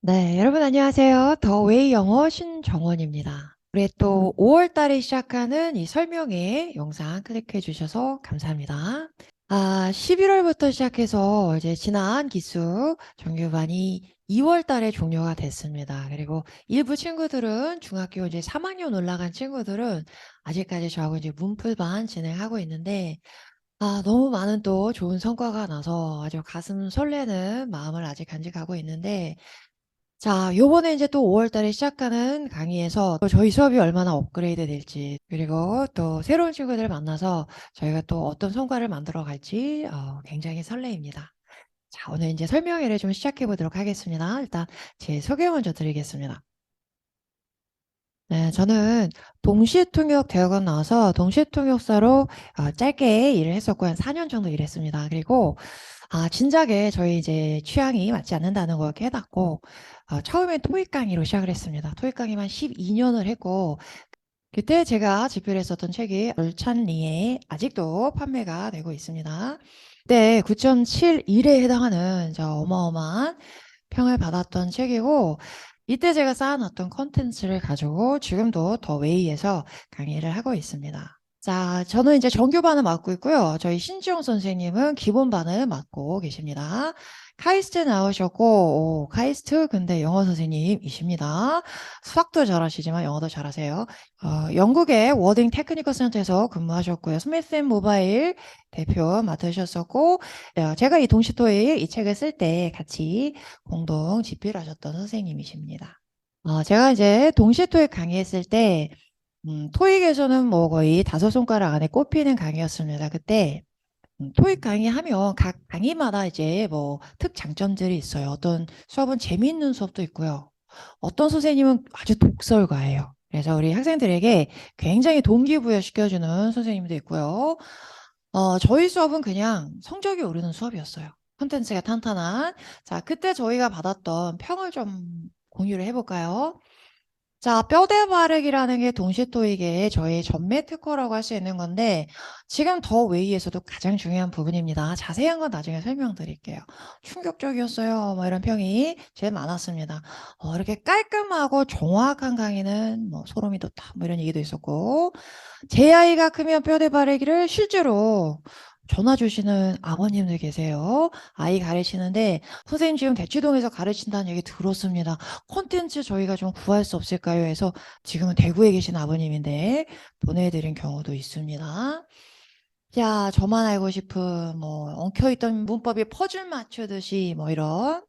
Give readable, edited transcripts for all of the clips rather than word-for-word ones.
네, 여러분 안녕하세요. 더 웨이 영어 신정원입니다. 우리 또 5월 달에 시작하는 이 설명회 영상 클릭해 주셔서 감사합니다. 11월부터 시작해서 이제 지난 기수 정규반이 2월 달에 종료가 됐습니다. 그리고 일부 친구들은 중학교 이제 3학년 올라간 친구들은 아직까지 저하고 이제 문풀반 진행하고 있는데 너무 많은 또 좋은 성과가 나서 아주 가슴 설레는 마음을 아직 간직하고 있는데 자, 요번에 이제 또 5월 달에 시작하는 강의에서 또 저희 수업이 얼마나 업그레이드 될지, 그리고 또 새로운 친구들을 만나서 저희가 또 어떤 성과를 만들어 갈지 굉장히 설레입니다. 자, 오늘 이제 설명회를 좀 시작해 보도록 하겠습니다. 일단 제 소개 먼저 드리겠습니다. 네, 저는 동시통역 대학원 나와서 동시통역사로 짧게 일을 했었고 한 4년 정도 일했습니다. 그리고 진작에 저희 이제 취향이 맞지 않는다는 걸 깨닫고 처음엔 토익 강의로 시작을 했습니다. 토익 강의만 12년을 했고 그때 제가 집필했었던 책이 얼찬리에 아직도 판매가 되고 있습니다. 네, 9.71에 해당하는 저 어마어마한 평을 받았던 책이고 이때 제가 쌓아놨던 컨텐츠를 가지고 지금도 더 웨이에서 강의를 하고 있습니다. 자, 저는 이제 정규반을 맡고 있고요. 저희 신지영 선생님은 기본반을 맡고 계십니다. 카이스트 나오셨고, 카이스트 근데 영어 선생님이십니다. 수학도 잘하시지만 영어도 잘하세요. 영국의 워딩 테크니컬 센터에서 근무하셨고요. 스미스 앤 모바일 대표 맡으셨었고, 제가 이 동시토익 이 책을 쓸 때 같이 공동 집필하셨던 선생님이십니다. 제가 이제 동시토익 강의했을 때 토익에서는 뭐 거의 5손가락 안에 꼽히는 강의였습니다. 그때 토익 강의하면 각 강의마다 이제 뭐 특장점들이 있어요. 어떤 수업은 재미있는 수업도 있고요. 어떤 선생님은 아주 독설가예요. 그래서 우리 학생들에게 굉장히 동기부여 시켜주는 선생님도 있고요. 저희 수업은 그냥 성적이 오르는 수업이었어요. 콘텐츠가 탄탄한. 자, 그때 저희가 받았던 평을 좀 공유를 해볼까요? 자, 뼈대 바르기라는 게 동시토익의 저의 전매 특허라고 할 수 있는 건데 지금 더 웨이에서도 가장 중요한 부분입니다. 자세한 건 나중에 설명드릴게요. 충격적이었어요. 뭐 이런 평이 제일 많았습니다. 이렇게 깔끔하고 정확한 강의는 뭐 소름이 돋다. 뭐 이런 얘기도 있었고 제 아이가 크면 뼈대 바르기를 실제로 전화 주시는 아버님들 계세요. 아이 가르치는데 선생님 지금 대치동에서 가르친다는 얘기 들었습니다. 콘텐츠 저희가 좀 구할 수 없을까요? 해서 지금은 대구에 계신 아버님인데 보내드린 경우도 있습니다. 자, 저만 알고 싶은 뭐 엉켜있던 문법이 퍼즐 맞추듯이 뭐 이런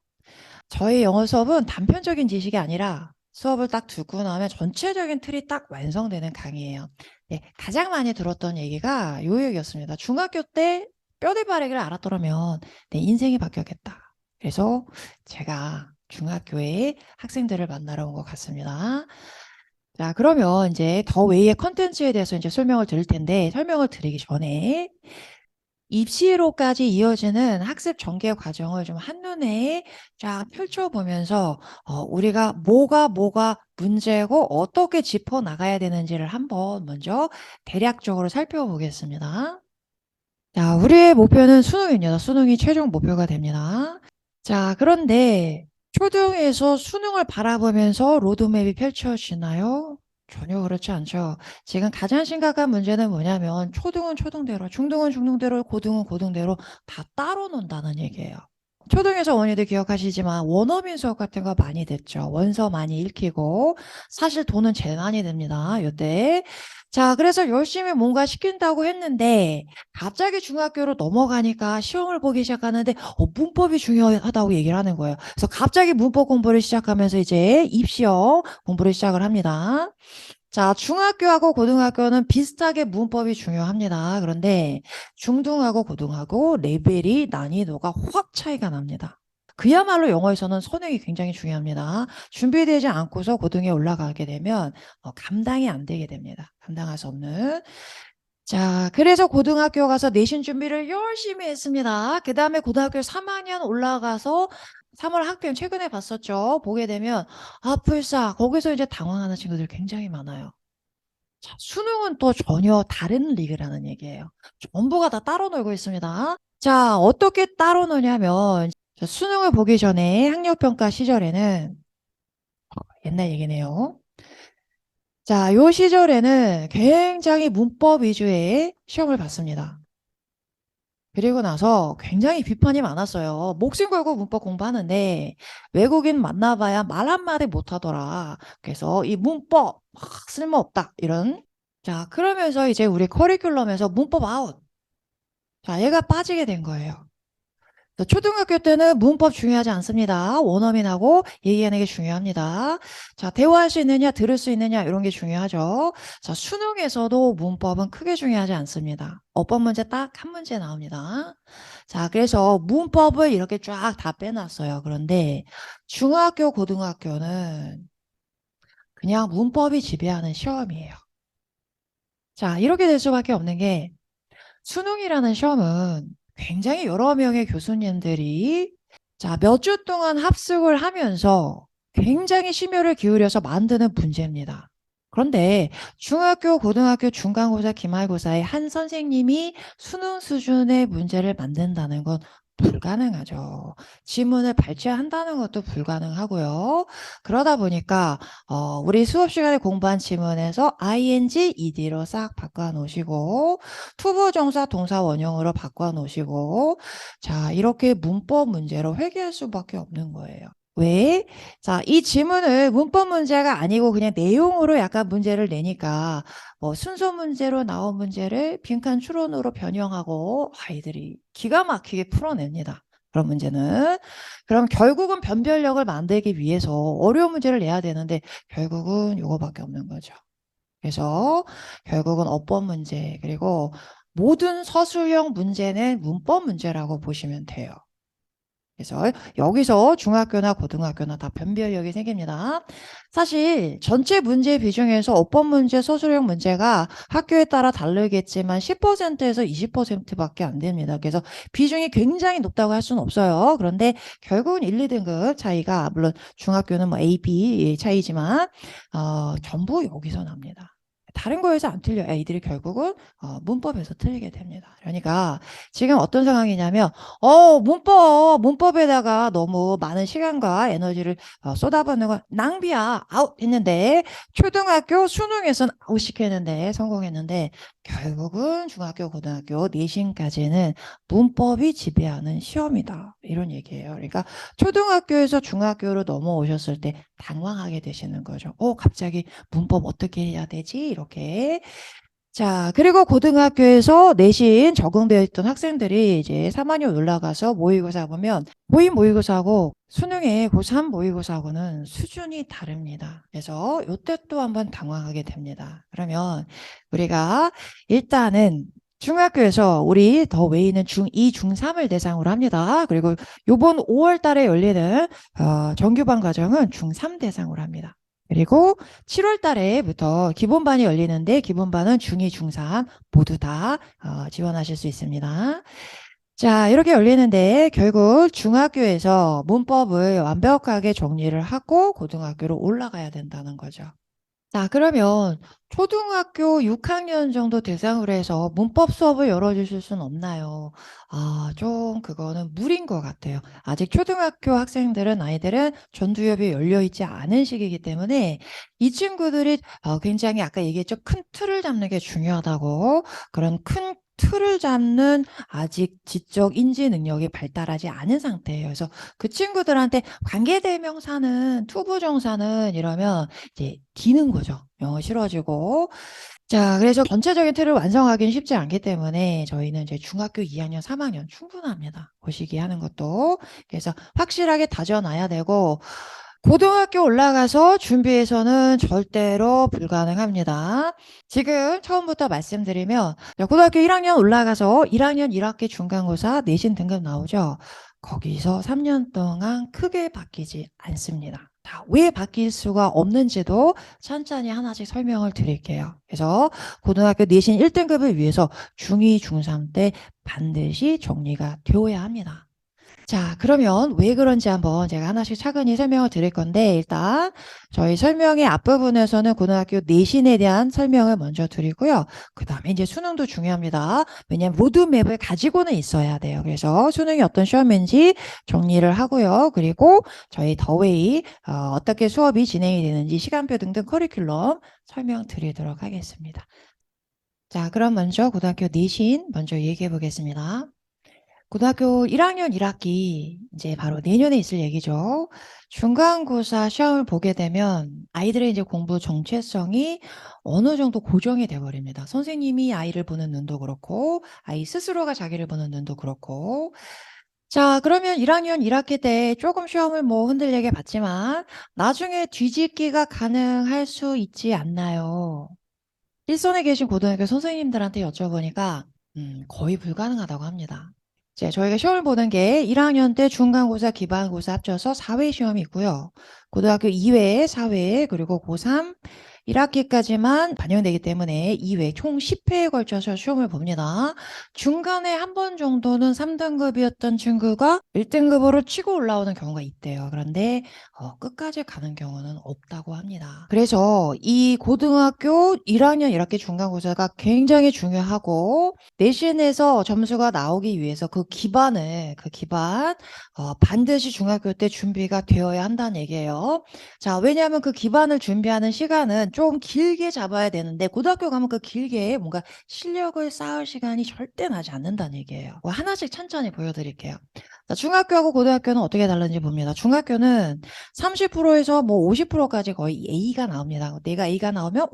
저희 영어 수업은 단편적인 지식이 아니라 수업을 딱 듣고 나면 전체적인 틀이 딱 완성되는 강의예요. 네, 가장 많이 들었던 얘기가 요 얘기였습니다. 중학교 때 뼈대 바르기를 알았더라면 내 인생이 바뀌었겠다. 그래서 제가 중학교에 학생들을 만나러 온 것 같습니다. 자, 그러면 이제 더 웨이의 컨텐츠에 대해서 이제 설명을 드릴 텐데 설명을 드리기 전에 입시로까지 이어지는 학습 전개 과정을 좀 한눈에 쫙 펼쳐보면서 우리가 뭐가 문제고 어떻게 짚어나가야 되는지를 한번 먼저 대략적으로 살펴보겠습니다. 자, 우리의 목표는 수능입니다. 수능이 최종 목표가 됩니다. 자, 그런데 초등에서 수능을 바라보면서 로드맵이 펼쳐지나요? 전혀 그렇지 않죠. 지금 가장 심각한 문제는 뭐냐면 초등은 초등대로, 중등은 중등대로, 고등은 고등대로 다 따로 논다는 얘기예요. 초등에서 원희들 기억하시지만 원어민 수업 같은 거 많이 됐죠. 원서 많이 읽히고 사실 돈은 제일 많이 듭니다. 요때. 자, 그래서 열심히 뭔가 시킨다고 했는데 갑자기 중학교로 넘어가니까 시험을 보기 시작하는데 문법이 중요하다고 얘기를 하는 거예요. 그래서 갑자기 문법 공부를 시작하면서 이제 입시형 공부를 시작을 합니다. 자, 중학교하고 고등학교는 비슷하게 문법이 중요합니다. 그런데 중등하고 고등하고 레벨이 난이도가 확 차이가 납니다. 그야말로 영어에서는 선행이 굉장히 중요합니다. 준비되지 않고서 고등에 올라가게 되면 감당이 안 되게 됩니다. 감당할 수 없는. 자, 그래서 고등학교 가서 내신 준비를 열심히 했습니다. 그 다음에 고등학교 3학년 올라가서 3월 학평 최근에 봤었죠. 보게 되면 불사 거기서 이제 당황하는 친구들 굉장히 많아요. 자, 수능은 또 전혀 다른 리그라는 얘기예요. 전부가 다 따로 놀고 있습니다. 자, 어떻게 따로 노냐면 수능을 보기 전에 학력평가 시절에는 옛날 얘기네요. 자, 요 시절에는 굉장히 문법 위주의 시험을 봤습니다. 그리고 나서 굉장히 비판이 많았어요. 목숨 걸고 문법 공부하는데 외국인 만나봐야 말 한마디 못하더라. 그래서 이 문법 쓸모없다. 이런. 자, 그러면서 이제 우리 커리큘럼에서 문법 아웃. 자, 얘가 빠지게 된 거예요. 초등학교 때는 문법 중요하지 않습니다. 원어민하고 얘기하는 게 중요합니다. 자, 대화할 수 있느냐, 들을 수 있느냐, 이런 게 중요하죠. 자, 수능에서도 문법은 크게 중요하지 않습니다. 어법 문제 딱 한 문제 나옵니다. 자, 그래서 문법을 이렇게 쫙 다 빼놨어요. 그런데 중학교, 고등학교는 그냥 문법이 지배하는 시험이에요. 자, 이렇게 될 수밖에 없는 게 수능이라는 시험은 굉장히 여러 명의 교수님들이 자, 몇 주 동안 합숙을 하면서 굉장히 심혈을 기울여서 만드는 문제입니다. 그런데 중학교, 고등학교, 중간고사, 기말고사의 한 선생님이 수능 수준의 문제를 만든다는 건 불가능하죠. 지문을 발췌한다는 것도 불가능하고요. 그러다 보니까 우리 수업 시간에 공부한 지문에서 ing, ed로 싹 바꿔 놓으시고 투부정사 동사 원형으로 바꿔 놓으시고 자, 이렇게 문법 문제로 회귀할 수밖에 없는 거예요. 왜? 자, 이 지문을 문법 문제가 아니고 그냥 내용으로 약간 문제를 내니까 순서 문제로 나온 문제를 빈칸 추론으로 변형하고 아이들이 기가 막히게 풀어냅니다. 그런 문제는. 그럼 결국은 변별력을 만들기 위해서 어려운 문제를 내야 되는데 결국은 이거밖에 없는 거죠. 그래서 결국은 어법 문제 그리고 모든 서술형 문제는 문법 문제라고 보시면 돼요. 그래서 여기서 중학교나 고등학교나 다 변별력이 생깁니다. 사실 전체 문제 비중에서 어법 문제, 서술형 문제가 학교에 따라 다르겠지만 10%에서 20%밖에 안 됩니다. 그래서 비중이 굉장히 높다고 할 수는 없어요. 그런데 결국은 1, 2등급 차이가 물론 중학교는 뭐 A, B 차이지만 전부 여기서 납니다. 다른 거에서 안 틀려요. 애들이 결국은 문법에서 틀리게 됩니다. 그러니까 지금 어떤 상황이냐면 문법에다가 너무 많은 시간과 에너지를 쏟아붓는 건 낭비야. 아웃 했는데 초등학교 수능에서는 아웃 시켰는데 성공했는데 결국은 중학교, 고등학교 내신까지는 문법이 지배하는 시험이다. 이런 얘기예요. 그러니까 초등학교에서 중학교로 넘어오셨을 때 당황하게 되시는 거죠. 갑자기 문법 어떻게 해야 되지? 이렇게. 자, 그리고 고등학교에서 내신 적응되어 있던 학생들이 이제 3학년 올라가서 모의고사 보면 모의고사하고 수능의 고3 모의고사하고는 수준이 다릅니다. 그래서 이때 또 한번 당황하게 됩니다. 그러면 우리가 일단은 중학교에서 우리 더 외에는 중2, 중3을 대상으로 합니다. 그리고 요번 5월 달에 열리는 정규반 과정은 중3 대상으로 합니다. 그리고 7월 달에부터 기본반이 열리는데 기본반은 중2, 중3 모두 다 지원하실 수 있습니다. 자, 이렇게 열리는데 결국 중학교에서 문법을 완벽하게 정리를 하고 고등학교로 올라가야 된다는 거죠. 자, 그러면 초등학교 6학년 정도 대상으로 해서 문법 수업을 열어주실 수는 없나요? 좀 그거는 무리인 것 같아요. 아직 초등학교 아이들은 전두엽이 열려있지 않은 시기이기 때문에 이 친구들이 굉장히 아까 얘기했죠. 큰 틀을 잡는 게 중요하다고. 그런 큰 틀을 잡는 아직 지적 인지 능력이 발달하지 않은 상태예요. 그래서 그 친구들한테 관계대명사는 투부정사는 이러면 이제 기는 거죠. 영어 싫어지고. 자, 그래서 전체적인 틀을 완성하기는 쉽지 않기 때문에 저희는 이제 중학교 2학년, 3학년 충분합니다. 보시기 하는 것도. 그래서 확실하게 다져놔야 되고, 고등학교 올라가서 준비해서는 절대로 불가능합니다. 지금 처음부터 말씀드리면, 고등학교 1학년 올라가서 1학년 1학기 중간고사 내신 등급 나오죠. 거기서 3년 동안 크게 바뀌지 않습니다. 왜 바뀔 수가 없는지도 천천히 하나씩 설명을 드릴게요. 그래서 고등학교 내신 1등급을 위해서 중2, 중3 때 반드시 정리가 되어야 합니다. 자, 그러면 왜 그런지 한번 제가 하나씩 차근히 설명을 드릴 건데, 일단 저희 설명의 앞부분에서는 고등학교 내신에 대한 설명을 먼저 드리고요. 그 다음에 이제 수능도 중요합니다. 왜냐하면 로드맵을 가지고는 있어야 돼요. 그래서 수능이 어떤 시험인지 정리를 하고요. 그리고 저희 더웨이 어떻게 수업이 진행이 되는지 시간표 등등 커리큘럼 설명드리도록 하겠습니다. 자, 그럼 먼저 고등학교 내신 먼저 얘기해 보겠습니다. 고등학교 1학년 1학기 이제 바로 내년에 있을 얘기죠. 중간고사 시험을 보게 되면 아이들의 이제 공부 정체성이 어느 정도 고정이 돼 버립니다. 선생님이 아이를 보는 눈도 그렇고 아이 스스로가 자기를 보는 눈도 그렇고. 자, 그러면 1학년 1학기 때 조금 시험을 뭐 흔들리게 봤지만 나중에 뒤집기가 가능할 수 있지 않나요? 일선에 계신 고등학교 선생님들한테 여쭤보니까 거의 불가능하다고 합니다. 이제 저희가 시험을 보는 게 1학년 때 중간고사, 기반고사 합쳐서 4회 시험이 있고요. 고등학교 2회, 4회, 그리고 고3 1학기까지만 반영되기 때문에 2회 총 10회에 걸쳐서 시험을 봅니다. 중간에 한 번 정도는 3등급이었던 친구가 1등급으로 치고 올라오는 경우가 있대요. 그런데 끝까지 가는 경우는 없다고 합니다. 그래서 이 고등학교 1학년 1학기 중간고사가 굉장히 중요하고 내신에서 점수가 나오기 위해서 그 기반 반드시 중학교 때 준비가 되어야 한다는 얘기예요. 자, 왜냐하면 그 기반을 준비하는 시간은 좀 길게 잡아야 되는데 고등학교 가면 그 길게 뭔가 실력을 쌓을 시간이 절대 나지 않는다는 얘기예요. 뭐 하나씩 천천히 보여드릴게요. 자, 중학교하고 고등학교는 어떻게 다른지 봅니다. 중학교는 30%에서 뭐 50%까지 거의 A가 나옵니다. 내가 A가 나오면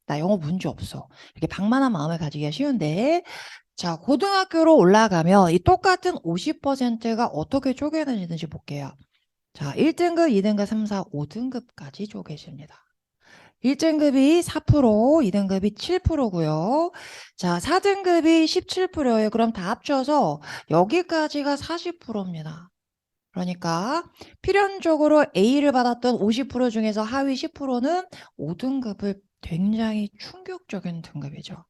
나 영어 문제 없어. 이렇게 방만한 마음을 가지기가 쉬운데 자, 고등학교로 올라가면 이 똑같은 50%가 어떻게 쪼개지는지 볼게요. 자, 1등급, 2등급, 3, 4, 5등급까지 쪼개집니다. 1등급이 4%, 2등급이 7%고요. 자, 4등급이 17%예요. 그럼 다 합쳐서 여기까지가 40%입니다. 그러니까 필연적으로 A를 받았던 50% 중에서 하위 10%는 5등급을 굉장히 충격적인 등급이죠.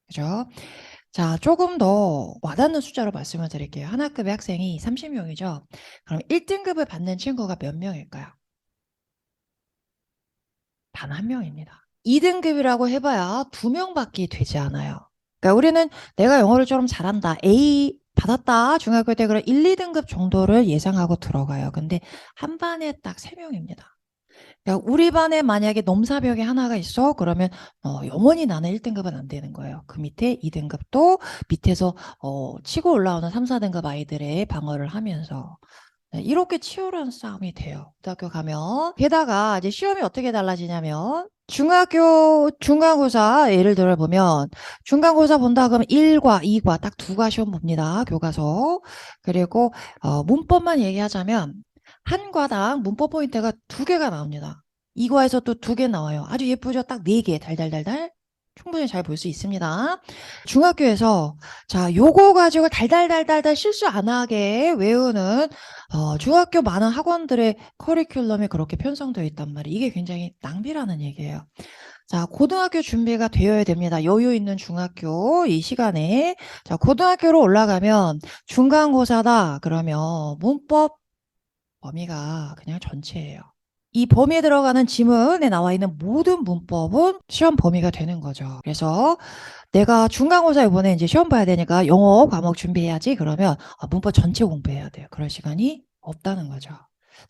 그죠? 자, 조금 더 와닿는 숫자로 말씀을 드릴게요. 한 학급의 학생이 30명이죠. 그럼 1등급을 받는 친구가 몇 명일까요? 단 한 명입니다. 2등급이라고 해봐야 2명밖에 되지 않아요. 그러니까 우리는 내가 영어를 좀 잘한다. A 받았다. 중학교 때 그럼 1, 2등급 정도를 예상하고 들어가요. 근데 한 반에 딱 3명입니다. 그러니까 우리 반에 만약에 넘사벽이 하나가 있어. 그러면 영원히 나는 1등급은 안 되는 거예요. 그 밑에 2등급도 밑에서 치고 올라오는 3, 4등급 아이들의 방어를 하면서 네, 이렇게 치열한 싸움이 돼요. 고등학교 가면. 게다가 이제 시험이 어떻게 달라지냐면 중학교 중간고사 예를 들어 보면 중간고사 본다 그러면 1과 2과 딱 2과 시험 봅니다. 교과서. 그리고 문법만 얘기하자면 한 과당 문법 포인트가 2개가 나옵니다. 2과에서 또 2개 나와요. 아주 예쁘죠? 딱 4개 달달달달. 충분히 잘 볼 수 있습니다. 중학교에서 자, 요거 가지고 달달달달달 실수 안 하게 외우는 중학교 많은 학원들의 커리큘럼이 그렇게 편성되어 있단 말이에요. 이게 굉장히 낭비라는 얘기예요. 자, 고등학교 준비가 되어야 됩니다. 여유 있는 중학교 이 시간에. 자, 고등학교로 올라가면 중간고사다. 그러면 문법 범위가 그냥 전체예요. 이 범위에 들어가는 지문에 나와 있는 모든 문법은 시험 범위가 되는 거죠. 그래서 내가 중간고사 이번에 이제 시험 봐야 되니까 영어 과목 준비해야지. 그러면 문법 전체 공부해야 돼요. 그럴 시간이 없다는 거죠.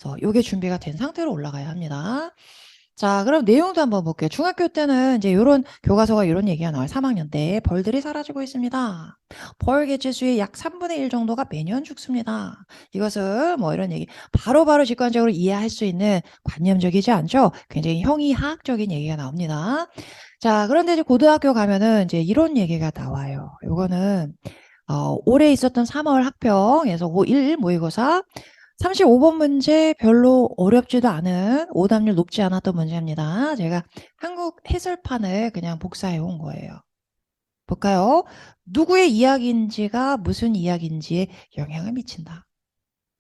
그래서 요게 준비가 된 상태로 올라가야 합니다. 자, 그럼 내용도 한번 볼게요. 중학교 때는 이제 요런 교과서가 요런 얘기가 나와요. 3학년 때 벌들이 사라지고 있습니다. 벌 개체수의 약 3분의 1 정도가 매년 죽습니다. 이것을 뭐 이런 얘기 바로바로 직관적으로 이해할 수 있는 관념적이지 않죠? 굉장히 형이하학적인 얘기가 나옵니다. 자, 그런데 이제 고등학교 가면은 이제 이런 얘기가 나와요. 요거는 올해 있었던 3월 학평에서 고1 모의고사 35번 문제 별로 어렵지도 않은 오답률 높지 않았던 문제입니다. 제가 한국 해설판을 그냥 복사해 온 거예요. 볼까요? 누구의 이야기인지가 무슨 이야기인지에 영향을 미친다.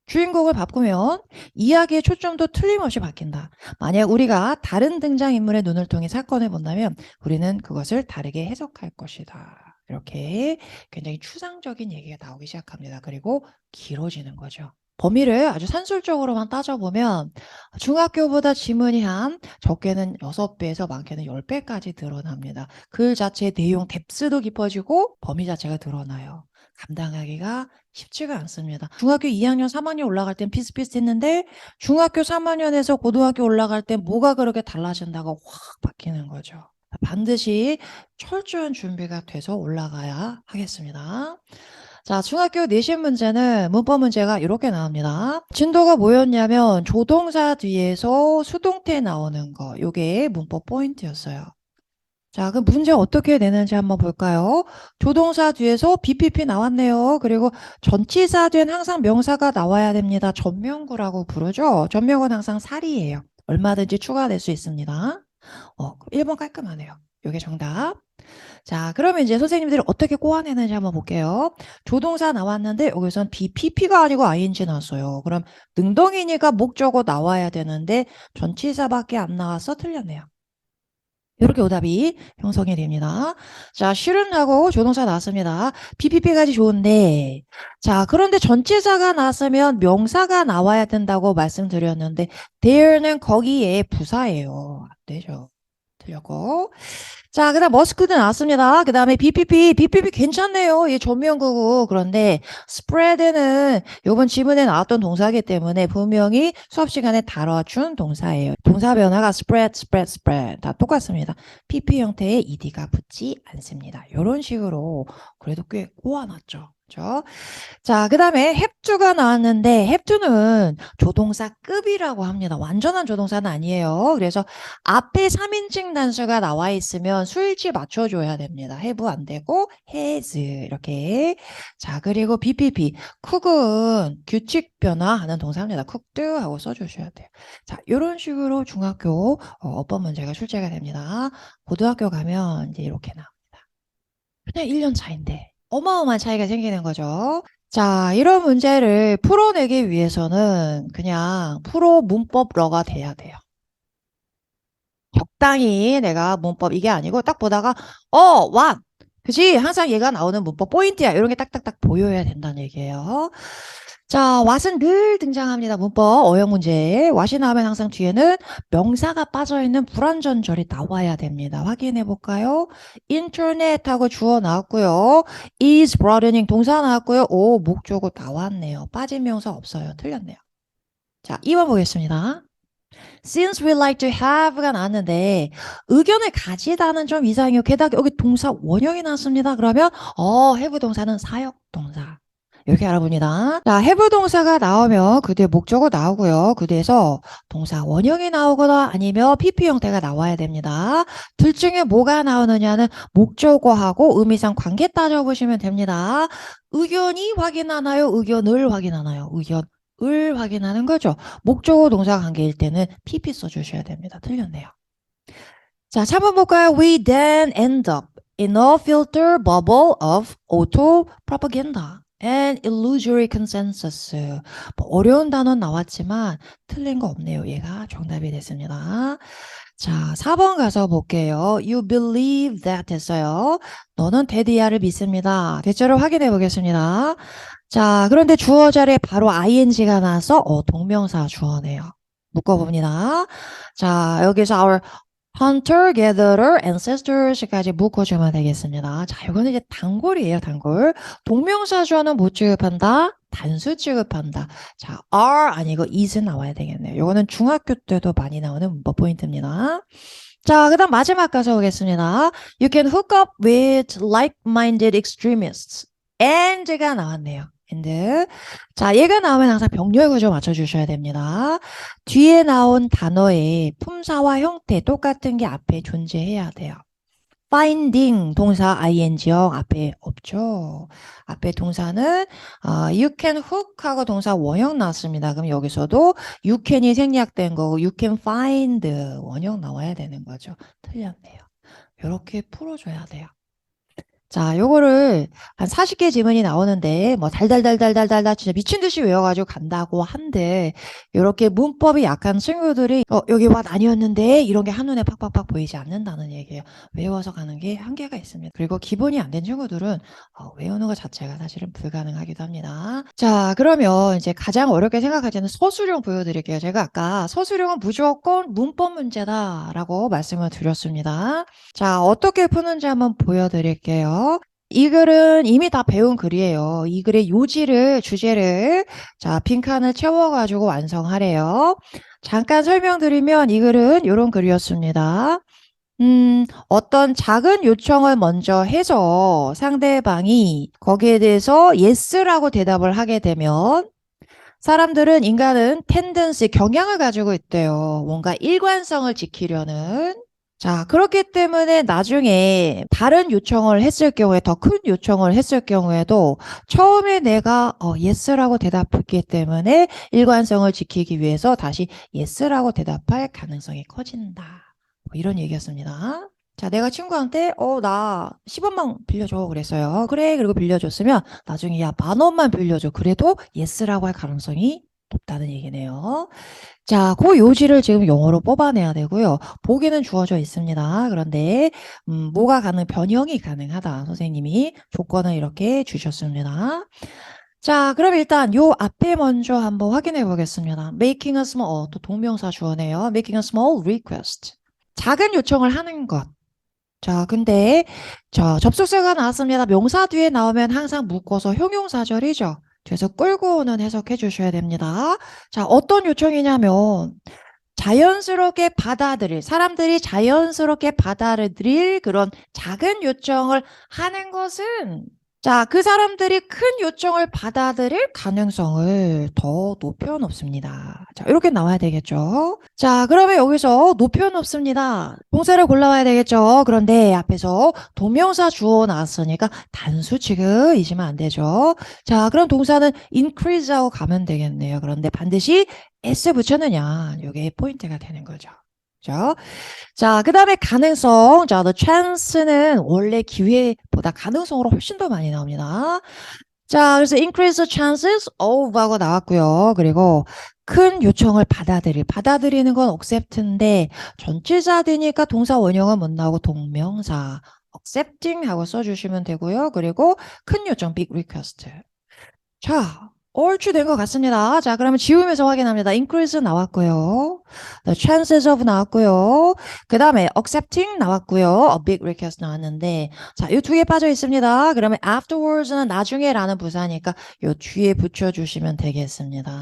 주인공을 바꾸면 이야기의 초점도 틀림없이 바뀐다. 만약 우리가 다른 등장인물의 눈을 통해 사건을 본다면 우리는 그것을 다르게 해석할 것이다. 이렇게 굉장히 추상적인 얘기가 나오기 시작합니다. 그리고 길어지는 거죠. 범위를 아주 산술적으로만 따져보면 중학교보다 지문이 한 적게는 6배에서 많게는 10배까지 늘어납니다. 글 자체의 내용 뎁스도 깊어지고 범위 자체가 늘어나요. 감당하기가 쉽지가 않습니다. 중학교 2학년, 3학년 올라갈 땐 비슷비슷했는데 중학교 3학년에서 고등학교 올라갈 땐 뭐가 그렇게 달라진다고 확 바뀌는 거죠. 반드시 철저한 준비가 돼서 올라가야 하겠습니다. 자, 중학교 내신 문제는 문법 문제가 이렇게 나옵니다. 진도가 뭐였냐면 조동사 뒤에서 수동태 나오는 거. 요게 문법 포인트였어요. 자, 그럼 문제 어떻게 내는지 한번 볼까요? 조동사 뒤에서 BPP 나왔네요. 그리고 전치사 뒤엔 항상 명사가 나와야 됩니다. 전명구라고 부르죠. 전명구는 항상 살이에요. 얼마든지 추가될 수 있습니다. 1번 깔끔하네요. 요게 정답. 자, 그러면 이제 선생님들이 어떻게 꼬아내는지 한번 볼게요. 조동사 나왔는데 여기선 BPP가 아니고 ING 나왔어요. 그럼 능동이니까 목적어 나와야 되는데 전치사밖에 안 나와서 틀렸네요. 이렇게 오답이 형성이 됩니다. 자, shouldn't하고 조동사 나왔습니다. BPP까지 좋은데, 자, 그런데 전치사가 나왔으면 명사가 나와야 된다고 말씀드렸는데, there는 거기에 부사예요. 안 되죠. 틀렸고. 자, 그 다음 머스크도 나왔습니다. 그 다음에 BPP 괜찮네요. 이 조명구고. 그런데 spread는 이번 지문에 나왔던 동사이기 때문에 분명히 수업 시간에 다뤄준 동사예요. 동사 변화가 spread 다 똑같습니다. PP 형태의 ed가 붙지 않습니다. 이런 식으로 그래도 꽤 꼬아놨죠. 그렇죠? 자, 그 다음에 have 나왔는데 have to는 조동사급이라고 합니다. 완전한 조동사는 아니에요. 그래서 앞에 3인칭 단수가 나와 있으면 수일치 맞춰줘야 됩니다. have 안 되고 has 이렇게. 자, 그리고 BPP cook은 규칙 변화하는 동사입니다. cooked 하고 써주셔야 돼요. 자, 이런 식으로 중학교 어법 문제가 출제가 됩니다. 고등학교 가면 이제 이렇게 나옵니다. 그냥 1년 차인데 어마어마한 차이가 생기는 거죠. 자, 이런 문제를 풀어내기 위해서는 그냥 프로 문법러가 돼야 돼요. 적당히 내가 문법 이게 아니고 딱 보다가 what 그지? 항상 얘가 나오는 문법 포인트야. 이런 게 딱딱딱 보여야 된다는 얘기예요. 자, what은 늘 등장합니다. 문법 어용 문제. what이 나오면 항상 뒤에는 명사가 빠져있는 불완전절이 나와야 됩니다. 확인해 볼까요? 인터넷하고 주어 나왔고요. is broadening 동사 나왔고요. 오, 목적어 나왔네요. 빠진 명사 없어요. 틀렸네요. 자, 2번 보겠습니다. Since we like to have가 나왔는데 의견을 가지다는 좀 이상해요. 게다가 여기 동사 원형이 나왔습니다. 그러면 have 동사는 사역 동사. 이렇게 알아봅니다. 자, have 동사가 나오면 그 뒤에 목적어 나오고요. 그 뒤에서 동사 원형이 나오거나 아니면 PP 형태가 나와야 됩니다. 둘 중에 뭐가 나오느냐는 목적어하고 의미상 관계 따져보시면 됩니다. 의견이 확인하나요? 의견을 확인하나요? 의견을 확인하는 거죠. 목적어 동사 관계일 때는 PP 써주셔야 됩니다. 틀렸네요. 자, 3번 볼까요? We then end up in a filter bubble of auto propaganda and illusory consensus. 뭐 어려운 단어 나왔지만 틀린 거 없네요. 얘가 정답이 됐습니다. 자, 4번 가서 볼게요. You believe that 했어요. 너는 데디아를 믿습니다. 대절을 확인해 보겠습니다. 자, 그런데 주어 자리에 바로 ing가 나와서 동명사 주어네요. 묶어봅니다. 자, 여기서 our hunter, gatherer, ancestors까지 묶어주면 되겠습니다. 자, 이거는 이제 단골이에요, 단골. 동명사 주어는 못 취급한다? 단수 취급한다. 자, are 아니고 is 나와야 되겠네요. 이거는 중학교 때도 많이 나오는 문법 포인트입니다. 자, 그 다음 마지막 가서 오겠습니다. You can hook up with like-minded extremists. and가 나왔네요. and. 자, 얘가 나오면 항상 병렬 구조 맞춰주셔야 됩니다. 뒤에 나온 단어의 품사와 형태 똑같은 게 앞에 존재해야 돼요. finding 동사 ing형 앞에 없죠. 앞에 동사는 you can hook 하고 동사 원형 나왔습니다. 그럼 여기서도 you can이 생략된 거고 you can find 원형 나와야 되는 거죠. 틀렸네요. 이렇게 풀어줘야 돼요. 자, 요거를 한 40개 지문이 나오는데, 뭐, 달달달달달달달 진짜 미친 듯이 외워가지고 간다고 한데, 요렇게 문법이 약한 친구들이, 여기 와 아니었는데, 이런 게 한눈에 팍팍팍 보이지 않는다는 얘기예요. 외워서 가는 게 한계가 있습니다. 그리고 기본이 안 된 친구들은, 외우는 것 자체가 사실은 불가능하기도 합니다. 자, 그러면 이제 가장 어렵게 생각하지는 서술형 보여드릴게요. 제가 아까 서술형은 무조건 문법 문제다라고 말씀을 드렸습니다. 자, 어떻게 푸는지 한번 보여드릴게요. 이 글은 이미 다 배운 글이에요. 이 글의 요지를, 주제를, 자, 빈칸을 채워가지고 완성하래요. 잠깐 설명드리면 이 글은 이런 글이었습니다. 어떤 작은 요청을 먼저 해서 상대방이 거기에 대해서 yes라고 대답을 하게 되면 사람들은, 인간은 텐던시, 경향을 가지고 있대요. 뭔가 일관성을 지키려는. 자, 그렇기 때문에 나중에 다른 요청을 했을 경우에, 더 큰 요청을 했을 경우에도 처음에 내가 yes라고 대답했기 때문에 일관성을 지키기 위해서 다시 yes라고 대답할 가능성이 커진다. 뭐 이런 얘기였습니다. 자, 내가 친구한테 나 10원만 빌려줘 그랬어요. 그래, 그리고 빌려줬으면 나중에 야, 10,000원만 빌려줘. 그래도 yes라고 할 가능성이 높다는 얘기네요. 자, 그 요지를 지금 영어로 뽑아내야 되고요. 보기는 주어져 있습니다. 그런데 뭐가 변형이 가능하다. 선생님이 조건을 이렇게 주셨습니다. 자, 그럼 일단 요 앞에 먼저 한번 확인해 보겠습니다. Making a small, 또 동명사 주어네요. Making a small request. 작은 요청을 하는 것. 자, 근데 접속사가 나왔습니다. 명사 뒤에 나오면 항상 묶어서 형용사절이죠. 그래서 끌고 오는 해석해 주셔야 됩니다. 자, 어떤 요청이냐면 자연스럽게 받아들일, 사람들이 자연스럽게 받아들일 그런 작은 요청을 하는 것은, 자, 그 사람들이 큰 요청을 받아들일 가능성을 더 높여놓습니다. 자, 이렇게 나와야 되겠죠. 자, 그러면 여기서 높여놓습니다. 동사를 골라와야 되겠죠. 그런데 앞에서 동명사 주어 나왔으니까 단수 취급이시면 안 되죠. 자, 그럼 동사는 increase하고 가면 되겠네요. 그런데 반드시 s 붙였느냐, 이게 포인트가 되는 거죠. 그죠? 자, 그 다음에 가능성. 자, the chance는 원래 기회보다 가능성으로 훨씬 더 많이 나옵니다. 자, 그래서 increase the chances of하고 나왔고요. 그리고 큰 요청을 받아들이는 건 accept인데 전치사 되니까 동사 원형은 못 나오고 동명사 accepting 하고 써주시면 되고요. 그리고 큰 요청 big request. 자, 얼추 된 것 같습니다. 자, 그러면 지우면서 확인합니다. increase 나왔고요. the chances of 나왔고요. 그 다음에 accepting 나왔고요. a big request 나왔는데, 자, 이 두 개 빠져 있습니다. 그러면 afterwards는 나중에라는 부사니까 요 뒤에 붙여주시면 되겠습니다.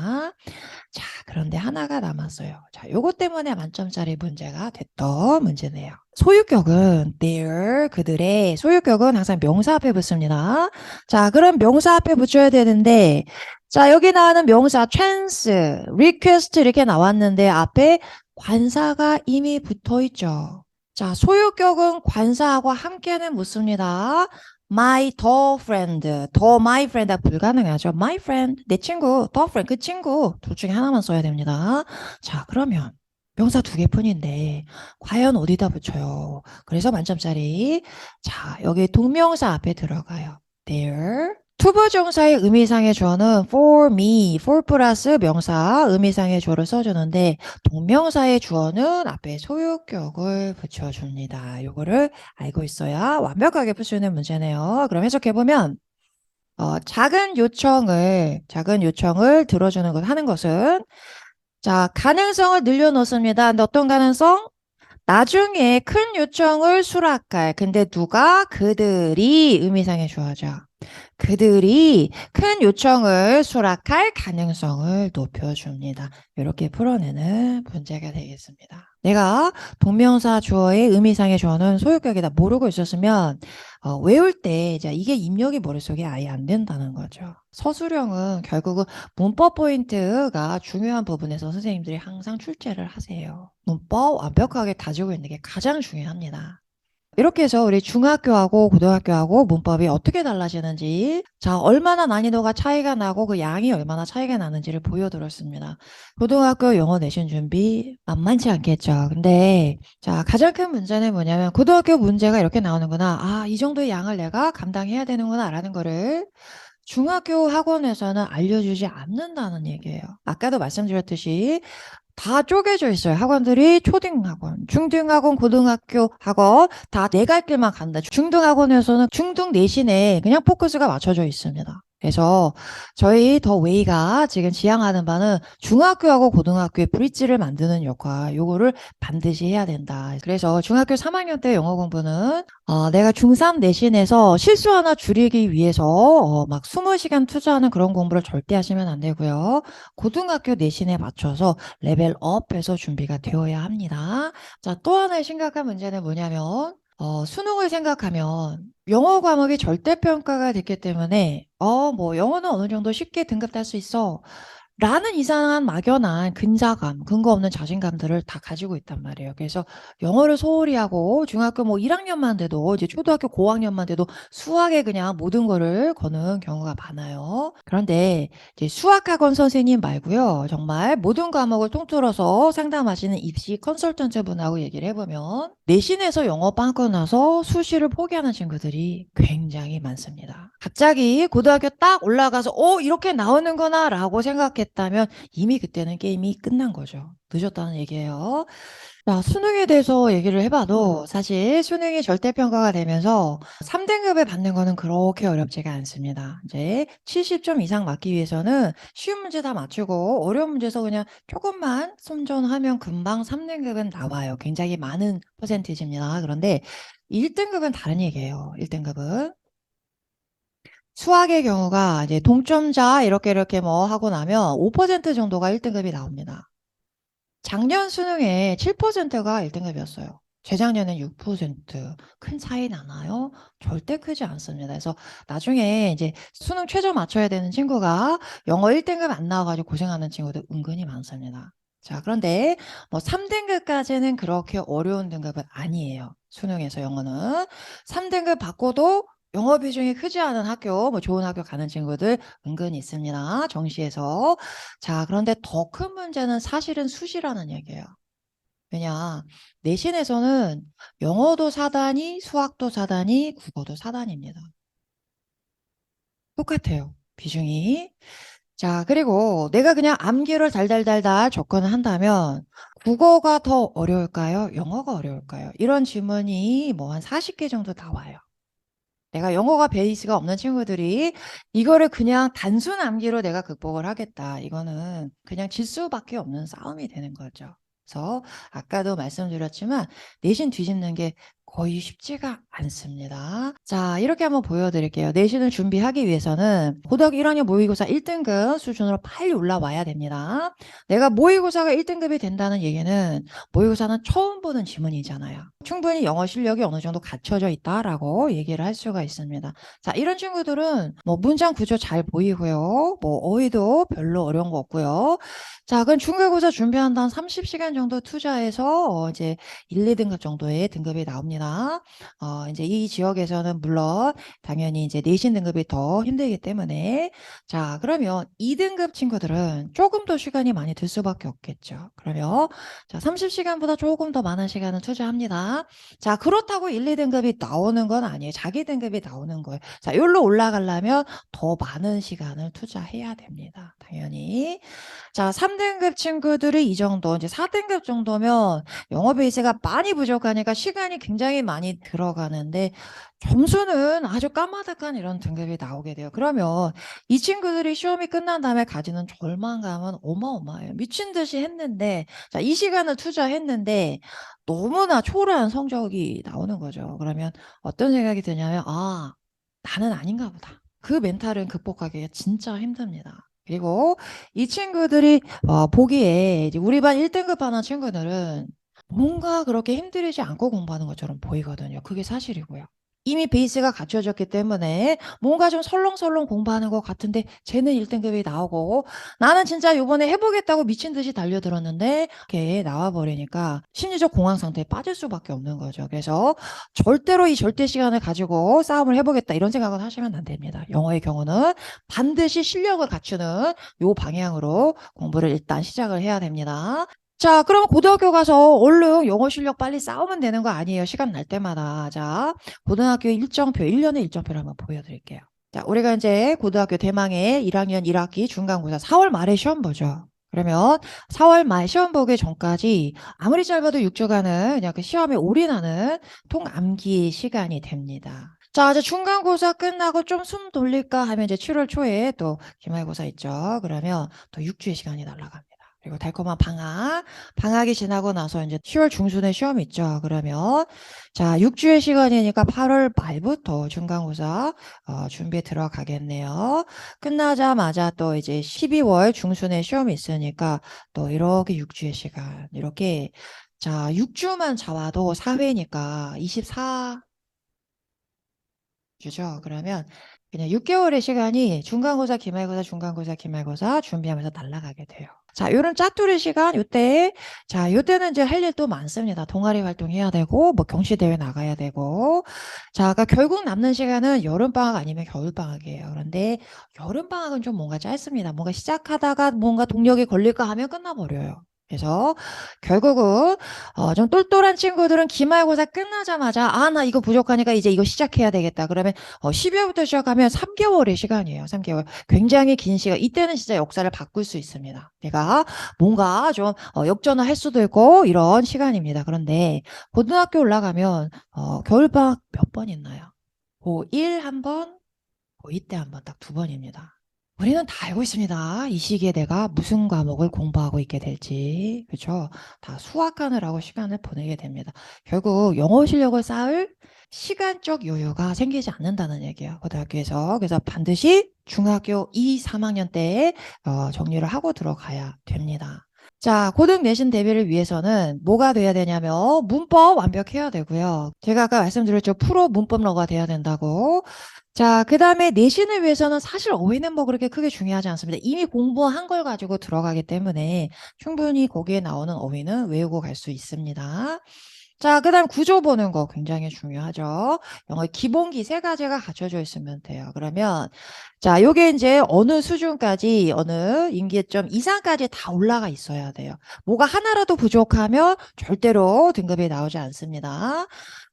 자, 그런데 하나가 남았어요. 자, 요것 때문에 만점짜리 문제가 됐던 문제네요. 소유격은 their, 그들의 소유격은 항상 명사 앞에 붙습니다. 자, 그럼 명사 앞에 붙여야 되는데, 자, 여기 나오는 명사 chance, request 이렇게 나왔는데 앞에 관사가 이미 붙어 있죠. 자, 소유격은 관사하고 함께는 묻습니다. my the friend, the my friend가 불가능하죠. my friend, 내 친구, the friend, 그 친구 둘 중에 하나만 써야 됩니다. 자, 그러면 명사 두 개뿐인데 과연 어디다 붙여요? 그래서 만점짜리. 자, 여기 동명사 앞에 들어가요. there. 투부정사의 의미상의 주어는 for me, for 플러스 명사 의미상의 주어를 써주는데 동명사의 주어는 앞에 소유격을 붙여줍니다. 요거를 알고 있어야 완벽하게 풀 수 있는 문제네요. 그럼 해석해보면 작은 요청을 들어주는 것, 하는 것은 자, 가능성을 늘려놓습니다. 근데 어떤 가능성? 나중에 큰 요청을 수락할. 근데 누가? 그들이 의미상의 주어죠. 그들이 큰 요청을 수락할 가능성을 높여줍니다. 이렇게 풀어내는 문제가 되겠습니다. 내가 동명사 주어의 의미상의 주어는 소유격이다 모르고 있었으면 외울 때 이제 이게 입력이 머릿속에 아예 안 된다는 거죠. 서술형은 결국은 문법 포인트가 중요한 부분에서 선생님들이 항상 출제를 하세요. 문법 완벽하게 다지고 있는 게 가장 중요합니다. 이렇게 해서 우리 중학교하고 고등학교하고 문법이 어떻게 달라지는지, 자, 얼마나 난이도가 차이가 나고 그 양이 얼마나 차이가 나는지를 보여드렸습니다. 고등학교 영어 내신 준비 만만치 않겠죠. 근데, 자, 가장 큰 문제는 뭐냐면, 고등학교 문제가 이렇게 나오는구나. 아, 이 정도의 양을 내가 감당해야 되는구나, 라는 거를 중학교 학원에서는 알려주지 않는다는 얘기예요. 아까도 말씀드렸듯이, 다 쪼개져 있어요. 학원들이 초등학원, 중등학원, 고등학교 학원 다 내 갈 길만 간다. 중등학원에서는 중등 내신에 그냥 포커스가 맞춰져 있습니다. 그래서 저희 더 웨이가 지금 지향하는 바는 중학교하고 고등학교의 브릿지를 만드는 역할, 요거를 반드시 해야 된다. 그래서 중학교 3학년 때 영어 공부는 내가 중3 내신에서 실수 하나 줄이기 위해서 막 20시간 투자하는 그런 공부를 절대 하시면 안 되고요. 고등학교 내신에 맞춰서 레벨업해서 준비가 되어야 합니다. 자, 또 하나의 심각한 문제는 뭐냐면 수능을 생각하면 영어 과목이 절대평가가 됐기 때문에 뭐 영어는 어느 정도 쉽게 등급 딸 수 있어 라는 이상한 막연한 근자감, 근거 없는 자신감들을 다 가지고 있단 말이에요. 그래서 영어를 소홀히 하고 중학교 뭐 1학년만 돼도 이제 초등학교 고학년만 돼도 수학에 그냥 모든 거를 거는 경우가 많아요. 그런데 이제 수학학원 선생님 말고요. 정말 모든 과목을 통틀어서 상담하시는 입시 컨설턴트 분하고 얘기를 해보면 내신에서 영어 빵꾸 나서 수시를 포기하는 친구들이 굉장히 많습니다. 갑자기 고등학교 딱 올라가서 이렇게 나오는구나 라고 생각했다면 이미 그때는 게임이 끝난 거죠. 늦었다는 얘기예요. 자, 수능에 대해서 얘기를 해봐도 사실 수능이 절대평가가 되면서 3등급을 받는 거는 그렇게 어렵지가 않습니다. 이제 70점 이상 맞기 위해서는 쉬운 문제 다 맞추고 어려운 문제에서 그냥 조금만 손전하면 금방 3등급은 나와요. 굉장히 많은 퍼센티지입니다. 그런데 1등급은 다른 얘기예요. 1등급은. 수학의 경우가 이제 동점자 이렇게 뭐 하고 나면 5% 정도가 1등급이 나옵니다. 작년 수능에 7%가 1등급이었어요. 재작년엔 6%. 큰 차이 나나요? 절대 크지 않습니다. 그래서 나중에 이제 수능 최저 맞춰야 되는 친구가 영어 1등급 안 나와가지고 고생하는 친구들 은근히 많습니다. 자, 그런데 뭐 3등급까지는 그렇게 어려운 등급은 아니에요. 수능에서 영어는. 3등급 받고도 영어 비중이 크지 않은 학교, 뭐 좋은 학교 가는 친구들 은근히 있습니다. 정시에서. 자, 그런데 더 큰 문제는 사실은 수시라는 얘기예요. 왜냐, 내신에서는 영어도 4단위, 수학도 4단위, 국어도 4단위입니다. 똑같아요. 비중이. 자, 그리고 내가 그냥 암기를 달달달달 접근을 한다면 국어가 더 어려울까요? 영어가 어려울까요? 이런 질문이 뭐 한 40개 정도 나와요. 내가 영어가 베이스가 없는 친구들이 이거를 그냥 단순 암기로 내가 극복을 하겠다. 이거는 그냥 질 수밖에 없는 싸움이 되는 거죠. 그래서 아까도 말씀드렸지만 내신 뒤집는 게 거의 쉽지가 않습니다. 자, 이렇게 한번 보여드릴게요. 내신을 준비하기 위해서는 고등학교 1학년 모의고사 1등급 수준으로 빨리 올라와야 됩니다. 내가 모의고사가 1등급이 된다는 얘기는 모의고사는 처음 보는 지문이잖아요. 충분히 영어 실력이 어느 정도 갖춰져 있다라고 얘기를 할 수가 있습니다. 자, 이런 친구들은 뭐 문장 구조 잘 보이고요. 뭐 어휘도 별로 어려운 거 없고요. 자, 그럼 중간고사 준비한다 한 30시간 정도 투자해서 이제 1, 2등급 정도의 등급이 나옵니다. 이제 이 지역에서는 물론 당연히 이제 내신 등급이 더 힘들기 때문에 자, 그러면 2등급 친구들은 조금 더 시간이 많이 들 수밖에 없겠죠. 그러면 자, 30시간보다 조금 더 많은 시간을 투자합니다. 자, 그렇다고 1, 2등급이 나오는 건 아니에요. 자기 등급이 나오는 거예요. 자, 여기로 올라가려면 더 많은 시간을 투자해야 됩니다. 당연히. 자, 3등급 친구들이 이 정도, 이제 4등급 정도면 영어 베이스가 많이 부족하니까 시간이 굉장히 많이 들어가는데 점수는 아주 까마득한 이런 등급이 나오게 돼요. 그러면 이 친구들이 시험이 끝난 다음에 가지는 절망감은 어마어마해요. 미친 듯이 했는데, 자, 이 시간을 투자했는데 너무나 초라한 성적이 나오는 거죠. 그러면 어떤 생각이 드냐면, 나는 아닌가 보다. 그 멘탈은 극복하기가 진짜 힘듭니다. 그리고 이 친구들이 보기에 이제 우리 반 1등급 하는 친구들은 뭔가 그렇게 힘들이지 않고 공부하는 것처럼 보이거든요. 그게 사실이고요. 이미 베이스가 갖춰졌기 때문에 뭔가 좀 설렁설렁 공부하는 것 같은데 쟤는 1등급이 나오고 나는 진짜 요번에 해보겠다고 미친 듯이 달려들었는데 이렇게 나와버리니까 심리적 공황 상태에 빠질 수밖에 없는 거죠. 그래서 절대로 이 절대 시간을 가지고 싸움을 해보겠다 이런 생각은 하시면 안 됩니다. 영어의 경우는 반드시 실력을 갖추는 요 방향으로 공부를 일단 시작을 해야 됩니다. 자, 그럼 고등학교 가서 얼른 영어 실력 빨리 쌓으면 되는 거 아니에요. 시간 날 때마다. 자, 고등학교 일정표, 1년의 일정표를 한번 보여드릴게요. 자, 우리가 이제 고등학교 대망의 1학년 1학기 중간고사 4월 말에 시험 보죠. 그러면 4월 말 시험 보기 전까지 아무리 짧아도 6주간은 그냥 그 시험에 올인하는 통암기 시간이 됩니다. 자, 이제 중간고사 끝나고 좀 숨 돌릴까 하면 이제 7월 초에 또 기말고사 있죠. 그러면 또 6주의 시간이 날아갑니다. 그리고 달콤한 방학이 지나고 나서 이제 10월 중순에 시험이 있죠. 그러면 자, 6주의 시간이니까 8월 말부터 중간고사 준비에 들어가겠네요. 끝나자마자 또 이제 12월 중순에 시험이 있으니까 또 이렇게 6주의 시간 이렇게 자, 6주만 잡아도 4회니까 24주죠. 그러면 그냥 6개월의 시간이 중간고사, 기말고사 준비하면서 날아가게 돼요. 자, 요런 짜투리 시간, 요때는 이제 할 일도 많습니다. 동아리 활동해야 되고, 뭐 경시대회 나가야 되고. 자, 그러니까 결국 남는 시간은 여름방학 아니면 겨울방학이에요. 그런데 여름방학은 좀 뭔가 짧습니다. 뭔가 시작하다가 뭔가 동력이 걸릴까 하면 끝나버려요. 그래서 결국은 좀 똘똘한 친구들은 기말고사 끝나자마자 나 이거 부족하니까 이제 이거 시작해야 되겠다. 그러면 12월부터 시작하면 3개월의 시간이에요. 3개월. 굉장히 긴 시간. 이때는 진짜 역사를 바꿀 수 있습니다. 내가 뭔가 좀 역전을 할 수도 있고 이런 시간입니다. 그런데 고등학교 올라가면 겨울방학 몇 번 있나요? 고1 한 번, 고2 때 한 번, 딱 2번입니다. 우리는 다 알고 있습니다. 이 시기에 내가 무슨 과목을 공부하고 있게 될지. 그렇죠? 다 수학하느라고 시간을 보내게 됩니다. 결국 영어 실력을 쌓을 시간적 여유가 생기지 않는다는 얘기예요. 고등학교에서. 그래서 반드시 중학교 2, 3학년 때 정리를 하고 들어가야 됩니다. 자, 고등 내신 대비를 위해서는 뭐가 돼야 되냐면 문법 완벽해야 되고요. 제가 아까 말씀드렸죠. 프로 문법러가 돼야 된다고. 자, 그 다음에 내신을 위해서는 사실 어휘는 뭐 그렇게 크게 중요하지 않습니다. 이미 공부한 걸 가지고 들어가기 때문에 충분히 거기에 나오는 어휘는 외우고 갈 수 있습니다. 자, 그 다음 구조 보는 거 굉장히 중요하죠. 영어 기본기 3가지가 갖춰져 있으면 돼요. 그러면 자, 요게 이제 어느 수준까지 어느 임기점 이상까지 다 올라가 있어야 돼요. 뭐가 하나라도 부족하면 절대로 등급이 나오지 않습니다.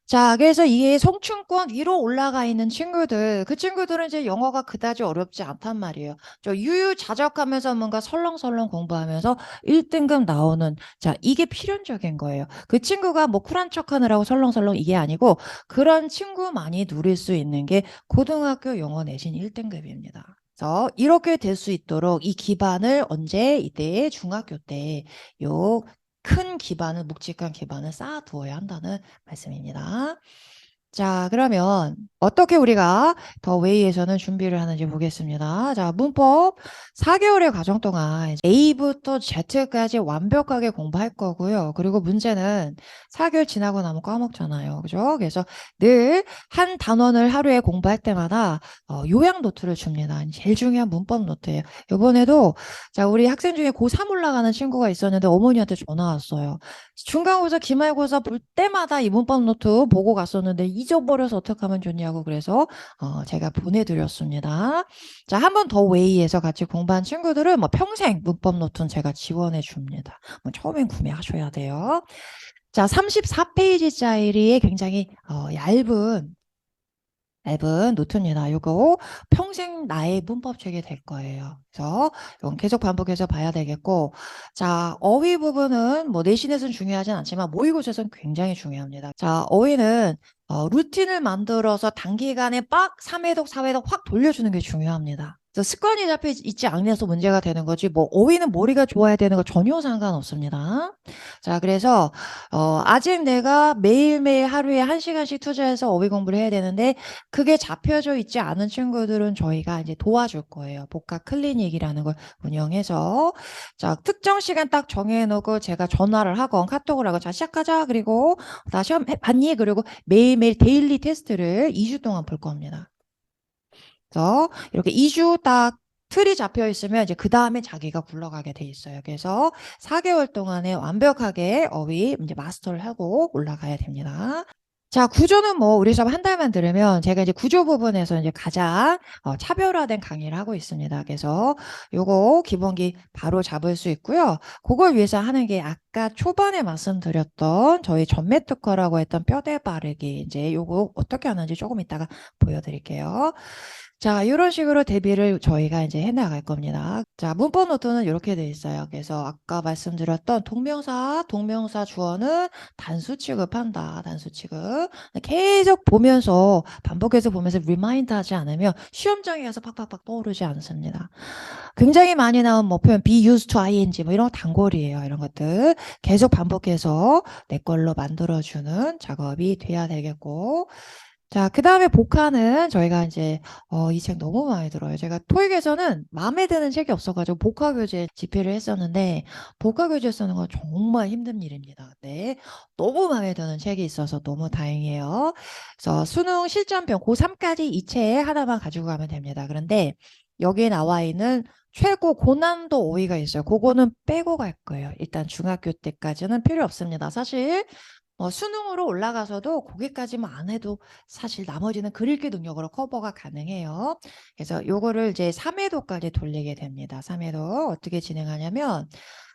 자, 그래서 이게 성층권 위로 올라가 있는 친구들, 그 친구들은 이제 영어가 그다지 어렵지 않단 말이에요. 저 유유자적하면서 뭔가 설렁설렁 공부하면서 1등급 나오는, 자, 이게 필연적인 거예요. 그 친구가 뭐 쿨한 척 하느라고 설렁설렁 이게 아니고 그런 친구만이 누릴 수 있는 게 고등학교 영어 내신 1등급입니다. 그래서 이렇게 될 수 있도록 이 기반을 언제 이때 중학교 때 요 큰 기반을 묵직한 기반을 쌓아두어야 한다는 말씀입니다. 자, 그러면 어떻게 우리가 더 웨이에서는 준비를 하는지 보겠습니다. 자, 문법 4개월의 과정 동안 A부터 Z까지 완벽하게 공부할 거고요. 그리고 문제는 4개월 지나고 나면 까먹잖아요. 그죠? 그래서 늘 한 단원을 하루에 공부할 때마다 요약 노트를 줍니다. 제일 중요한 문법 노트예요. 이번에도 자, 우리 학생 중에 고3 올라가는 친구가 있었는데 어머니한테 전화 왔어요. 중간고사, 기말고사 볼 때마다 이 문법 노트 보고 갔었는데 잊어버려서 어떻게 하면 좋냐고 그래서 제가 보내드렸습니다. 자, 한 번 더 웨이에서 같이 공부한 친구들은 뭐 평생 문법 노트는 제가 지원해 줍니다. 뭐 처음엔 구매하셔야 돼요. 자, 34페이지짜리의 굉장히 얇은 노트입니다. 요거 평생 나의 문법책이 될 거예요. 그래서 이건 계속 반복해서 봐야 되겠고, 자, 어휘 부분은 뭐 내신에서는 중요하진 않지만 모의고사에서는 굉장히 중요합니다. 자, 어휘는 루틴을 만들어서 단기간에 빡 3회독, 4회독 확 돌려주는 게 중요합니다. 그래서 습관이 잡혀 있지 않아서 문제가 되는 거지, 뭐, 어휘는 머리가 좋아야 되는 거 전혀 상관없습니다. 자, 그래서, 아직 내가 매일매일 하루에 1시간씩 투자해서 어휘 공부를 해야 되는데, 그게 잡혀져 있지 않은 친구들은 저희가 이제 도와줄 거예요. 복합 클리닉이라는 걸 운영해서. 자, 특정 시간 딱 정해놓고 제가 전화를 하건 카톡을 하건, 자, 시작하자. 그리고 다 시험 봤니? 그리고 매일매일 데일리 테스트를 2주 동안 볼 겁니다. 그래서 이렇게 2주 딱 틀이 잡혀 있으면 이제 그 다음에 자기가 굴러가게 돼 있어요. 그래서 4개월 동안에 완벽하게 어휘 이제 마스터를 하고 올라가야 됩니다. 자, 구조는 뭐 우리 수업 한 달만 들으면 제가 이제 구조 부분에서 이제 가장 차별화된 강의를 하고 있습니다. 그래서 요거 기본기 바로 잡을 수 있고요. 그걸 위해서 하는 게 아까 초반에 말씀드렸던 저희 전매 특허라고 했던 뼈대 바르기, 이제 요거 어떻게 하는지 조금 이따가 보여드릴게요. 자, 이런 식으로 대비를 저희가 이제 해나갈 겁니다. 자, 문법 노트는 이렇게 돼 있어요. 그래서 아까 말씀드렸던 동명사 주어는 단수 취급한다. 단수 취급. 계속 보면서, 반복해서 보면서 리마인드 하지 않으면 시험장에 가서 팍팍팍 떠오르지 않습니다. 굉장히 많이 나온 뭐 표현, be used to ing, 뭐 이런 거 단골이에요. 이런 것들. 계속 반복해서 내 걸로 만들어주는 작업이 돼야 되겠고, 자, 그 다음에 복화는 저희가 이제, 이 책 너무 마음에 들어요. 제가 토익에서는 마음에 드는 책이 없어가지고 복화교재 집필을 했었는데, 복화교재 쓰는 건 정말 힘든 일입니다. 네. 너무 마음에 드는 책이 있어서 너무 다행이에요. 그래서 수능 실전편 고3까지 이 책 하나만 가지고 가면 됩니다. 그런데 여기에 나와 있는 최고 고난도 어휘가 있어요. 그거는 빼고 갈 거예요. 일단 중학교 때까지는 필요 없습니다. 사실 수능으로 올라가서도 거기까지만 안 해도 사실 나머지는 글읽기 능력으로 커버가 가능해요. 그래서 요거를 이제 3회도까지 돌리게 됩니다. 3회도 어떻게 진행하냐면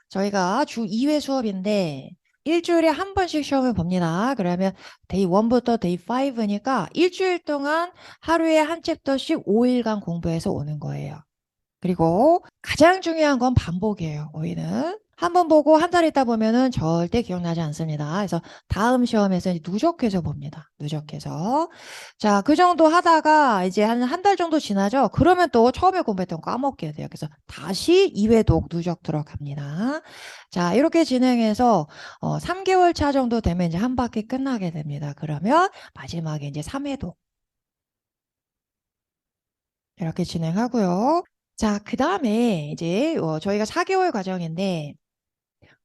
저희가 주 2회 수업인데 일주일에 한 번씩 시험을 봅니다. 그러면 데이 1부터 데이 5니까 일주일 동안 하루에 한 챕터씩 5일간 공부해서 오는 거예요. 그리고 가장 중요한 건 반복이에요. 어휘는. 한 번 보고 한 달 있다 보면은 절대 기억나지 않습니다. 그래서 다음 시험에서 이제 누적해서 봅니다. 누적해서. 자, 그 정도 하다가 이제 한 달 정도 지나죠? 그러면 또 처음에 공부했던 거 까먹게 돼요. 그래서 다시 2회독 누적 들어갑니다. 자, 이렇게 진행해서 3개월 차 정도 되면 이제 한 바퀴 끝나게 됩니다. 그러면 마지막에 이제 3회독. 이렇게 진행하고요. 자, 그 다음에 이제 저희가 4개월 과정인데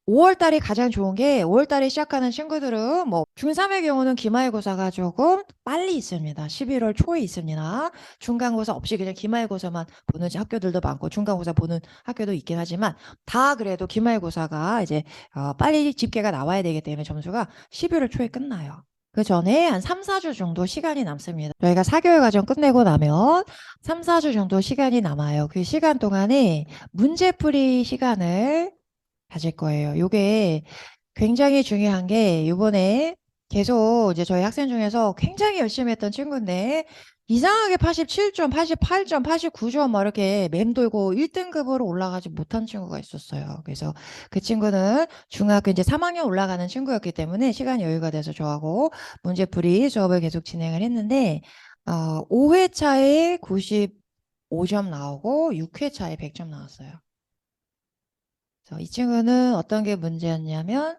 5월 달이 가장 좋은 게 5월 달에 시작하는 친구들은 뭐 중3의 경우는 기말고사가 조금 빨리 있습니다. 11월 초에 있습니다. 중간고사 없이 그냥 기말고사만 보는 학교들도 많고 중간고사 보는 학교도 있긴 하지만 다 그래도 기말고사가 이제 빨리 집계가 나와야 되기 때문에 점수가 11월 초에 끝나요. 그 전에 한 3, 4주 정도 시간이 남습니다. 저희가 4개월 과정 끝내고 나면 3, 4주 정도 시간이 남아요. 그 시간 동안에 문제풀이 시간을 가질 거예요. 요게 굉장히 중요한 게 이번에 계속 이제 저희 학생 중에서 굉장히 열심히 했던 친구인데 이상하게 87점, 88점, 89점 막 이렇게 맴돌고 1등급으로 올라가지 못한 친구가 있었어요. 그래서 그 친구는 중학교 이제 3학년 올라가는 친구였기 때문에 시간 여유가 돼서 저하고 문제풀이 수업을 계속 진행을 했는데 5회 차에 95점 나오고 6회 차에 100점 나왔어요. 그래서 이 친구는 어떤 게 문제였냐면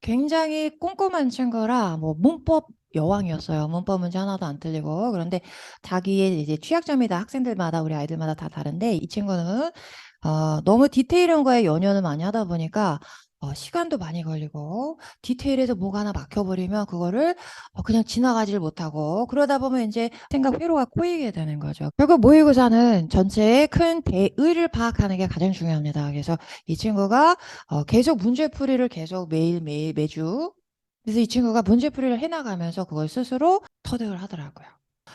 굉장히 꼼꼼한 친구라 뭐 문법 여왕이었어요. 문법 문제 하나도 안 틀리고. 그런데 자기의 이제 취약점이 다 학생들마다 우리 아이들마다 다 다른데 이 친구는 너무 디테일한 거에 연연을 많이 하다 보니까 시간도 많이 걸리고 디테일에서 뭐가 하나 막혀버리면 그거를 그냥 지나가지를 못하고 그러다 보면 이제 생각 회로가 꼬이게 되는 거죠. 결국 모의고사는 전체의 큰 대의를 파악하는 게 가장 중요합니다. 그래서 이 친구가 계속 문제풀이를 계속 매일매일 매주 그래서 이 친구가 문제풀이를 해나가면서 그걸 스스로 터득을 하더라고요.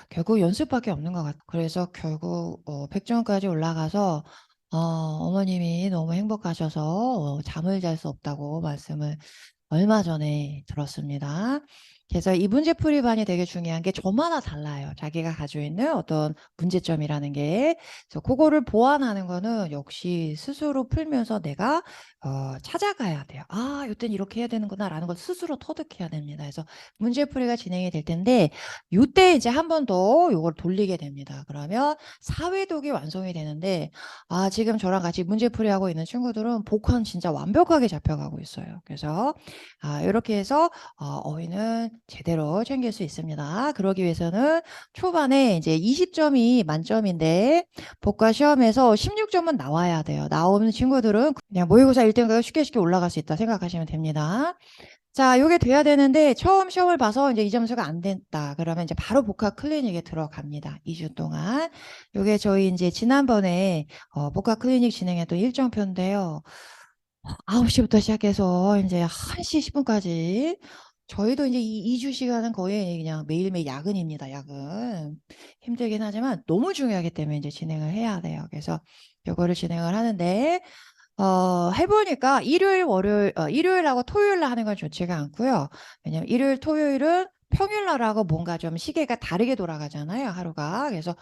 결국 연습밖에 없는 것 같아요. 그래서 결국 100점까지 올라가서 어머님이 너무 행복하셔서 잠을 잘 수 없다고 말씀을 얼마 전에 들었습니다. 그래서 이 문제풀이반이 되게 중요한 게 저마다 달라요. 자기가 가지고 있는 어떤 문제점이라는 게. 그래서 그거를 보완하는 거는 역시 스스로 풀면서 내가 찾아가야 돼요. 아, 이땐 이렇게 해야 되는구나라는 걸 스스로 터득해야 됩니다. 그래서 문제풀이가 진행이 될 텐데 이때 이제 한 번 더 이걸 돌리게 됩니다. 그러면 사회독이 완성이 되는데 지금 저랑 같이 문제풀이하고 있는 친구들은 복권 진짜 완벽하게 잡혀가고 있어요. 그래서 이렇게 해서 어휘는 제대로 챙길 수 있습니다. 그러기 위해서는 초반에 이제 20점이 만점인데 복과 시험에서 16점은 나와야 돼요. 나오는 친구들은 그냥 모의고사 1등급에 쉽게 올라갈 수 있다 생각하시면 됩니다. 자, 요게 돼야 되는데 처음 시험을 봐서 이제 이 점수가 안 됐다. 그러면 이제 바로 복합 클리닉에 들어갑니다. 2주 동안. 요게 저희 이제 지난번에 복합 클리닉 진행했던 일정표인데요. 9시부터 시작해서 이제 1시 10분까지. 저희도 이제 이 2주 시간은 거의 그냥 매일매일 야근입니다. 야근. 힘들긴 하지만 너무 중요하기 때문에 이제 진행을 해야 돼요. 그래서 요거를 진행을 하는데 해보니까 일요일하고 토요일 날 하는 건 좋지가 않고요. 왜냐면 일요일, 토요일은 평일 날하고 뭔가 좀 시계가 다르게 돌아가잖아요, 하루가. 그래서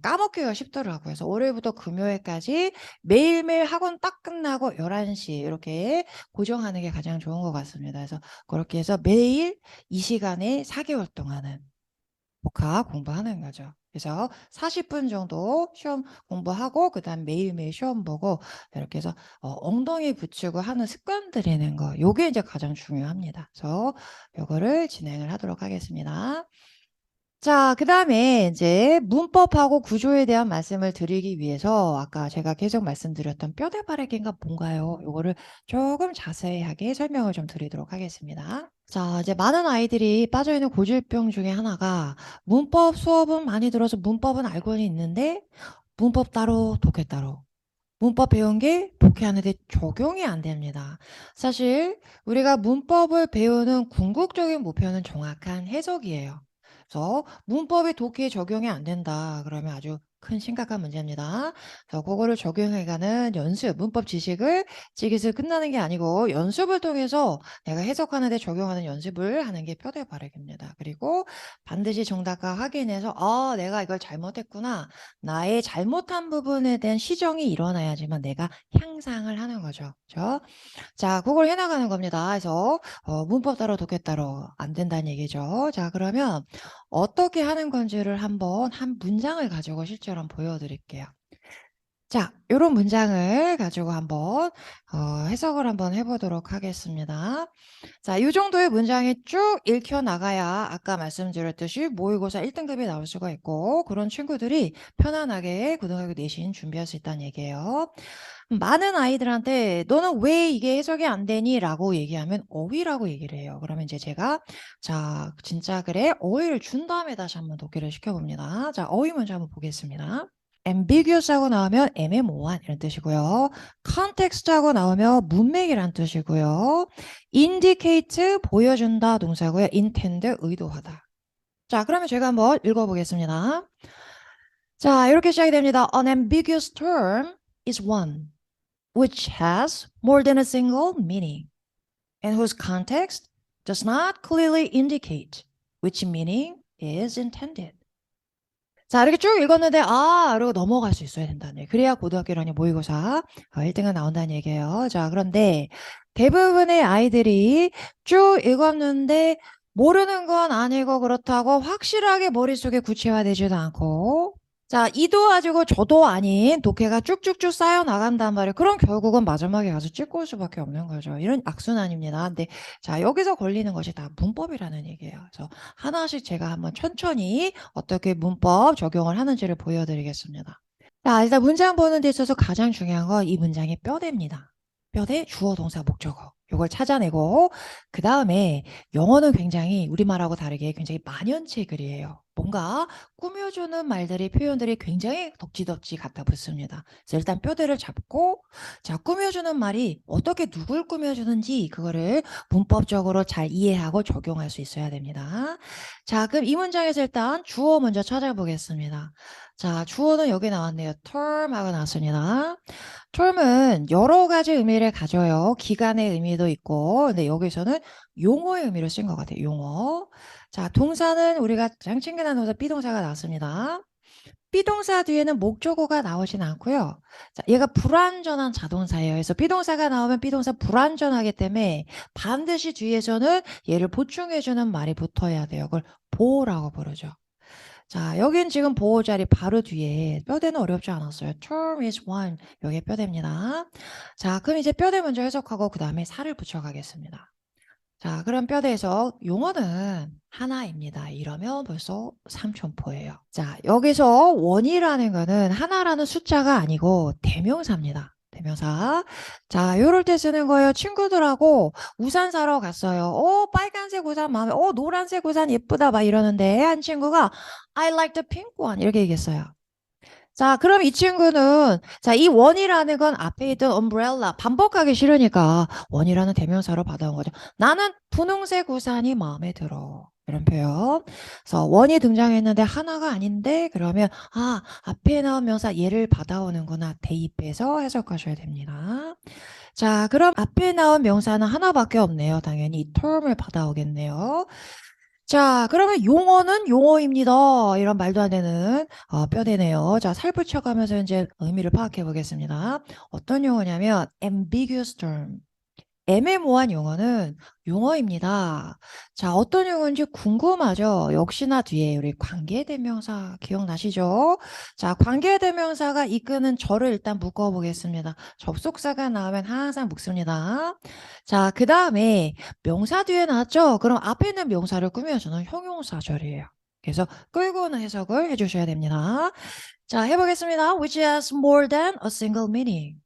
까먹기가 쉽더라고요. 그래서 월요일부터 금요일까지 매일매일 학원 딱 끝나고 11시 이렇게 고정하는 게 가장 좋은 것 같습니다. 그래서 그렇게 해서 매일 이 시간에 4개월 동안은 복합 공부하는 거죠. 그래서 40분 정도 시험 공부하고 그다음 매일매일 시험 보고 이렇게 해서 엉덩이 붙이고 하는 습관 들이는 거 요게 이제 가장 중요합니다. 그래서 요거를 진행을 하도록 하겠습니다. 자, 그다음에 이제 문법하고 구조에 대한 말씀을 드리기 위해서 아까 제가 계속 말씀드렸던 뼈대 바르기가 뭔가요? 요거를 조금 자세하게 설명을 좀 드리도록 하겠습니다. 자, 이제 많은 아이들이 빠져있는 고질병 중에 하나가 문법 수업은 많이 들어서 문법은 알고는 있는데 문법 따로 독해 따로 문법 배운 게 독해하는데 적용이 안 됩니다. 사실 우리가 문법을 배우는 궁극적인 목표는 정확한 해석이에요. 그래서 문법이 독해에 적용이 안 된다. 그러면 아주 큰 심각한 문제입니다. 그래서 그거를 적용해가는 연습, 문법 지식을 지기서 끝나는 게 아니고 연습을 통해서 내가 해석하는 데 적용하는 연습을 하는 게 표대 바르기입니다. 그리고 반드시 정답과 확인해서 내가 이걸 잘못했구나. 나의 잘못한 부분에 대한 시정이 일어나야지만 내가 향상을 하는 거죠. 그죠? 자, 그걸 해나가는 겁니다. 그래서 문법 따로 독해 따로 안 된다는 얘기죠. 자, 그러면 어떻게 하는 건지를 한번 한 문장을 가지고 실제로 한번 보여드릴게요. 자, 요런 문장을 가지고 한번 해석을 한번 해보도록 하겠습니다. 자, 이 정도의 문장이 쭉 읽혀 나가야 아까 말씀드렸듯이 모의고사 1등급이 나올 수가 있고 그런 친구들이 편안하게 고등학교 내신 준비할 수 있다는 얘기예요. 많은 아이들한테 너는 왜 이게 해석이 안 되니? 라고 얘기하면 어휘라고 얘기를 해요. 그러면 이제 제가 자, 진짜 그래? 어휘를 준 다음에 다시 한번 독해를 시켜봅니다. 자, 어휘 문제 한번 보겠습니다. ambiguous 하고 나오면 애매모호한 이런 뜻이고요. context 하고 나오면 문맥이란 뜻이고요. indicate 보여준다 동사고요. intend 의도하다. 자, 그러면 제가 한번 읽어보겠습니다. 자, 이렇게 시작이 됩니다. An ambiguous term is one which has more than a single meaning and whose context does not clearly indicate which meaning is intended. 자, 이렇게 쭉 읽었는데, 이러고 넘어갈 수 있어야 된다네. 그래야 고등학교라니 모의고사 1등은 나온다는 얘기예요. 자, 그런데 대부분의 아이들이 쭉 읽었는데, 모르는 건 아니고 그렇다고 확실하게 머릿속에 구체화되지도 않고, 자, 이도 아니고 저도 아닌 독해가 쭉쭉쭉 쌓여 나간단 말이에요. 그럼 결국은 마지막에 가서 찍고 올 수밖에 없는 거죠. 이런 악순환입니다. 근데 자, 여기서 걸리는 것이 다 문법이라는 얘기예요. 그래서 하나씩 제가 한번 천천히 어떻게 문법 적용을 하는지를 보여드리겠습니다. 자, 일단 문장 보는 데 있어서 가장 중요한 건 이 문장의 뼈대입니다. 뼈대, 주어, 동사, 목적어. 이걸 찾아내고 그 다음에 영어는 굉장히 우리말하고 다르게 굉장히 만연체 글이에요. 뭔가 꾸며주는 말들이 표현들이 굉장히 덕지덕지 갖다 붙습니다. 그래서 일단 뼈대를 잡고 자 꾸며주는 말이 어떻게 누굴 꾸며주는지 그거를 문법적으로 잘 이해하고 적용할 수 있어야 됩니다. 자 그럼 이 문장에서 일단 주어 먼저 찾아보겠습니다. 자 주어는 여기 나왔네요. term하고 나왔습니다. term은 여러 가지 의미를 가져요. 기간의 의미도 있고 근데 여기서는 용어의 의미로 쓴 것 같아요. 용어. 자, 동사는 우리가 가장 챙겨나는 동사 비동사가 나왔습니다. 비동사 뒤에는 목적어가 나오진 않고요. 자, 얘가 불완전한 자동사예요. 그래서 비동사가 나오면 비동사 불완전하기 때문에 반드시 뒤에서는 얘를 보충해주는 말이 붙어야 돼요. 그걸 보호라고 부르죠. 자, 여긴 지금 보호 자리 바로 뒤에 뼈대는 어렵지 않았어요. term is one. 여기 뼈대입니다. 자, 그럼 이제 뼈대 먼저 해석하고 그 다음에 살을 붙여가겠습니다. 자, 그럼 뼈대에서 용어는 하나입니다. 이러면 벌써 삼촌포예요. 자, 여기서 원이라는 거는 하나라는 숫자가 아니고 대명사입니다. 대명사. 자, 요럴 때 쓰는 거예요. 친구들하고 우산 사러 갔어요. 빨간색 우산 마음에, 노란색 우산 예쁘다. 막 이러는데 한 친구가 I like the pink one. 이렇게 얘기했어요. 자, 그럼 이 친구는 자, 이 원이라는 건 앞에 있던 umbrella 반복하기 싫으니까 원이라는 대명사로 받아온 거죠. 나는 분홍색 우산이 마음에 들어. 이런 표현. 그래서 원이 등장했는데 하나가 아닌데 그러면 앞에 나온 명사 얘를 받아오는구나. 대입해서 해석하셔야 됩니다. 자, 그럼 앞에 나온 명사는 하나밖에 없네요. 당연히 이 term을 받아오겠네요. 자, 그러면 용어는 용어입니다. 이런 말도 안 되는 뼈대네요. 자, 살 붙여가면서 이제 의미를 파악해 보겠습니다. 어떤 용어냐면 ambiguous term. 애매모호한 용어는 용어입니다. 자, 어떤 용어인지 궁금하죠? 역시나 뒤에 우리 관계대명사 기억나시죠? 자, 관계대명사가 이끄는 절을 일단 묶어보겠습니다. 접속사가 나오면 항상 묶습니다. 자, 그 다음에 명사 뒤에 나왔죠? 그럼 앞에 있는 명사를 꾸며주는 형용사절이에요. 그래서 끌고 오는 해석을 해주셔야 됩니다. 자, 해보겠습니다. Which has more than a single meaning.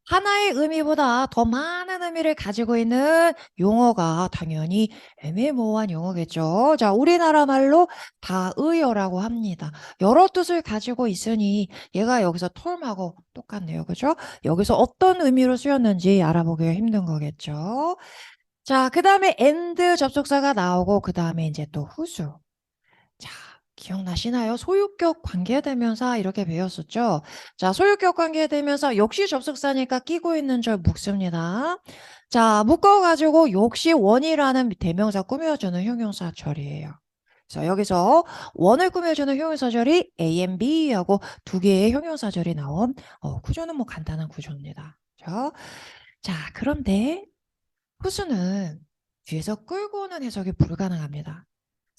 하나의 의미보다 더 많은 의미를 가지고 있는 용어가 당연히 애매모호한 용어겠죠. 자, 우리나라 말로 다의어라고 합니다. 여러 뜻을 가지고 있으니 얘가 여기서 term하고 똑같네요. 그죠? 여기서 어떤 의미로 쓰였는지 알아보기가 힘든 거겠죠. 자, 그 다음에 and 접속사가 나오고 그 다음에 이제 또 후수. 자, 기억나시나요? 소유격 관계대명사 이렇게 배웠었죠? 자, 소유격 관계대명사 역시 접속사니까 끼고 있는 절 묶습니다. 자, 묶어가지고 역시 원이라는 대명사 꾸며주는 형용사절이에요. 그래서 여기서 원을 꾸며주는 형용사절이 A and B하고 두 개의 형용사절이 나온 구조는 뭐 간단한 구조입니다. 그렇죠? 자, 그런데 후수는 뒤에서 끌고 오는 해석이 불가능합니다.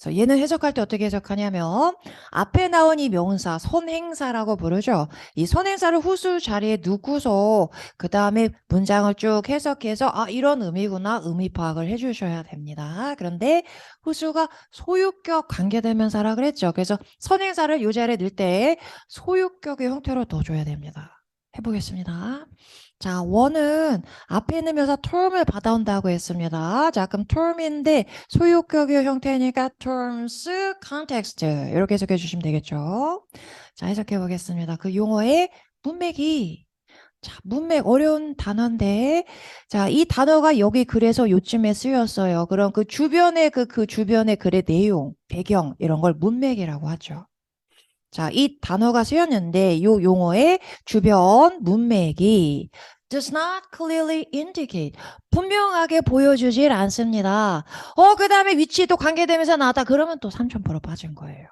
그래서 얘는 해석할 때 어떻게 해석하냐면 앞에 나온 이 명사 선행사라고 부르죠. 이 선행사를 후수 자리에 두고서 그 다음에 문장을 쭉 해석해서 이런 의미구나 의미 파악을 해주셔야 됩니다. 그런데 후수가 소유격 관계대명사라 그랬죠. 그래서 선행사를 이 자리에 넣을 때 소유격의 형태로 넣어줘야 됩니다. 해보겠습니다. 자, 원은 앞에 있는 명사 term을 받아온다고 했습니다. 자, 그럼 term인데 소유격의 형태니까 terms, context 이렇게 해석해 주시면 되겠죠. 자, 해석해 보겠습니다. 그 용어의 문맥이 자, 문맥 어려운 단어인데 자, 이 단어가 여기 글에서 요즘에 쓰였어요. 그럼 그 주변의 그 주변의 글의 내용, 배경 이런 걸 문맥이라고 하죠. 자, 이 단어가 쓰였는데 이 용어의 주변 문맥이 does not clearly indicate 분명하게 보여주질 않습니다. 그 다음에 위치도 관계되면서 나왔다. 그러면 또 3,000% 빠진 거예요.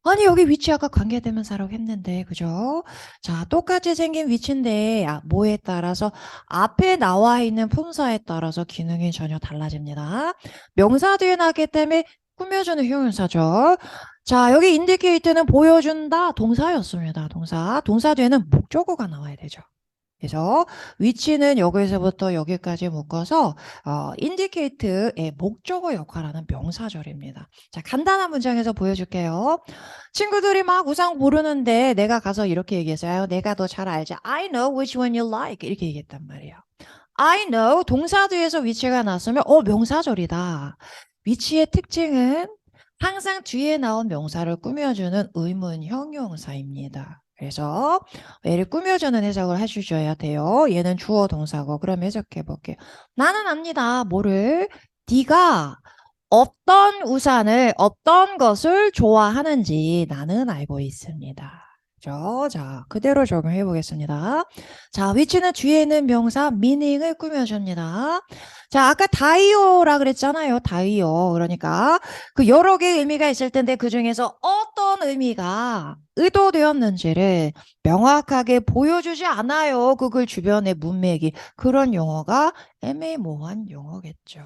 아니 여기 위치 아까 관계대명사라고 했는데 그죠? 자 똑같이 생긴 위치인데 뭐에 따라서 앞에 나와 있는 품사에 따라서 기능이 전혀 달라집니다. 명사 뒤에 나왔기 때문에 꾸며주는 형용사죠. 자 여기 indicate는 보여준다 동사였습니다. 동사 뒤에는 목적어가 나와야 되죠. 그래서 위치는 여기서부터 여기까지 묶어서 indicate의 목적어 역할하는 명사절입니다. 자, 간단한 문장에서 보여줄게요. 친구들이 막 우상 고르는데 내가 가서 이렇게 얘기했어요. 내가 더 잘 알지. I know which one you like. 이렇게 얘기했단 말이에요. I know 동사 뒤에서 위치가 나왔으면 명사절이다. 위치의 특징은 항상 뒤에 나온 명사를 꾸며주는 의문형 용사입니다. 그래서 얘를 꾸며주는 해석을 해주셔야 돼요. 얘는 주어 동사고. 그럼 해석해 볼게요. 나는 압니다. 뭐를? 네가 어떤 우산을, 어떤 것을 좋아하는지 나는 알고 있습니다. 그죠? 자, 그대로 적용해 보겠습니다. 자, 위치는 뒤에 있는 명사 meaning을 꾸며줍니다. 자, 아까 다이오라 그랬잖아요. 다이오. 그러니까 그 여러 개의 의미가 있을 텐데 그 중에서 어떤 의미가 의도되었는지를 명확하게 보여주지 않아요. 그 글 주변의 문맥이. 그런 용어가 애매모호한 용어겠죠.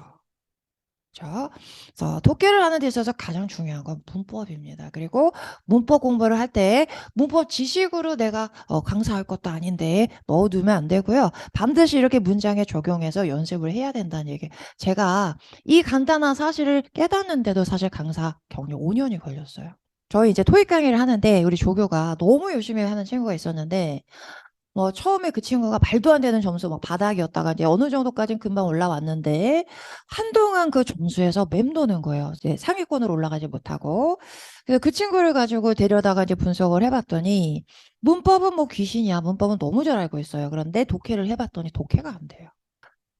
자, 그래서 독해를 하는 데 있어서 가장 중요한 건 문법입니다. 그리고 문법 공부를 할 때 문법 지식으로 내가 강사할 것도 아닌데 넣어두면 안 되고요. 반드시 이렇게 문장에 적용해서 연습을 해야 된다는 얘기. 제가 이 간단한 사실을 깨닫는데도 사실 강사 경력 5년이 걸렸어요. 저희 이제 토익 강의를 하는데 우리 조교가 너무 열심히 하는 친구가 있었는데 뭐 처음에 그 친구가 말도 안 되는 점수 막 바닥이었다가 이제 어느 정도까지는 금방 올라왔는데 한동안 그 점수에서 맴도는 거예요. 이제 상위권으로 올라가지 못하고. 그래서 그 친구를 가지고 데려다가 이제 분석을 해봤더니 문법은 뭐 귀신이야. 문법은 너무 잘 알고 있어요. 그런데 독해를 해봤더니 독해가 안 돼요.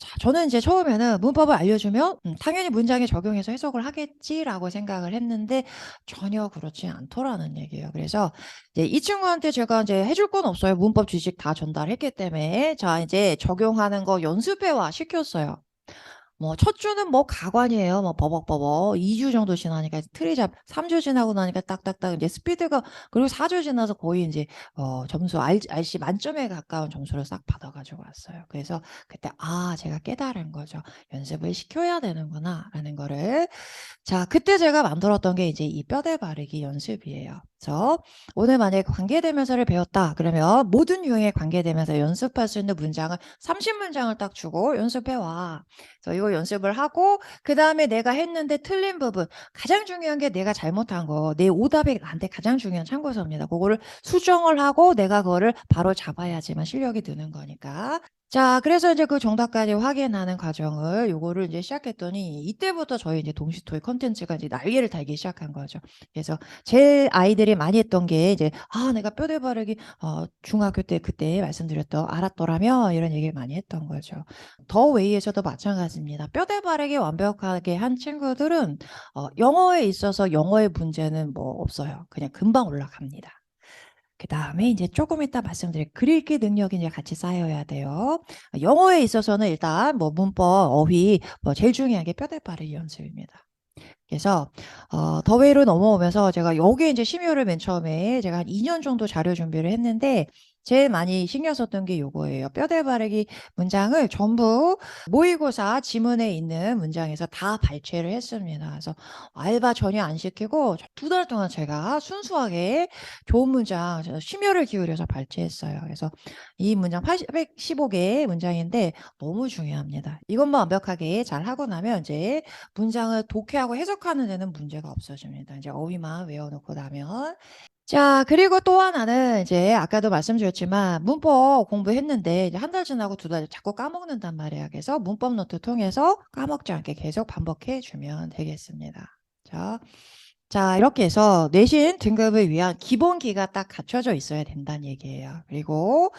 자, 저는 이제 처음에는 문법을 알려주면 당연히 문장에 적용해서 해석을 하겠지라고 생각을 했는데 전혀 그렇지 않더라는 얘기예요. 그래서 이제 이 친구한테 제가 이제 해줄 건 없어요. 문법 지식 다 전달했기 때문에. 자, 이제 적용하는 거 연습해와 시켰어요. 뭐 첫 주는 뭐 가관이에요. 뭐 버벅버벅. 2주 정도 지나니까 틀이 3주 지나고 나니까 딱딱딱 이제 스피드가 그리고 4주 지나서 거의 이제 점수 RC 만점에 가까운 점수를 싹 받아가지고 왔어요. 그래서 그때 제가 깨달은 거죠. 연습을 시켜야 되는구나라는 거를. 자, 그때 제가 만들었던 게 이제 이 뼈대 바르기 연습이에요. 그래서 오늘 만약에 관계대명사를 배웠다 그러면 모든 유형의 관계대명사 연습할 수 있는 문장을 30문장을 딱 주고 연습해와. 그래서 이거 연습을 하고 그 다음에 내가 했는데 틀린 부분 가장 중요한 게 내가 잘못한 거 내 오답이 나한테 가장 중요한 참고서입니다. 그거를 수정을 하고 내가 그거를 바로 잡아야지만 실력이 느는 거니까. 자, 그래서 이제 그 정답까지 확인하는 과정을 요거를 이제 시작했더니 이때부터 저희 이제 동시 토익 컨텐츠가 이제 난리를 달기 시작한 거죠. 그래서 제일 아이들이 많이 했던 게 이제 내가 뼈대 바르기 중학교 때 그때 말씀드렸던 알았더라면 이런 얘기를 많이 했던 거죠. 더 웨이에서도 마찬가지입니다. 뼈대 바르기 완벽하게 한 친구들은 영어에 있어서 영어의 문제는 뭐 없어요. 그냥 금방 올라갑니다. 그 다음에 이제 조금 이따 말씀드릴 글읽기 능력이 이제 같이 쌓여야 돼요. 영어에 있어서는 일단 뭐 문법, 어휘, 뭐 제일 중요한 게 뼈대 바르기 연습입니다. 그래서 더웨이로 넘어오면서 제가 여기에 이제 심의를 맨 처음에 제가 한 2년 정도 자료 준비를 했는데 제일 많이 신경 썼던 게 요거예요. 뼈대 바르기 문장을 전부 모의고사 지문에 있는 문장에서 다 발췌를 했습니다. 그래서 알바 전혀 안 시키고 2달 동안 제가 순수하게 좋은 문장 심혈을 기울여서 발췌했어요. 그래서 이 문장 815개 문장인데 너무 중요합니다. 이것만 완벽하게 잘 하고 나면 이제 문장을 독해하고 해석하는 데는 문제가 없어집니다. 이제 어휘만 외워놓고 나면. 자, 그리고 또 하나는 이제 아까도 말씀드렸지만 문법 공부했는데 이제 한 달 지나고 2달 자꾸 까먹는단 말이에요. 그래서 문법 노트 통해서 까먹지 않게 계속 반복해 주면 되겠습니다. 자, 이렇게 해서 내신 등급을 위한 기본기가 딱 갖춰져 있어야 된다는 얘기예요. 그리고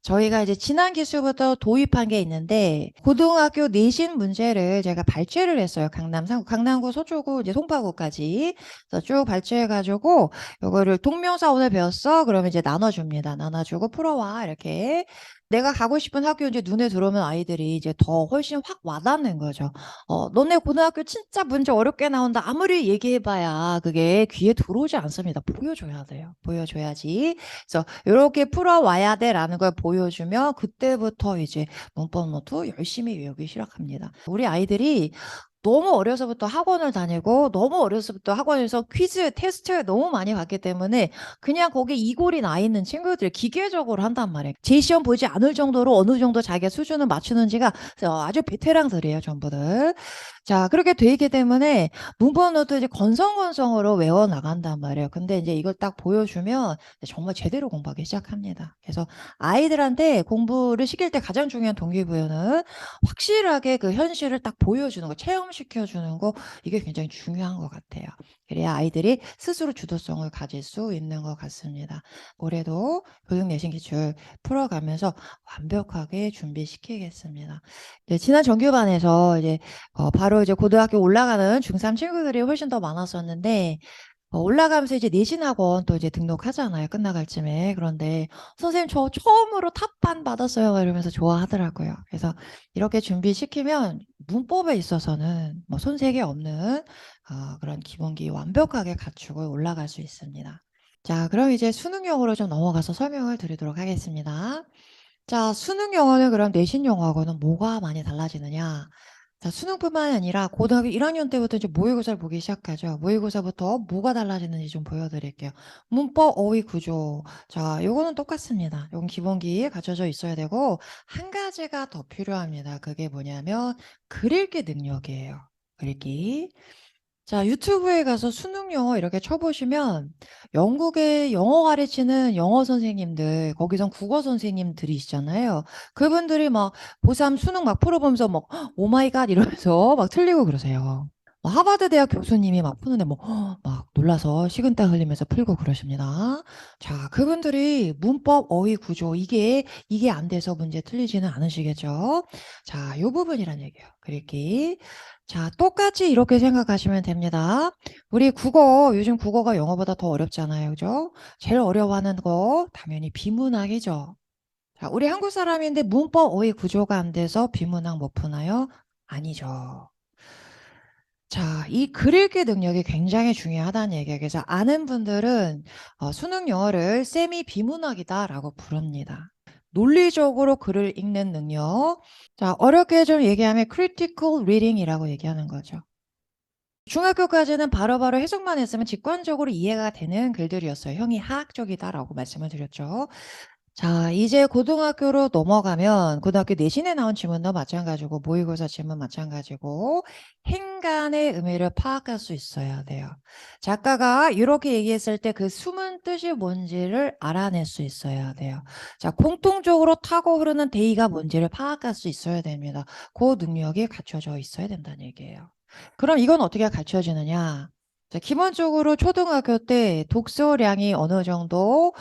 저희가 이제 지난 기수부터 도입한 게 있는데 고등학교 내신 문제를 제가 발췌를 했어요. 강남구, 서초구, 이제 송파구까지. 그래서 쭉 발췌해가지고 요거를 동명사 오늘 배웠어? 그러면 이제 나눠줍니다. 나눠주고 풀어와 이렇게. 내가 가고 싶은 학교 이제 눈에 들어오면 아이들이 이제 더 훨씬 확 와닿는 거죠. 너네 고등학교 진짜 문제 어렵게 나온다. 아무리 얘기해봐야 그게 귀에 들어오지 않습니다. 보여줘야 돼요. 보여줘야지. 그래서 이렇게 풀어와야 돼라는 걸 보여주면 그때부터 이제 문법 노트 열심히 외우기 시작합니다. 우리 아이들이 너무 어려서부터 학원을 다니고 너무 어려서부터 학원에서 퀴즈, 테스트를 너무 많이 봤기 때문에 그냥 거기에 이골이 나 있는 친구들 기계적으로 한단 말이에요. 제 시험 보지 않을 정도로 어느 정도 자기가 수준을 맞추는지가 아주 베테랑들이에요, 전부들. 자, 그렇게 되기 때문에 문법 노트 이제 건성건성으로 외워 나간단 말이에요. 근데 이제 이걸 딱 보여주면 정말 제대로 공부하기 시작합니다. 그래서 아이들한테 공부를 시킬 때 가장 중요한 동기부여는 확실하게 그 현실을 딱 보여주는 거, 체험 체험시켜주는 거 이게 굉장히 중요한 것 같아요. 그래야 아이들이 스스로 주도성을 가질 수 있는 것 같습니다. 올해도 교육 내신 기출 풀어가면서 완벽하게 준비시키겠습니다. 이제 지난 정규반에서 이제 바로 이제 고등학교 올라가는 중3 친구들이 훨씬 더 많았었는데 올라가면서 이제 내신학원 또 이제 등록하잖아요. 끝나갈 쯤에. 그런데 선생님 저 처음으로 탑반 받았어요. 막 이러면서 좋아하더라고요. 그래서 이렇게 준비시키면 문법에 있어서는 뭐 손색이 없는 그런 기본기 완벽하게 갖추고 올라갈 수 있습니다. 자, 그럼 이제 수능용어로 좀 넘어가서 설명을 드리도록 하겠습니다. 자, 수능 영어는 그럼 내신 영어하고는 뭐가 많이 달라지느냐? 자, 수능뿐만 아니라 고등학교 1학년 때부터 이제 모의고사를 보기 시작하죠. 모의고사부터 뭐가 달라지는지 좀 보여드릴게요. 문법, 어휘, 구조. 자, 요거는 똑같습니다. 요건 기본기 갖춰져 있어야 되고, 한 가지가 더 필요합니다. 그게 뭐냐면, 글 읽기 능력이에요. 글 읽기. 자, 유튜브에 가서 수능 영어 이렇게 쳐보시면 영국에 영어 가르치는 영어 선생님들, 거기선 국어 선생님들이시잖아요. 그분들이 막 고3 수능 막 풀어보면서 막 오 마이 갓 이러면서 막 틀리고 그러세요. 하버드 대학 교수님이 막 푸는데 뭐 막 놀라서 식은땀 흘리면서 풀고 그러십니다. 자, 그분들이 문법, 어휘, 구조 이게 안 돼서 문제 틀리지는 않으시겠죠? 자, 요 부분이란 얘기예요. 그리기. 자, 똑같이 이렇게 생각하시면 됩니다. 우리 국어, 요즘 국어가 영어보다 더 어렵잖아요. 그죠? 제일 어려워하는 거 당연히 비문학이죠. 자, 우리 한국 사람인데 문법, 어휘, 구조가 안 돼서 비문학 못 푸나요? 아니죠. 자, 이 글 읽기 능력이 굉장히 중요하다는 얘기예요. 그래서 아는 분들은 수능 영어를 세미 비문학이다라고 부릅니다. 논리적으로 글을 읽는 능력. 자, 어렵게 좀 얘기하면 critical reading이라고 얘기하는 거죠. 중학교까지는 바로바로 해석만 했으면 직관적으로 이해가 되는 글들이었어요. 형이 하학적이다라고 말씀을 드렸죠. 자, 이제 고등학교로 넘어가면 고등학교 내신에 나온 지문도 마찬가지고 모의고사 지문 마찬가지고 행간의 의미를 파악할 수 있어야 돼요. 작가가 이렇게 얘기했을 때 그 숨은 뜻이 뭔지를 알아낼 수 있어야 돼요. 자, 공통적으로 타고 흐르는 대의가 뭔지를 파악할 수 있어야 됩니다. 그 능력이 갖춰져 있어야 된다는 얘기예요. 그럼 이건 어떻게 갖춰지느냐? 자, 기본적으로 초등학교 때 독서량이 어느 정도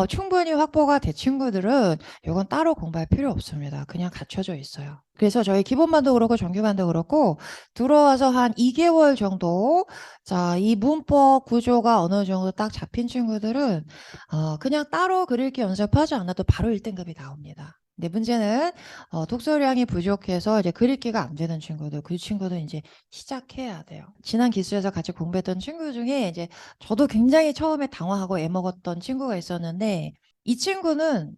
충분히 확보가 된 친구들은 이건 따로 공부할 필요 없습니다. 그냥 갖춰져 있어요. 그래서 저희 기본반도 그렇고 정규반도 그렇고 들어와서 한 2개월 정도 자, 이 문법 구조가 어느 정도 딱 잡힌 친구들은 그냥 따로 글 읽기 연습하지 않아도 바로 1등급이 나옵니다. 근데 문제는 독서량이 부족해서 이제 글 읽기가 안 되는 친구들, 그 친구들 이제 시작해야 돼요. 지난 기수에서 같이 공부했던 친구 중에 이제 저도 굉장히 처음에 당황하고 애먹었던 친구가 있었는데 이 친구는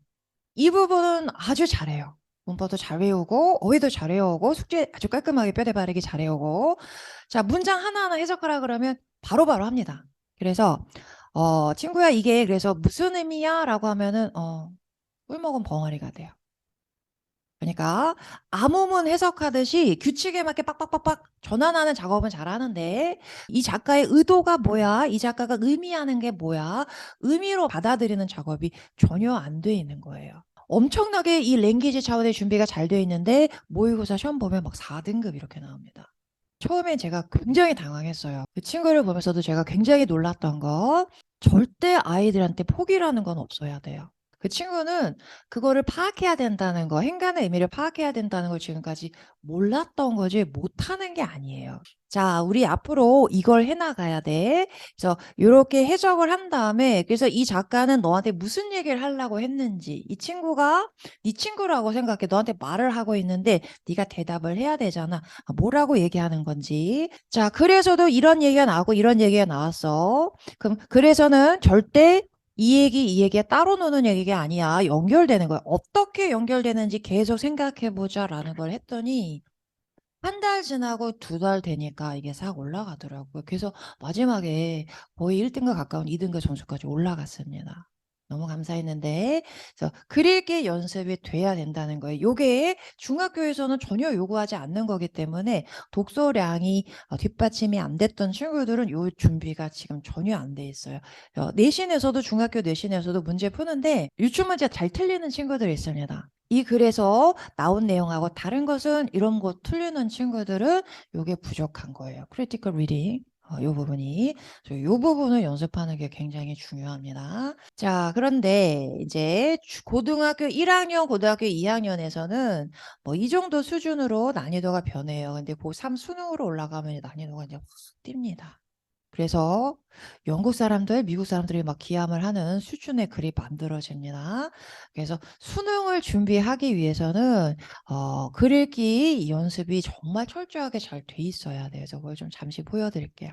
이 부분은 아주 잘해요. 문법도 잘 외우고 어휘도 잘 외우고 숙제 아주 깔끔하게 뼈대 바르기 잘 외우고 자, 문장 하나하나 해석하라 그러면 바로바로 합니다. 그래서 친구야 이게 그래서 무슨 의미야? 라고 하면은 꿀먹은 벙어리가 돼요. 그러니까 암호문 해석하듯이 규칙에 맞게 빡빡빡빡 전환하는 작업은 잘하는데 이 작가의 의도가 뭐야? 이 작가가 의미하는 게 뭐야? 의미로 받아들이는 작업이 전혀 안 돼 있는 거예요. 엄청나게 이 랭귀지 차원의 준비가 잘 돼 있는데 모의고사 시험 보면 막 4등급 이렇게 나옵니다. 처음엔 제가 굉장히 당황했어요. 그 친구를 보면서도 제가 굉장히 놀랐던 거 절대 아이들한테 포기라는 건 없어야 돼요. 그 친구는 그거를 파악해야 된다는 거, 행간의 의미를 파악해야 된다는 걸 지금까지 몰랐던 거지 못하는 게 아니에요. 자, 우리 앞으로 이걸 해나가야 돼. 그래서 이렇게 해석을 한 다음에 그래서 이 작가는 너한테 무슨 얘기를 하려고 했는지 이 친구가 네 친구라고 생각해 너한테 말을 하고 있는데 네가 대답을 해야 되잖아. 뭐라고 얘기하는 건지. 자, 그래서도 이런 얘기가 나오고 이런 얘기가 나왔어. 그럼 그래서는 절대 이 얘기가 따로 노는 얘기가 아니야. 연결되는 거야. 어떻게 연결되는지 계속 생각해 보자라는 걸 했더니 한 달 지나고 2달 되니까 이게 싹 올라가더라고요. 그래서 마지막에 거의 1등급 가까운 2등급 점수까지 올라갔습니다. 너무 감사했는데. 그래서 글 읽기 연습이 돼야 된다는 거예요. 요게 중학교에서는 전혀 요구하지 않는 거기 때문에 독서량이 뒷받침이 안 됐던 친구들은 요 준비가 지금 전혀 안 돼 있어요. 내신에서도 중학교 내신에서도 문제 푸는데 유출 문제 잘 틀리는 친구들이 있습니다. 이 글에서 나온 내용하고 다른 것은 이런 거 틀리는 친구들은 요게 부족한 거예요. 크리티컬 리딩. 요 부분이. 요 부분을 연습하는 게 굉장히 중요합니다. 자, 그런데 이제 고등학교 1학년, 고등학교 2학년에서는 뭐 이 정도 수준으로 난이도가 변해요. 근데 고3 수능으로 올라가면 난이도가 이제 확 뜁니다. 그래서 영국 사람들, 미국 사람들이 막 기함을 하는 수준의 글이 만들어집니다. 그래서 수능을 준비하기 위해서는 글 읽기 연습이 정말 철저하게 잘 돼 있어야 돼요. 그래서 그걸 좀 잠시 보여드릴게요.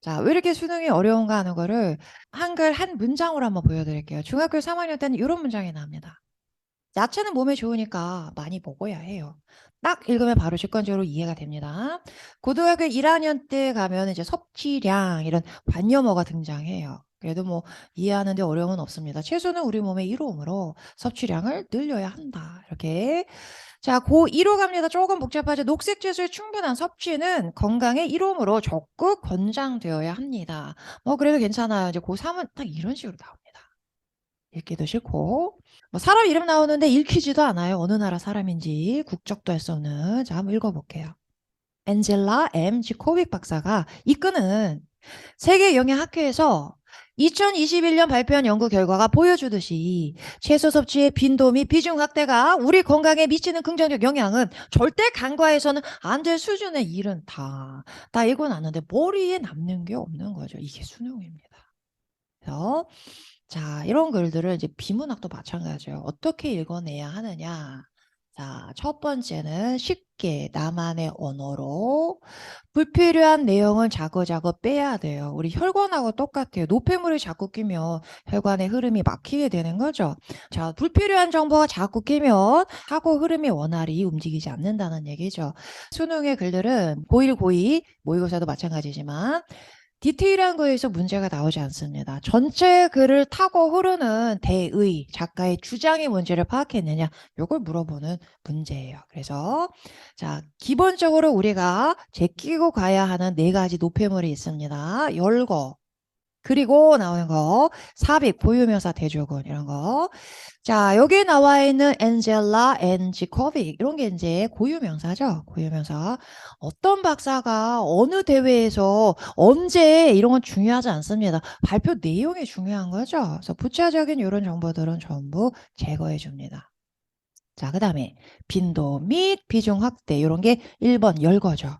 자, 왜 이렇게 수능이 어려운가 하는 거를 한글 한 문장으로 한번 보여드릴게요. 중학교 3학년 때는 이런 문장이 나옵니다. 야채는 몸에 좋으니까 많이 먹어야 해요. 딱 읽으면 바로 직관적으로 이해가 됩니다. 고등학교 1학년 때 가면 이제 섭취량 이런 관념어가 등장해요. 그래도 뭐 이해하는데 어려움은 없습니다. 채소는 우리 몸의 이로움으로 섭취량을 늘려야 한다. 이렇게. 자, 고2로 갑니다. 조금 복잡하죠. 녹색 채소의 충분한 섭취는 건강의 이로움으로 적극 권장되어야 합니다. 뭐 그래도 괜찮아요. 이제 고3은 딱 이런 식으로 나옵니다. 읽기도 싫고. 뭐 사람 이름 나오는데 읽히지도 않아요. 어느 나라 사람인지 국적도 할 수 없는. 자, 한번 읽어볼게요. 엔젤라 M. 지코빅 박사가 이끄는 세계영양학회에서 2021년 발표한 연구 결과가 보여주듯이 채소 섭취의 빈도 및 비중 확대가 우리 건강에 미치는 긍정적 영향은 절대 간과해서는 안 될 수준에 이른다. 다 읽어놨는데 머리에 남는 게 없는 거죠. 이게 수능입니다. 그래서 자, 이런 글들을 이제 비문학도 마찬가지예요. 어떻게 읽어내야 하느냐. 자, 첫 번째는 쉽게 나만의 언어로 불필요한 내용은 자고자고 빼야 돼요. 우리 혈관하고 똑같아요. 노폐물이 자꾸 끼면 혈관의 흐름이 막히게 되는 거죠. 자, 불필요한 정보가 자꾸 끼면 사고 흐름이 원활히 움직이지 않는다는 얘기죠. 수능의 글들은 고1, 고2, 모의고사도 마찬가지지만 디테일한 거에서 문제가 나오지 않습니다. 전체 글을 타고 흐르는 대의, 작가의 주장이 뭔지를 파악했느냐, 요걸 물어보는 문제예요. 그래서 자, 기본적으로 우리가 제끼고 가야 하는 4가지 노폐물이 있습니다. 열거, 그리고 나오는 거, 삽입, 고유명사, 대조군 이런 거. 자, 여기 나와 있는 엔젤라, 엔지코빅 이런 게 이제 고유명사죠. 고유명사. 어떤 박사가 어느 대회에서 언제 이런 건 중요하지 않습니다. 발표 내용이 중요한 거죠. 그래서 부차적인 이런 정보들은 전부 제거해 줍니다. 자, 그 다음에 빈도 및 비중 확대 이런 게 1번 열거죠.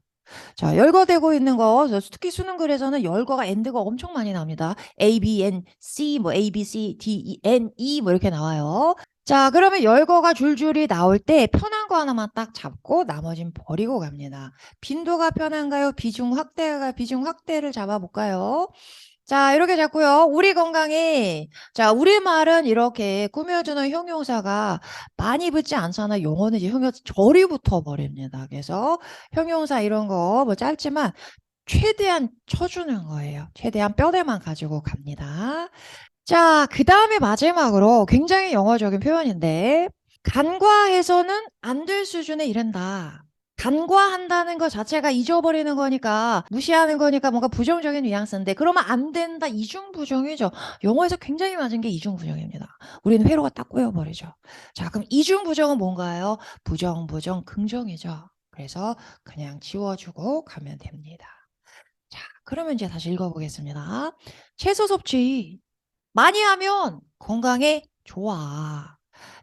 자, 열거되고 있는 거, 특히 수능글에서는 열거가 엔드가 엄청 많이 나옵니다. A, B, N, C, 뭐 A, B, C, D, E, N, E 뭐 이렇게 나와요. 자, 그러면 열거가 줄줄이 나올 때 편한 거 하나만 딱 잡고 나머진 버리고 갑니다. 빈도가 편한가요? 비중 확대가 비중 확대를 잡아볼까요? 자, 이렇게 잡고요. 우리 건강에, 자, 우리말은 이렇게 꾸며주는 형용사가 많이 붙지 않잖아. 영어는 이제 형용사 절이 붙어 버립니다. 그래서 형용사 이런 거 뭐 짧지만 최대한 쳐주는 거예요. 최대한 뼈대만 가지고 갑니다. 자, 그 다음에 마지막으로 굉장히 영어적인 표현인데, 간과해서는 안 될 수준에 이른다. 간과한다는 것 자체가 잊어버리는 거니까 무시하는 거니까 뭔가 부정적인 뉘앙스인데 그러면 안 된다. 이중부정이죠. 영어에서 굉장히 맞은 게 이중부정입니다. 우리는 회로가 딱 꼬여버리죠. 자, 그럼 이중부정은 뭔가요? 부정, 부정, 긍정이죠. 그래서 그냥 지워주고 가면 됩니다. 자, 그러면 이제 다시 읽어보겠습니다. 채소 섭취 많이 하면 건강에 좋아.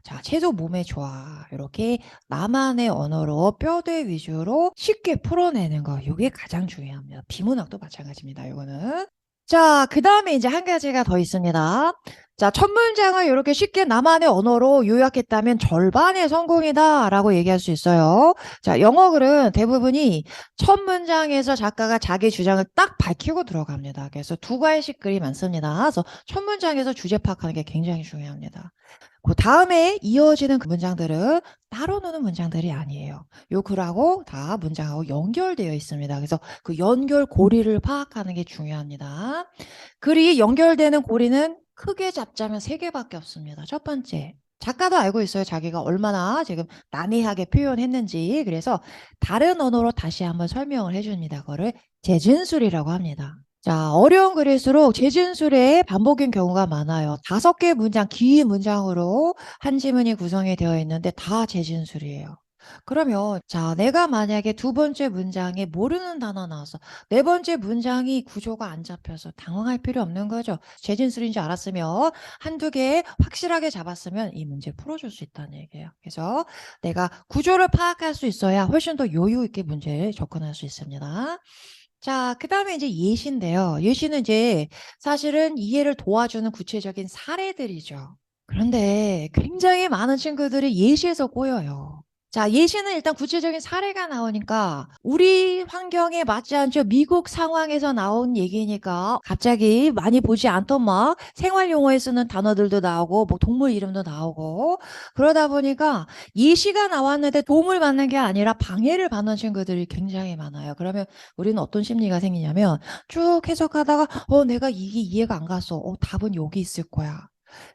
자, 채소 몸에 좋아. 이렇게 나만의 언어로 뼈대 위주로 쉽게 풀어내는 거. 이게 가장 중요합니다. 비문학도 마찬가지입니다. 이거는. 자, 그 다음에 이제 한 가지가 더 있습니다. 자, 첫 문장을 이렇게 쉽게 나만의 언어로 요약했다면 절반의 성공이다 라고 얘기할 수 있어요. 자, 영어 글은 대부분이 첫 문장에서 작가가 자기 주장을 딱 밝히고 들어갑니다. 그래서 2가지씩 글이 많습니다. 그래서 첫 문장에서 주제 파악하는 게 굉장히 중요합니다. 그 다음에 이어지는 그 문장들은 따로 노는 문장들이 아니에요. 요 글하고 다 문장하고 연결되어 있습니다. 그래서 그 연결 고리를 파악하는 게 중요합니다. 글이 연결되는 고리는 크게 잡자면 세 개밖에 없습니다. 첫 번째, 작가도 알고 있어요. 자기가 얼마나 지금 난해하게 표현했는지. 그래서 다른 언어로 다시 한번 설명을 해줍니다. 그거를 재진술이라고 합니다. 자, 어려운 글일수록 재진술의 반복인 경우가 많아요. 5개 문장, 긴 문장으로 한 지문이 구성이 되어 있는데 다 재진술이에요. 그러면 자, 내가 만약에 두 번째 문장에 모르는 단어 나와서 네 번째 문장이 구조가 안 잡혀서 당황할 필요 없는 거죠. 재진술인 줄 알았으면 한두 개 확실하게 잡았으면 이 문제 풀어줄 수 있다는 얘기예요. 그래서 내가 구조를 파악할 수 있어야 훨씬 더 여유 있게 문제에 접근할 수 있습니다. 자, 그 다음에 이제 예시인데요. 예시는 이제 사실은 이해를 도와주는 구체적인 사례들이죠. 그런데 굉장히 많은 친구들이 예시에서 꼬여요. 자, 예시는 일단 구체적인 사례가 나오니까 우리 환경에 맞지 않죠. 미국 상황에서 나온 얘기니까 갑자기 많이 보지 않던 막 생활 용어에 쓰는 단어들도 나오고 뭐 동물 이름도 나오고 그러다 보니까 예시가 나왔는데 도움을 받는 게 아니라 방해를 받는 친구들이 굉장히 많아요. 그러면 우리는 어떤 심리가 생기냐면 쭉 해석하다가 내가 이게 이해가 안 갔어. 답은 여기 있을 거야.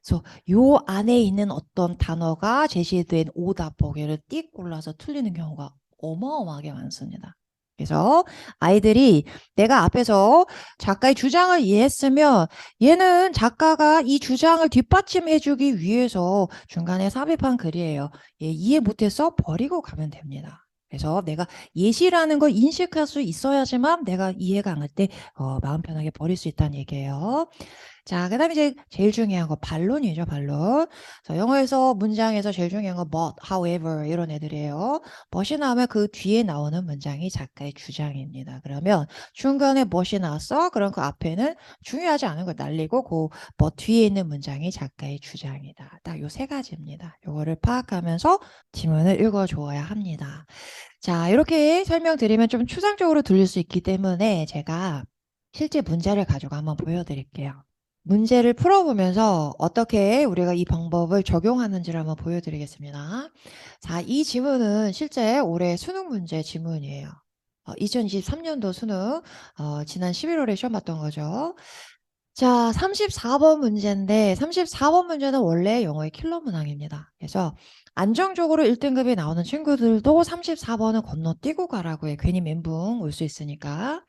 그래서 요 안에 있는 어떤 단어가 제시된 오답 보기를 띡 골라서 틀리는 경우가 어마어마하게 많습니다. 그래서 아이들이 내가 앞에서 작가의 주장을 이해했으면 얘는 작가가 이 주장을 뒷받침해주기 위해서 중간에 삽입한 글이에요. 얘 이해 못해서 버리고 가면 됩니다. 그래서 내가 예시라는 걸 인식할 수 있어야지만 내가 이해가 안 갈 때 마음 편하게 버릴 수 있다는 얘기예요. 자, 그 다음에 이제 제일 중요한 거 반론이죠, 반론. 자, 영어에서 문장에서 제일 중요한 거 but, however 이런 애들이에요. but이 나오면 그 뒤에 나오는 문장이 작가의 주장입니다. 그러면 중간에 but이 나왔어? 그럼 그 앞에는 중요하지 않은 걸 날리고 그 but 뒤에 있는 문장이 작가의 주장이다. 딱 요 세 가지입니다. 요거를 파악하면서 지문을 읽어주어야 합니다. 자, 이렇게 설명드리면 좀 추상적으로 들릴 수 있기 때문에 제가 실제 문제를 가지고 한번 보여드릴게요. 문제를 풀어보면서 어떻게 우리가 이 방법을 적용하는지를 한번 보여드리겠습니다. 자, 이 지문은 실제 올해 수능 문제 지문이에요. 2023년도 수능, 지난 11월에 시험 봤던 거죠. 자, 34번 문제인데 34번 문제는 원래 영어의 킬러 문항입니다. 그래서 안정적으로 1등급이 나오는 친구들도 34번은 건너뛰고 가라고 해. 괜히 멘붕 올 수 있으니까.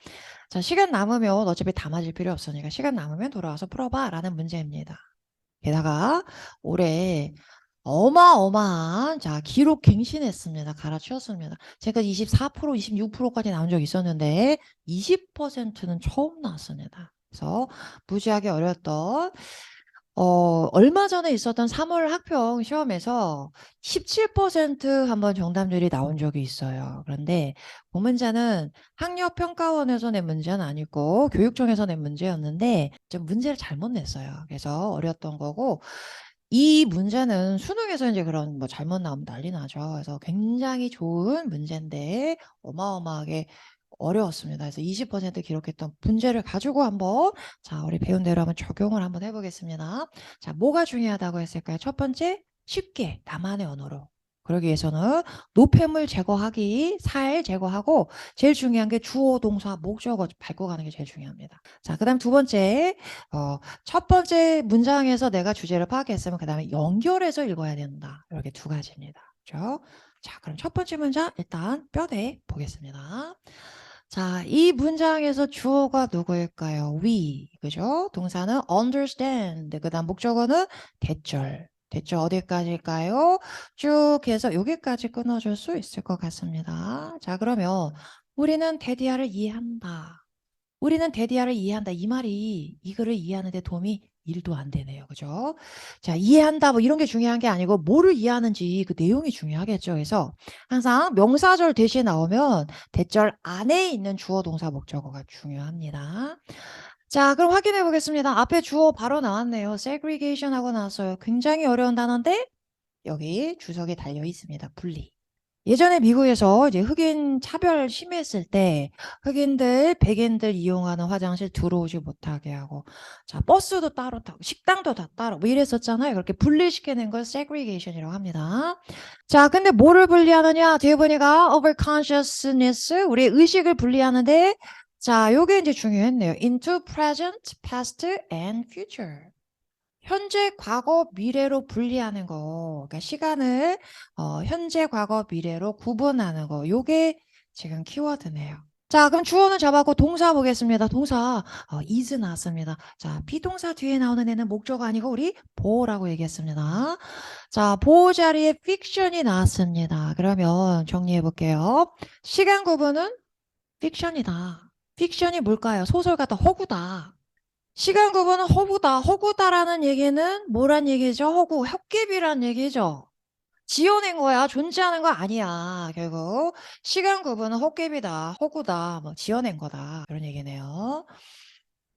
자, 시간 남으면 어차피 다 맞을 필요 없으니까 시간 남으면 돌아와서 풀어봐 라는 문제입니다. 게다가 올해 어마어마한 자 기록 갱신했습니다. 갈아치웠습니다. 제가 24%, 26%까지 나온 적 있었는데 20%는 처음 나왔습니다. 그래서 무지하게 어려웠던 얼마 전에 있었던 3월 학평 시험에서 17% 한번 정답률이 나온 적이 있어요. 그런데 그 문제는 학력평가원에서 낸 문제는 아니고 교육청에서 낸 문제였는데 좀 문제를 잘못 냈어요. 그래서 어려웠던 거고 이 문제는 수능에서 이제 그런 뭐 잘못 나오면 난리 나죠. 그래서 굉장히 좋은 문제인데 어마어마하게 어려웠습니다. 그래서 20% 기록했던 문제를 가지고 한번 자, 우리 배운 대로 한번 적용을 한번 해보겠습니다. 자, 뭐가 중요하다고 했을까요? 첫 번째, 쉽게 나만의 언어로. 그러기 위해서는 노폐물 제거하기, 살 제거하고 제일 중요한 게 주어, 동사, 목적어 밟고 가는 게 제일 중요합니다. 자, 그 다음 두 번째, 첫 번째 문장에서 내가 주제를 파악했으면 그 다음에 연결해서 읽어야 된다. 이렇게 두 가지입니다. 그렇죠? 자, 그럼 첫 번째 문장 일단 뼈대 보겠습니다. 자, 이 문장에서 주어가 누구일까요? we, 그죠? 동사는 understand, 그 다음 목적어는 대절. 대절 어디까지일까요? 쭉 해서 여기까지 끊어줄 수 있을 것 같습니다. 자, 그러면 우리는 데디아를 이해한다. 우리는 데디아를 이해한다. 이 말이 이 글을 이해하는 데 도움이 1도 안 되네요. 그죠? 자, 이해한다 뭐 이런 게 중요한 게 아니고 뭐를 이해하는지 그 내용이 중요하겠죠. 그래서 항상 명사절 대신에 나오면 대절 안에 있는 주어 동사 목적어가 중요합니다. 자, 그럼 확인해 보겠습니다. 앞에 주어 바로 나왔네요. segregation 하고 나왔어요. 굉장히 어려운 단어인데 여기 주석에 달려 있습니다. 분리. 예전에 미국에서 이제 흑인 차별 심했을 때 흑인들, 백인들 이용하는 화장실 들어오지 못하게 하고 자 버스도 따로 타고 식당도 다 따로 뭐 이랬었잖아요. 그렇게 분리시키는 걸 segregation이라고 합니다. 자 근데 뭐를 분리하느냐 뒤에 보니까 overconsciousness 우리의 의식을 분리하는데 자 요게 이제 중요했네요. into present, past and future. 현재, 과거, 미래로 분리하는 거. 그러니까 시간을 현재, 과거, 미래로 구분하는 거. 요게 지금 키워드네요. 자, 그럼 주어는 잡았고 동사 보겠습니다. 동사 is 나왔습니다. 자, 비동사 뒤에 나오는 애는 목적어 아니고 우리 보호라고 얘기했습니다. 자, 보호 자리에 fiction이 나왔습니다. 그러면 정리해 볼게요. 시간 구분은 fiction이다. fiction이 뭘까요? 소설 같다, 허구다. 시간 구분은 허구다. 허구다라는 얘기는 뭐란 얘기죠? 허구, 헛개비란 얘기죠. 지어낸 거야. 존재하는 거 아니야. 결국 시간 구분은 헛개비다, 허구다, 뭐 지어낸 거다. 그런 얘기네요.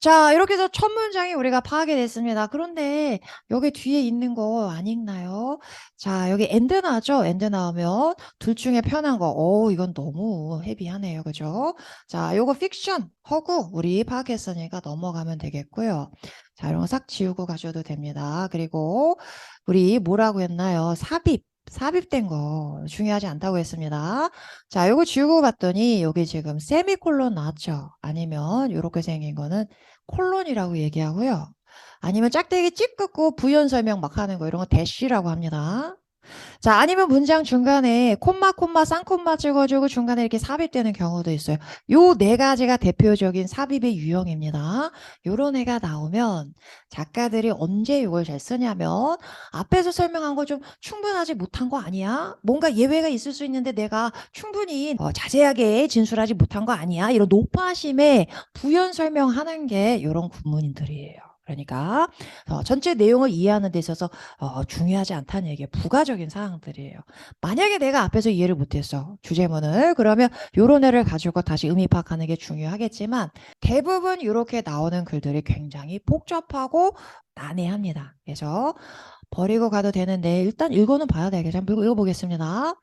자, 이렇게 해서 첫 문장이 우리가 파악이 됐습니다. 그런데 여기 뒤에 있는 거 안 읽나요? 자, 여기 엔드 나죠? 엔드 나오면 둘 중에 편한 거. 이건 너무 헤비하네요. 그죠? 자, 요거 픽션, 허구 우리 파악했으니까 넘어가면 되겠고요. 자, 이런 거 싹 지우고 가셔도 됩니다. 그리고 우리 뭐라고 했나요? 삽입된 거 중요하지 않다고 했습니다. 자, 요거 지우고 봤더니 여기 지금 세미콜론 나왔죠? 아니면 요렇게 생긴 거는 콜론이라고 얘기하고요. 아니면 짝대기 찍 긋고 부연 설명 막 하는 거 이런 거 대쉬라고 합니다. 자, 아니면 문장 중간에 콤마, 쌍콤마 찍어주고 중간에 이렇게 삽입되는 경우도 있어요. 요 네 가지가 대표적인 삽입의 유형입니다. 요런 애가 나오면 작가들이 언제 이걸 잘 쓰냐면 앞에서 설명한 거 좀 충분하지 못한 거 아니야? 뭔가 예외가 있을 수 있는데 내가 충분히 자세하게 진술하지 못한 거 아니야? 이런 높아심에 부연 설명하는 게 요런 구문들이에요. 그러니까 전체 내용을 이해하는 데 있어서 중요하지 않다는 얘기예요. 부가적인 사항들이에요. 만약에 내가 앞에서 이해를 못했어. 주제문을. 그러면 요런 애를 가지고 다시 의미 파악하는 게 중요하겠지만 대부분 이렇게 나오는 글들이 굉장히 복잡하고 난해합니다. 그래서 버리고 가도 되는데 일단 읽어는 봐야 되겠죠. 한번 읽어보겠습니다.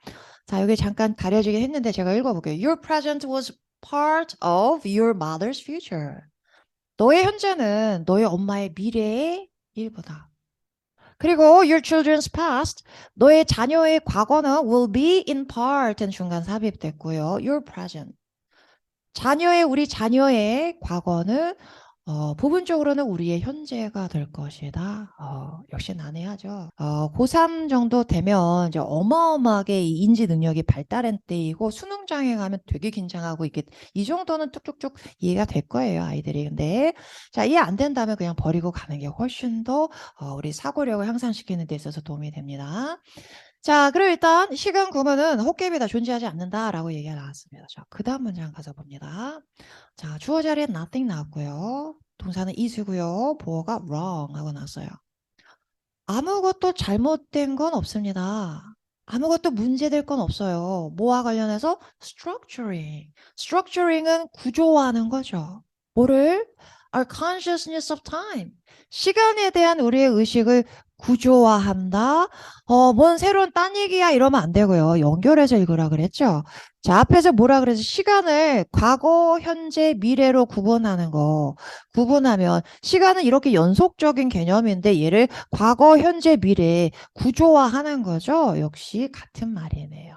자, 여기 잠깐 가려지긴 했는데 제가 읽어볼게요. Your present was part of your mother's future. 너의 현재는 너의 엄마의 미래의 일부다. 그리고 your children's past, 너의 자녀의 과거는 will be in part 중간 삽입됐고요. your present, 우리 자녀의 과거는 부분적으로는 우리의 현재가 될 것이다. 역시 난해하죠. 고3 정도 되면 이제 어마어마하게 이 인지 능력이 발달한 때이고 수능장에 가면 되게 긴장하고 이게 이 정도는 뚝뚝뚝 이해가 될 거예요, 아이들이. 근데 자, 이해 안 된다면 그냥 버리고 가는 게 훨씬 더 우리 사고력을 향상시키는 데 있어서 도움이 됩니다. 자, 그럼 일단 시간 구문은 헛개비다, 존재하지 않는다라고 얘기가 나왔습니다. 자, 그 다음 문장 가서 봅니다. 자, 주어 자리에 nothing 나왔고요. 동사는 is고요. 보어가 wrong 하고 나왔어요. 아무것도 잘못된 건 없습니다. 아무것도 문제될 건 없어요. 뭐와 관련해서? structuring. structuring은 구조화하는 거죠. 뭐를? Our consciousness of time. 시간에 대한 우리의 의식을 구조화한다. 뭔 새로운 딴 얘기야 이러면 안 되고요. 연결해서 읽으라 그랬죠. 자, 앞에서 뭐라 그래서 시간을 과거, 현재, 미래로 구분하는 거. 구분하면 시간은 이렇게 연속적인 개념인데 얘를 과거, 현재, 미래 구조화하는 거죠. 역시 같은 말이네요.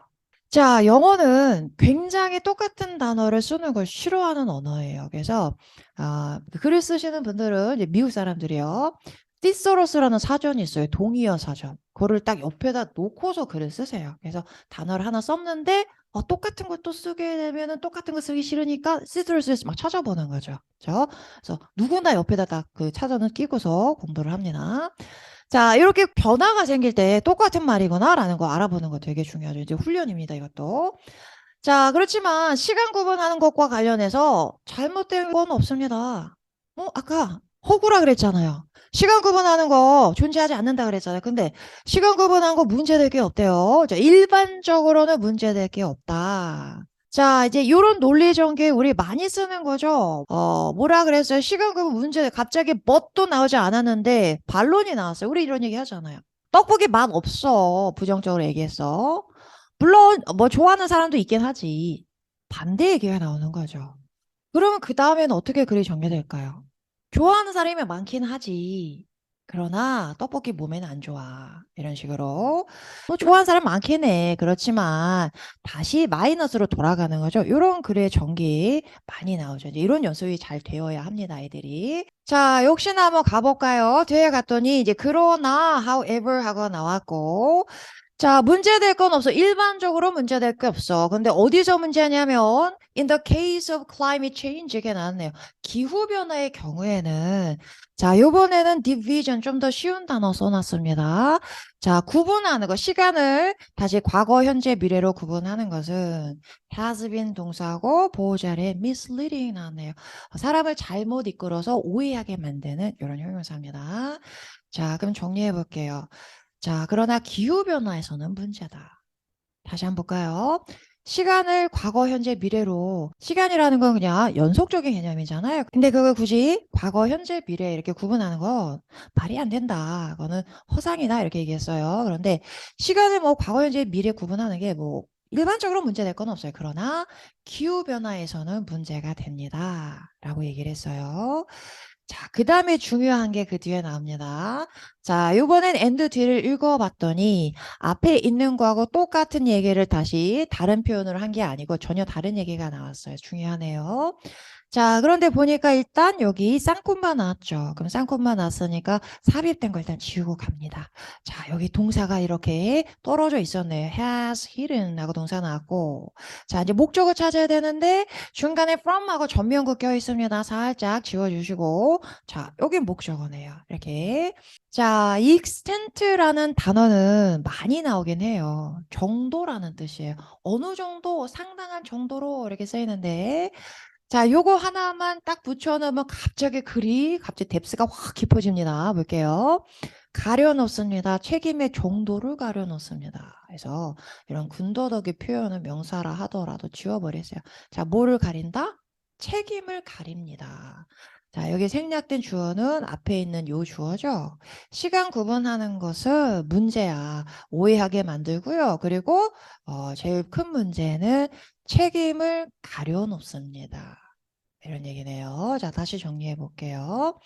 자, 영어는 굉장히 똑같은 단어를 쓰는 걸 싫어하는 언어예요. 그래서 글을 쓰시는 분들은 이제 미국 사람들이요. 티서러스라는 사전이 있어요. 동의어 사전. 그거를 딱 옆에다 놓고서 글을 쓰세요. 그래서 단어를 하나 썼는데 똑같은 것도 쓰게 되면은 똑같은 거 쓰기 싫으니까 시스러스 막 찾아보는 거죠. 그렇죠? 그래서 누구나 옆에다 딱 그 사전을 끼고서 공부를 합니다. 자, 이렇게 변화가 생길 때 똑같은 말이구나라는 거 알아보는 거 되게 중요하죠. 이제 훈련입니다, 이것도. 자, 그렇지만 시간 구분하는 것과 관련해서 잘못된 건 없습니다. 아까 허구라 그랬잖아요. 시간 구분하는 거 존재하지 않는다 그랬잖아요. 근데 시간 구분한 거 문제될 게 없대요. 자, 일반적으로는 문제될 게 없다. 자, 이제 요런 논리 전개 우리 많이 쓰는 거죠. 뭐라 그랬어요? 시간 구분 문제 갑자기 뭣도 나오지 않았는데 반론이 나왔어요. 우리 이런 얘기 하잖아요. 떡볶이 맛 없어. 부정적으로 얘기했어. 물론 뭐 좋아하는 사람도 있긴 하지. 반대 얘기가 나오는 거죠. 그러면 그 다음에는 어떻게 글이 전개될까요? 좋아하는 사람이 많긴 하지. 그러나 떡볶이 몸에는 안 좋아. 이런 식으로. 뭐 좋아하는 사람 많긴 해. 그렇지만 다시 마이너스로 돌아가는 거죠. 이런 글의 전기 많이 나오죠. 이제 이런 연습이 잘 되어야 합니다, 아이들이. 자, 역시나 한번 가볼까요? 뒤에 갔더니 이제 그러나, however 하고 나왔고, 자, 문제될 건 없어. 일반적으로 문제될 게 없어. 근데 어디서 문제냐면 in the case of climate change 이게 나왔네요. 기후변화의 경우에는 자, 요번에는 division 좀 더 쉬운 단어 써놨습니다. 자, 구분하는 거, 시간을 다시 과거, 현재, 미래로 구분하는 것은 has been 동사고 보호자의 misleading 나왔네요. 사람을 잘못 이끌어서 오해하게 만드는 이런 형용사입니다. 자, 그럼 정리해 볼게요. 자, 그러나 기후변화에서는 문제다. 다시 한번 볼까요? 시간을 과거, 현재, 미래로 시간이라는 건 그냥 연속적인 개념이잖아요. 근데 그걸 굳이 과거, 현재, 미래 이렇게 구분하는 건 말이 안 된다. 그거는 허상이다 이렇게 얘기했어요. 그런데 시간을 뭐 과거, 현재, 미래 구분하는 게 뭐 일반적으로 문제될 건 없어요. 그러나 기후변화에서는 문제가 됩니다. 라고 얘기를 했어요. 자, 그 다음에 중요한 게 그 뒤에 나옵니다. 자, 요번엔 and 뒤를 읽어봤더니 앞에 있는 거하고 똑같은 얘기를 다시 다른 표현으로 한 게 아니고 전혀 다른 얘기가 나왔어요. 중요하네요. 자, 그런데 보니까 일단 여기 쌍콤마 나왔죠. 그럼 쌍콤마 나왔으니까 삽입된 거 일단 지우고 갑니다. 자, 여기 동사가 이렇게 떨어져 있었네요. has hidden 하고 동사 나왔고. 자, 이제 목적을 찾아야 되는데 중간에 from하고 전면구 껴 있습니다. 살짝 지워주시고. 자, 여기 목적어네요. 이렇게. 자, extent라는 단어는 많이 나오긴 해요. 정도라는 뜻이에요. 어느 정도, 상당한 정도로 이렇게 쓰이는데 자, 요거 하나만 딱 붙여놓으면 갑자기 글이 갑자기 뎁스가 확 깊어집니다. 볼게요. 가려놓습니다. 책임의 정도를 가려놓습니다. 그래서 이런 군더더기 표현은 명사라 하더라도 지워버리세요. 자, 뭐를 가린다? 책임을 가립니다. 자, 여기 생략된 주어는 앞에 있는 요 주어죠. 시간 구분하는 것은 문제야. 오해하게 만들고요. 그리고 제일 큰 문제는 책임을 가려놓습니다. 이런 얘기네요. 자, 다시 정리해 볼게요.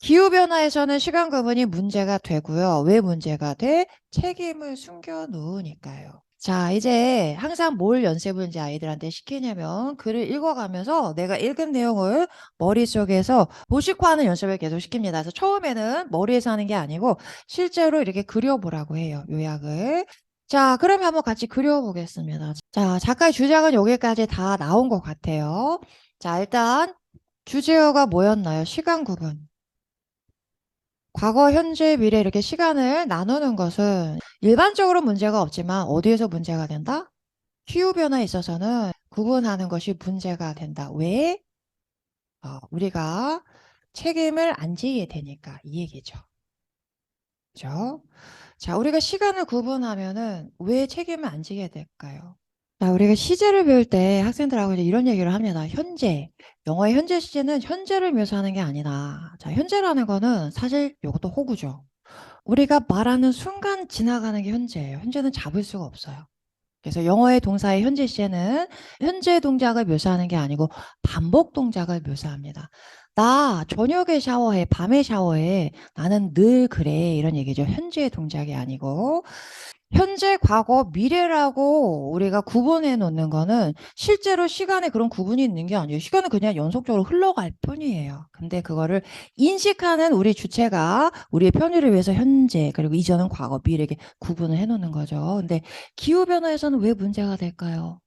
기후변화에서는 시간 구분이 문제가 되고요. 왜 문제가 돼? 책임을 숨겨 놓으니까요. 자, 이제 항상 뭘 연습을 이제 아이들한테 시키냐면 글을 읽어가면서 내가 읽은 내용을 머릿속에서 도식화하는 연습을 계속 시킵니다. 그래서 처음에는 머리에서 하는 게 아니고 실제로 이렇게 그려보라고 해요. 요약을. 자, 그러면 한번 같이 그려보겠습니다. 자, 작가의 주장은 여기까지 다 나온 것 같아요. 자, 일단 주제어가 뭐였나요? 시간 구분. 과거, 현재, 미래 이렇게 시간을 나누는 것은 일반적으로 문제가 없지만 어디에서 문제가 된다? 기후변화에 있어서는 구분하는 것이 문제가 된다. 왜? 우리가 책임을 안 지게 되니까 이 얘기죠. 그죠? 자, 우리가 시간을 구분하면은 왜 책임을 안 지게 될까요? 자, 우리가 시제를 배울 때 학생들하고 이제 이런 얘기를 합니다. 현재. 영어의 현재 시제는 현재를 묘사하는 게 아니다. 자, 현재라는 거는 사실 이것도 호구죠. 우리가 말하는 순간 지나가는 게 현재예요. 현재는 잡을 수가 없어요. 그래서 영어의 동사의 현재 시제는 현재 동작을 묘사하는 게 아니고 반복 동작을 묘사합니다. 나 저녁에 샤워해, 밤에 샤워해. 나는 늘 그래. 이런 얘기죠. 현재의 동작이 아니고. 현재, 과거, 미래라고 우리가 구분해 놓는 거는 실제로 시간에 그런 구분이 있는 게 아니에요. 시간은 그냥 연속적으로 흘러갈 뿐이에요. 근데 그거를 인식하는 우리 주체가 우리의 편의를 위해서 현재, 그리고 이전은 과거, 미래 이렇게 구분을 해 놓는 거죠. 근데 기후변화에서는 왜 문제가 될까요?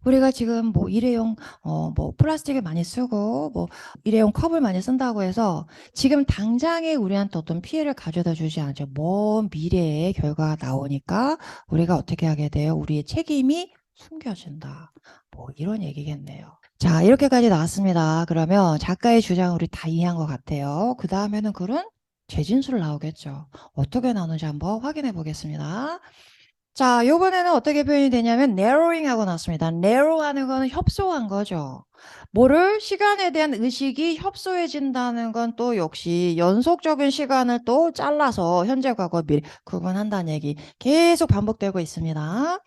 우리가 지금 뭐 일회용 뭐 플라스틱을 많이 쓰고 뭐 일회용 컵을 많이 쓴다고 해서 지금 당장에 우리한테 어떤 피해를 가져다 주지 않죠. 먼 미래의 결과가 나오니까 우리가 어떻게 하게 돼요? 우리의 책임이 숨겨진다. 뭐 이런 얘기겠네요. 자, 이렇게까지 나왔습니다. 그러면 작가의 주장을 우리 다 이해한 것 같아요. 그 다음에는 글은 재진술 나오겠죠. 어떻게 나오는지 한번 확인해 보겠습니다. 자, 요번에는 어떻게 표현이 되냐면 narrowing 하고 나왔습니다. narrow 하는 거는 협소한 거죠. 뭐를 시간에 대한 의식이 협소해진다는 건 또 역시 연속적인 시간을 또 잘라서 현재, 과거, 미래 구분한다는 얘기 계속 반복되고 있습니다.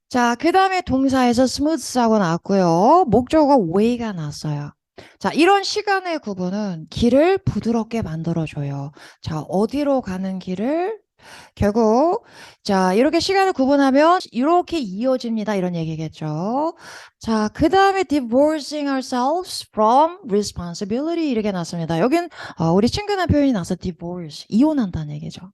자, 그 다음에 동사에서 smooth 하고 나왔고요. 목적어 way가 나왔어요. 자, 이런 시간의 구분은 길을 부드럽게 만들어줘요. 자, 어디로 가는 길을 결국 자 이렇게 시간을 구분하면 이렇게 이어집니다. 이런 얘기겠죠. 자, 그 다음에 divorcing ourselves from responsibility 이렇게 났습니다. 여긴 우리 친근한 표현이 나서 divorce, 이혼한다는 얘기죠.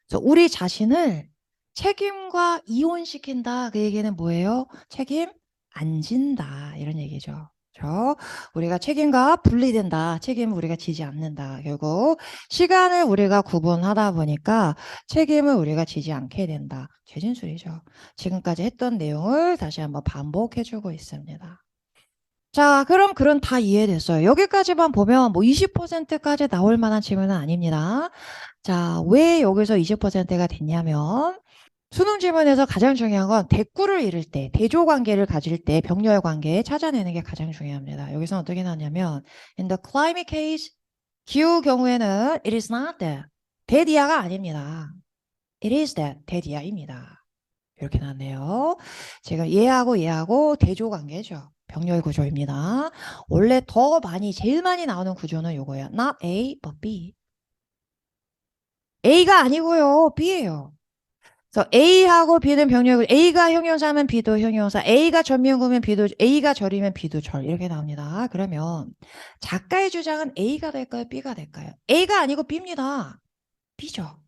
그래서 우리 자신을 책임과 이혼시킨다. 그 얘기는 뭐예요? 책임 안 진다. 이런 얘기죠. 그렇죠? 우리가 책임과 분리된다. 책임을 우리가 지지 않는다. 결국 시간을 우리가 구분하다 보니까 책임을 우리가 지지 않게 된다. 죄진술이죠. 지금까지 했던 내용을 다시 한번 반복해주고 있습니다. 자, 그럼 그런 다 이해됐어요. 여기까지만 보면 뭐 20%까지 나올 만한 질문은 아닙니다. 자, 왜 여기서 20%가 됐냐면 수능 질문에서 가장 중요한 건 대꾸를 이룰 때, 대조 관계를 가질 때 병렬 관계 찾아내는 게 가장 중요합니다. 여기서 어떻게 나왔냐면 in the climate case 기후 경우에는 it is not that 대디아가 아닙니다. it is that 대디아입니다. 이렇게 나왔네요. 지금 얘하고 대조 관계죠. 병렬 구조입니다. 원래 더 많이 제일 많이 나오는 구조는 요거예요. not A but B. A가 아니고요. B예요. 그래서 A하고 B는 병렬, A가 형용사면 B도 형용사, A가 전미구면 B도, A가 절이면 B도 절 이렇게 나옵니다. 그러면 작가의 주장은 A가 될까요? B가 될까요? A가 아니고 B입니다. B죠.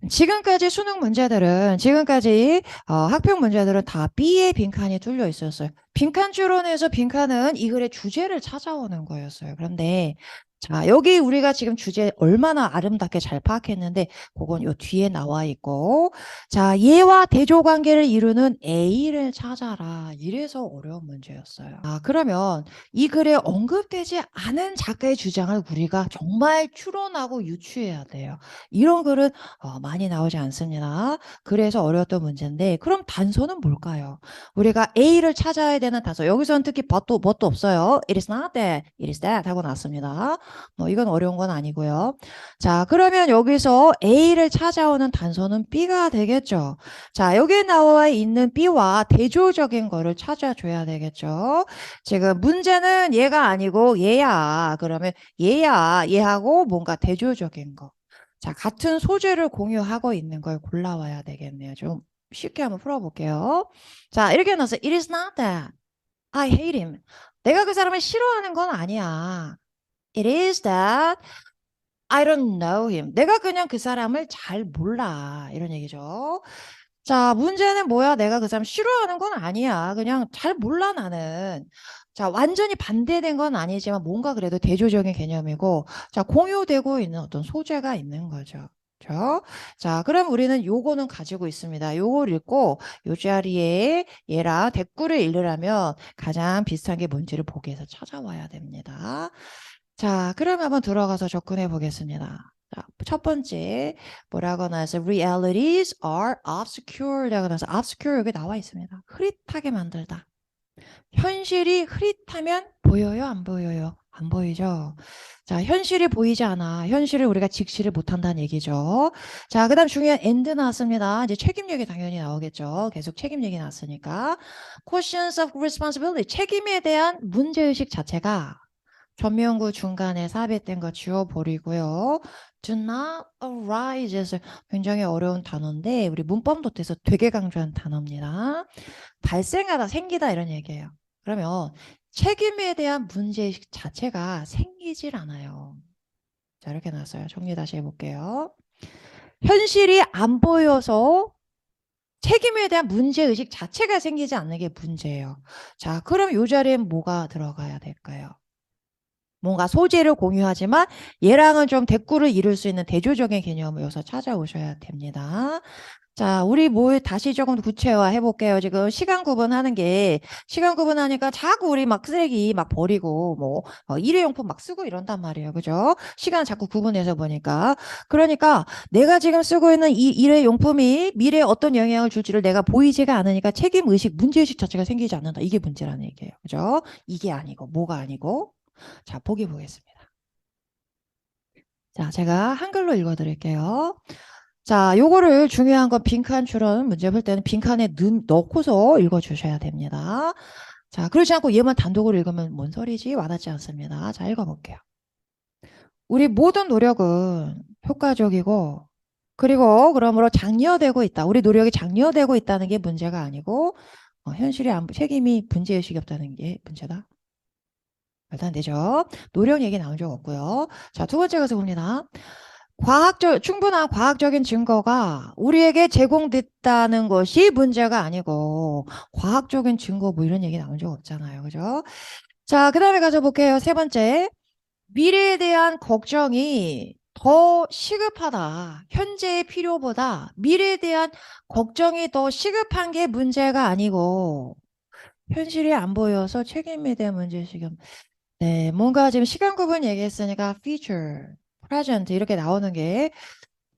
지금까지 수능 문제들은 지금까지 학평 문제들은 다 B의 빈칸이 뚫려 있었어요. 빈칸 추론에서 빈칸은 이 글의 주제를 찾아오는 거였어요. 그런데 자, 여기 우리가 지금 주제 얼마나 아름답게 잘 파악했는데 그건 요 뒤에 나와 있고 자, 얘와 대조 관계를 이루는 A를 찾아라. 이래서 어려운 문제였어요. 그러면 이 글에 언급되지 않은 작가의 주장을 우리가 정말 추론하고 유추해야 돼요. 이런 글은 많이 나오지 않습니다. 그래서 어려웠던 문제인데 그럼 단서는 뭘까요? 우리가 A를 찾아야 되는 단서. 여기서는 특히 뭣도 없어요. It is not that, it is that 하고 났습니다. 이건 어려운 건 아니고요. 자, 그러면 여기서 A를 찾아오는 단서는 B가 되겠죠. 자, 여기에 나와 있는 B와 대조적인 거를 찾아줘야 되겠죠. 지금 문제는 얘가 아니고 얘야. 그러면 얘하고 뭔가 대조적인 거. 자, 같은 소재를 공유하고 있는 걸 골라와야 되겠네요. 좀 쉽게 한번 풀어볼게요. 자, 이렇게 나서 It is not that I hate him. 내가 그 사람을 싫어하는 건 아니야. It is that I don't know him. 내가 그냥 그 사람을 잘 몰라. 이런 얘기죠. 자, 문제는 뭐야? 내가 그 사람 싫어하는 건 아니야. 그냥 잘 몰라, 나는. 자, 완전히 반대된 건 아니지만 뭔가 그래도 대조적인 개념이고, 자, 공유되고 있는 어떤 소재가 있는 거죠. 그렇죠? 자, 그럼 우리는 요거는 가지고 있습니다. 요걸 읽고 요 자리에 얘랑 대꾸를 읽으려면 가장 비슷한 게 뭔지를 보기위해서 찾아와야 됩니다. 자, 그럼 한번 들어가서 접근해 보겠습니다. 자, 첫 번째 뭐라고 나와서 realities are obscure 라고 나와서 obscure 여기 나와 있습니다. 흐릿하게 만들다. 현실이 흐릿하면 보여요? 안 보여요? 안 보이죠? 자, 현실이 보이지 않아. 현실을 우리가 직시를 못한다는 얘기죠. 자, 그 다음 중요한 and 나왔습니다. 이제 책임 얘기 당연히 나오겠죠. 계속 책임 얘기 나왔으니까. questions of responsibility. 책임에 대한 문제의식 자체가 전면구 중간에 삽입된 거 지워버리고요. Do not arise 에서 굉장히 어려운 단어인데 우리 문법 노트에서 되게 강조한 단어입니다. 발생하다, 생기다 이런 얘기예요. 그러면 책임에 대한 문제의식 자체가 생기질 않아요. 자, 이렇게 나왔어요. 정리 다시 해볼게요. 현실이 안 보여서 책임에 대한 문제의식 자체가 생기지 않는 게 문제예요. 자, 그럼 이 자리엔 뭐가 들어가야 될까요? 뭔가 소재를 공유하지만 얘랑은 좀 대꾸를 이룰 수 있는 대조적인 개념을 여기서 찾아오셔야 됩니다. 자, 우리 다시 조금 구체화 해볼게요. 지금 시간 구분하는 게, 시간 구분하니까 자꾸 우리 막 쓰레기 막 버리고, 뭐, 일회용품 막 쓰고 이런단 말이에요. 그죠? 시간 자꾸 구분해서 보니까. 그러니까 내가 지금 쓰고 있는 이 일회용품이 미래에 어떤 영향을 줄지를 내가 보이지가 않으니까 책임의식, 문제의식 자체가 생기지 않는다. 이게 문제라는 얘기예요. 그죠? 이게 아니고, 뭐가 아니고. 자, 보기 보겠습니다. 자, 제가 한글로 읽어 드릴게요. 자, 요거를 중요한 건 빈칸 추론 문제 풀 때는 빈칸에 넣고서 읽어 주셔야 됩니다. 자, 그렇지 않고 얘만 단독으로 읽으면 뭔 소리지? 와닿지 않습니다. 자, 읽어볼게요. 우리 모든 노력은 효과적이고, 그리고 그러므로 장려되고 있다. 우리 노력이 장려되고 있다는 게 문제가 아니고, 현실에 책임이 문제의식이 없다는 게 문제다. 말도 안 되죠. 노력 얘기 나온 적 없고요. 자, 두 번째 가서 봅니다. 충분한 과학적인 증거가 우리에게 제공됐다는 것이 문제가 아니고, 과학적인 증거 뭐 이런 얘기 나온 적 없잖아요. 그죠? 자, 그 다음에 가서 볼게요. 세 번째. 미래에 대한 걱정이 더 시급하다. 현재의 필요보다 미래에 대한 걱정이 더 시급한 게 문제가 아니고, 현실이 안 보여서 책임에 대한 문제의식이 네, 뭔가 지금 시간 구분 얘기했으니까 future, present 이렇게 나오는 게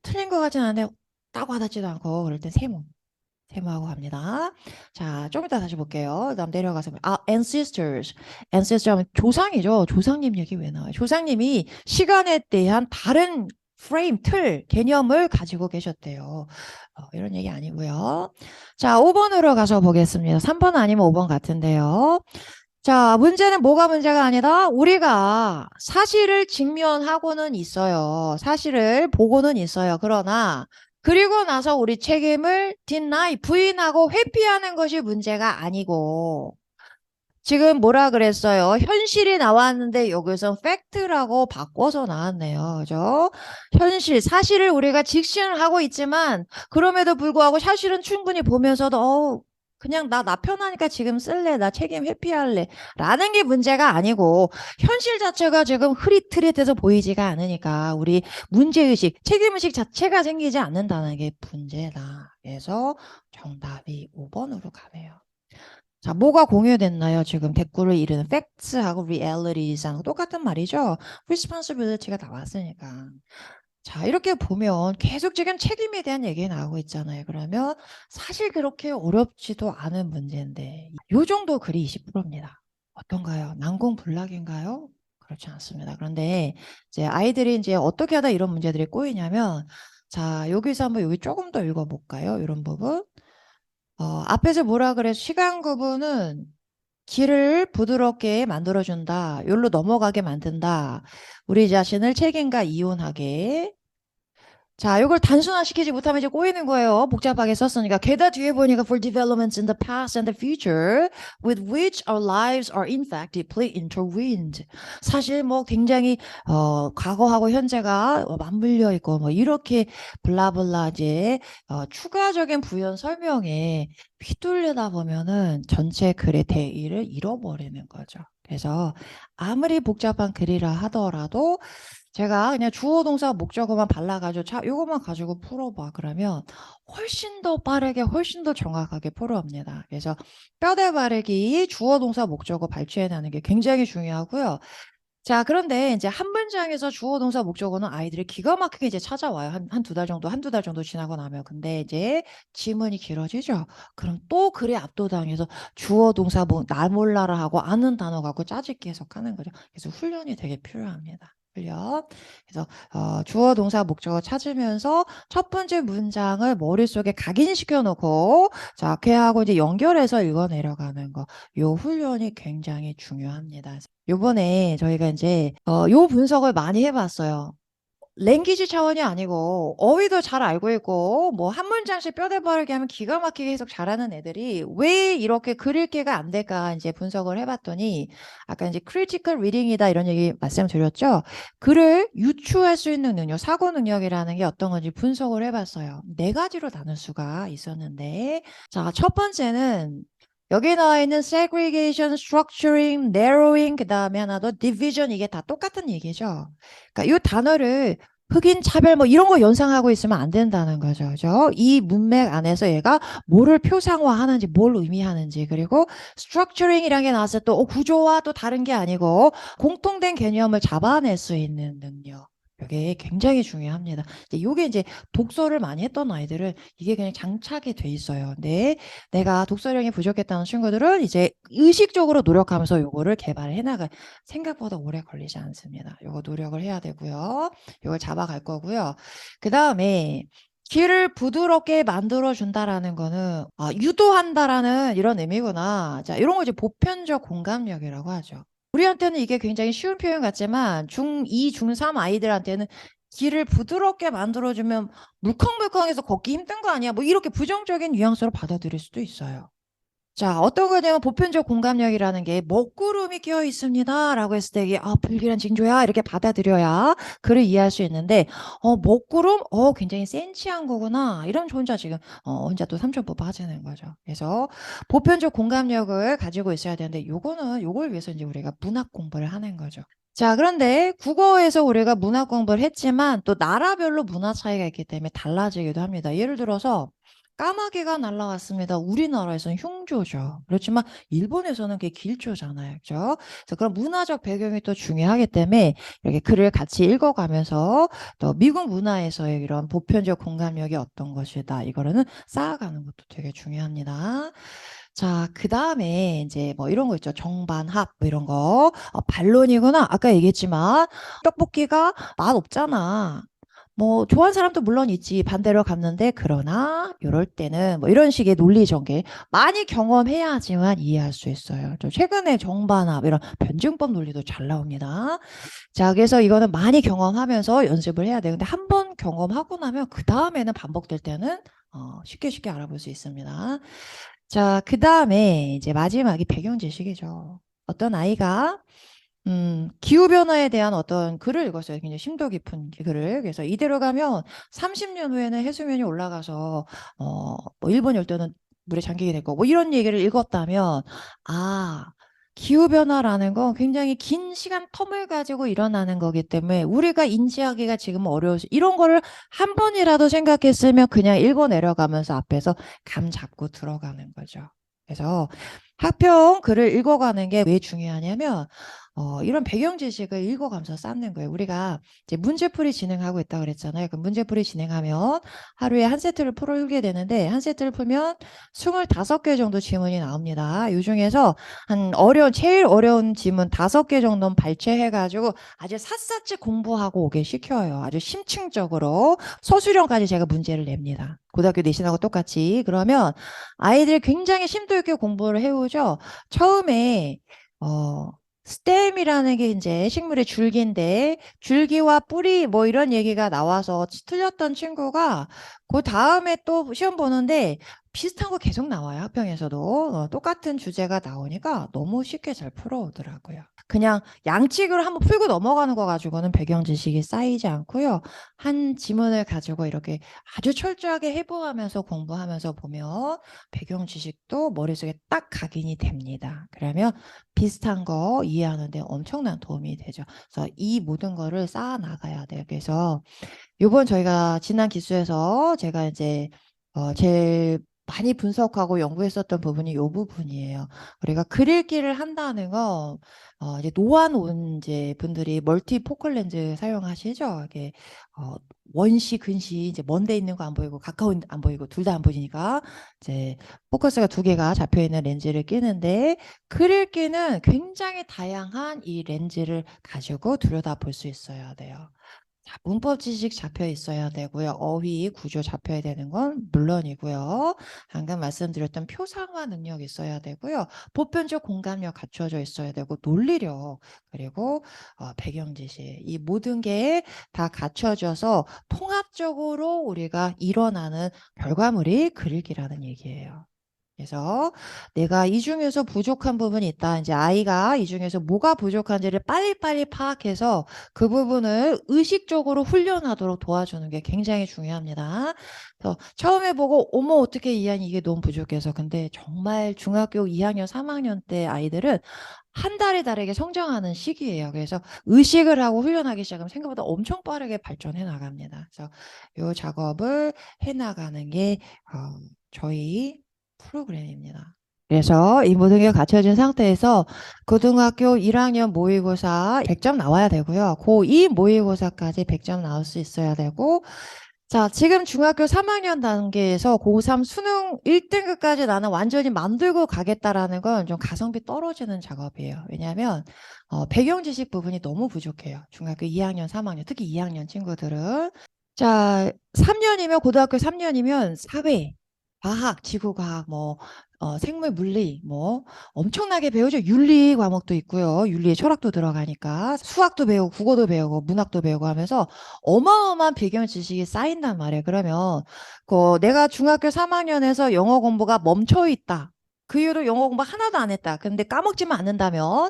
틀린 것 같진 않은데 딱 와닿지도 않고 그럴 땐 세모하고 갑니다. 자, 좀 이따 다시 볼게요. 그다음 내려가서 ancestors. ancestor 하면 조상이죠. 조상님 얘기 왜 나와요? 조상님이 시간에 대한 다른 프레임, 틀, 개념을 가지고 계셨대요. 이런 얘기 아니고요. 자, 5번으로 가서 보겠습니다. 3번 아니면 5번 같은데요. 자, 문제는 뭐가 문제가 아니다. 우리가 사실을 직면하고는 있어요. 사실을 보고는 있어요. 그러나 그리고 나서 우리 책임을 deny, 부인하고 회피하는 것이 문제가 아니고 지금 뭐라 그랬어요? 현실이 나왔는데 여기서 팩트라고 바꿔서 나왔네요. 그죠? 현실, 사실을 우리가 직시를 하고 있지만 그럼에도 불구하고 사실은 충분히 보면서도 그냥 나 편하니까 지금 쓸래. 나 책임 회피할래. 라는 게 문제가 아니고 현실 자체가 지금 흐릿흐릿해서 보이지가 않으니까 우리 문제의식, 책임의식 자체가 생기지 않는다는 게 문제다. 그래서 정답이 5번으로 가네요. 자, 뭐가 공유됐나요? 지금 댓글을 이르는 facts하고 realitys하고 똑같은 말이죠. responsibility가 나왔으니까. 자, 이렇게 보면 계속 지금 책임에 대한 얘기 나오고 있잖아요. 그러면 사실 그렇게 어렵지도 않은 문제인데 요 정도 글이 20%입니다. 어떤가요? 난공불락인가요? 그렇지 않습니다. 그런데 이제 아이들이 이제 어떻게 하다 이런 문제들이 꼬이냐면 자, 여기서 한번 여기 조금 더 읽어볼까요? 이런 부분. 앞에서 뭐라 그래서 시간 구분은 길을 부드럽게 만들어준다. 여기로 넘어가게 만든다. 우리 자신을 책임과 이혼하게. 자, 이걸 단순화시키지 못하면 이제 꼬이는 거예요. 복잡하게 썼으니까. 게다 뒤에 보니까 for developments in the past and the future with which our lives are in fact deeply intertwined. 사실 뭐 굉장히 과거하고 현재가 맞물려 있고 뭐 이렇게 블라블라 이제 추가적인 부연 설명에 휘둘리다 보면은 전체 글의 대의를 잃어버리는 거죠. 그래서 아무리 복잡한 글이라 하더라도 제가 그냥 주어 동사 목적어만 발라가지고 요것만 가지고 풀어봐 그러면 훨씬 더 빠르게 훨씬 더 정확하게 풀어옵니다. 그래서 뼈대 바르기 주어 동사 목적어 발췌해내는 게 굉장히 중요하고요. 자, 그런데 이제 한 문장에서 주어 동사 목적어는 아이들이 기가 막히게 이제 찾아와요. 한 두 달 정도, 한두 달 정도 지나고 나면. 근데 이제 지문이 길어지죠. 그럼 또 글에 압도당해서 주어 동사 나 몰라라 하고 아는 단어 갖고 짜집기 해석하는 거죠. 그래서 훈련이 되게 필요합니다. 훈련. 그래서 주어 동사 목적어 찾으면서 첫 번째 문장을 머릿속에 각인시켜 놓고 자, 걔하고 이제 연결해서 읽어 내려가는 거. 요 훈련이 굉장히 중요합니다. 요번에 저희가 이제 요 분석을 많이 해봤어요. 랭귀지 차원이 아니고 어휘도 잘 알고 있고 뭐 한 문장씩 뼈대 바르게 하면 기가 막히게 해석 잘하는 애들이 왜 이렇게 글 읽기가 안 될까 이제 분석을 해봤더니 아까 이제 critical reading이다 이런 얘기 말씀드렸죠. 글을 유추할 수 있는 능력, 사고 능력이라는 게 어떤 건지 분석을 해봤어요. 네 가지로 나눌 수가 있었는데 자, 첫 번째는 여기 나와 있는 segregation, structuring, narrowing, 그 다음에 하나 더 division 이게 다 똑같은 얘기죠. 그러니까 이 단어를 흑인 차별 뭐 이런 거 연상하고 있으면 안 된다는 거죠. 그죠? 이 문맥 안에서 얘가 뭐를 표상화하는지 뭘 의미하는지 그리고 structuring이라는 게 나왔을 때 또 구조와 또 다른 게 아니고 공통된 개념을 잡아낼 수 있는 능력. 이게 굉장히 중요합니다. 이게 이제 독서를 많이 했던 아이들은 이게 그냥 장착이 돼 있어요. 근데 내가 독서량이 부족했다는 친구들은 이제 의식적으로 노력하면서 요거를 개발해 나갈 생각보다 오래 걸리지 않습니다. 요거 노력을 해야 되고요. 요걸 잡아갈 거고요. 그 다음에 귀를 부드럽게 만들어준다라는 거는 유도한다라는 이런 의미구나. 자, 이런 거 이제 보편적 공감력이라고 하죠. 우리한테는 이게 굉장히 쉬운 표현 같지만 중2, 중3 아이들한테는 귀를 부드럽게 만들어주면 물컹물컹해서 걷기 힘든 거 아니야? 뭐 이렇게 부정적인 뉘앙스로 받아들일 수도 있어요. 자, 어떤 거냐면 보편적 공감력이라는 게 먹구름이 끼어 있습니다 라고 했을 때 이게 불길한 징조야 이렇게 받아들여야 글을 이해할 수 있는데 먹구름? 굉장히 센치한 거구나 이런 혼자 지금 혼자 또 삼천포 빠지는 거죠. 그래서 보편적 공감력을 가지고 있어야 되는데 요걸 위해서 이제 우리가 문학 공부를 하는 거죠. 자, 그런데 국어에서 우리가 문학 공부를 했지만 또 나라별로 문화 차이가 있기 때문에 달라지기도 합니다. 예를 들어서 까마귀가 날아왔습니다. 우리나라에서는 흉조죠. 그렇지만 일본에서는 그게 길조잖아요. 그죠? 그래서 그런 문화적 배경이 또 중요하기 때문에 이렇게 글을 같이 읽어가면서 또 미국 문화에서의 이런 보편적 공감력이 어떤 것이다. 이거는 쌓아가는 것도 되게 중요합니다. 자, 그 다음에 이제 뭐 이런 거 있죠. 정반합 뭐 이런 거. 반론이구나. 아까 얘기했지만 떡볶이가 맛 없잖아. 뭐 좋아하는 사람도 물론 있지. 반대로 갔는데 그러나 이럴 때는 뭐 이런 식의 논리 전개 많이 경험해야지만 이해할 수 있어요. 저 최근에 정반합 이런 변증법 논리도 잘 나옵니다. 자, 그래서 이거는 많이 경험하면서 연습을 해야 돼요. 근데 한 번 경험하고 나면 그 다음에는 반복될 때는 쉽게 쉽게 알아볼 수 있습니다. 자, 그 다음에 이제 마지막이 배경 지식이죠. 어떤 아이가 기후변화에 대한 어떤 글을 읽었어요. 굉장히 심도 깊은 글을. 그래서 이대로 가면 30년 후에는 해수면이 올라가서, 뭐 일본 열도는 물에 잠기게 될 거고, 뭐 이런 얘기를 읽었다면, 아, 기후변화라는 건 굉장히 긴 시간 텀을 가지고 일어나는 거기 때문에 우리가 인지하기가 지금 어려워서 이런 거를 한 번이라도 생각했으면 그냥 읽어 내려가면서 앞에서 감 잡고 들어가는 거죠. 그래서 학평 글을 읽어가는 게 왜 중요하냐면 이런 배경 지식을 읽어가면서 쌓는 거예요. 우리가 이제 문제풀이 진행하고 있다 그랬잖아요. 그 문제풀이 진행하면 하루에 한 세트를 풀게 되는데 한 세트를 풀면 25개 정도 지문이 나옵니다. 이 중에서 제일 어려운 지문 5개 정도는 발췌해가지고 아주 샅샅이 공부하고 오게 시켜요. 아주 심층적으로 서술형까지 제가 문제를 냅니다. 고등학교 내신하고 똑같이. 그러면 아이들이 굉장히 심도 있게 공부를 해오죠. 처음에 스템이라는 게 이제 식물의 줄기인데 줄기와 뿌리 뭐 이런 얘기가 나와서 틀렸던 친구가 그 다음에 또 시험 보는데 비슷한 거 계속 나와요. 학평에서도 똑같은 주제가 나오니까 너무 쉽게 잘 풀어오더라고요. 그냥 양측으로 한번 풀고 넘어가는 거 가지고는 배경 지식이 쌓이지 않고요. 한 지문을 가지고 이렇게 아주 철저하게 해부하면서 공부하면서 보면 배경 지식도 머릿속에 딱 각인이 됩니다. 그러면 비슷한 거 이해하는 데 엄청난 도움이 되죠. 그래서 이 모든 거를 쌓아 나가야 돼요. 그래서 요번 저희가 지난 기수에서 제가 이제 제일 많이 분석하고 연구했었던 부분이 이 부분이에요. 우리가 글 읽기를 한다는 건 이제 노안 온 이제 분들이 멀티포컬 렌즈 사용하시죠. 이게 원시, 근시 이제 먼데 있는 거 안 보이고 가까운 안 보이고 둘 다 안 보이니까 이제 포커스가 2개가 잡혀 있는 렌즈를 끼는데 글 읽기는 굉장히 다양한 이 렌즈를 가지고 들여다볼 수 있어야 돼요. 자, 문법 지식 잡혀 있어야 되고요. 어휘, 구조 잡혀야 되는 건 물론이고요. 방금 말씀드렸던 표상화 능력 있어야 되고요. 보편적 공감력 갖춰져 있어야 되고 논리력 그리고 배경 지식 이 모든 게 다 갖춰져서 통합적으로 우리가 일어나는 결과물이 글읽기라는 얘기예요. 그래서 내가 이 중에서 부족한 부분이 있다. 이제 아이가 이 중에서 뭐가 부족한지를 빨리빨리 파악해서 그 부분을 의식적으로 훈련하도록 도와주는 게 굉장히 중요합니다. 그래서 처음에 보고 어머 어떻게 이하니 이게 너무 부족해서 근데 정말 중학교 2학년, 3학년 때 아이들은 한 달에 다르게 성장하는 시기예요. 그래서 의식을 하고 훈련하기 시작하면 생각보다 엄청 빠르게 발전해 나갑니다. 그래서 이 작업을 해 나가는 게 저희 프로그램입니다. 그래서 이 모든 게 갖춰진 상태에서 고등학교 1학년 모의고사 100점 나와야 되고요. 고2 모의고사까지 100점 나올 수 있어야 되고 자, 지금 중학교 3학년 단계에서 고3 수능 1등급까지 나는 완전히 만들고 가겠다라는 건 좀 가성비 떨어지는 작업이에요. 왜냐하면 배경 지식 부분이 너무 부족해요. 중학교 2학년, 3학년, 특히 2학년 친구들은. 자, 3년이면, 고등학교 3년이면 사회, 과학, 지구과학, 뭐, 생물, 물리, 뭐, 엄청나게 배우죠. 윤리 과목도 있고요. 윤리의 철학도 들어가니까. 수학도 배우고, 국어도 배우고, 문학도 배우고 하면서 어마어마한 배경 지식이 쌓인단 말이에요. 그러면, 내가 중학교 3학년에서 영어 공부가 멈춰 있다. 그 이후로 영어 공부 하나도 안 했다. 근데 까먹지만 않는다면,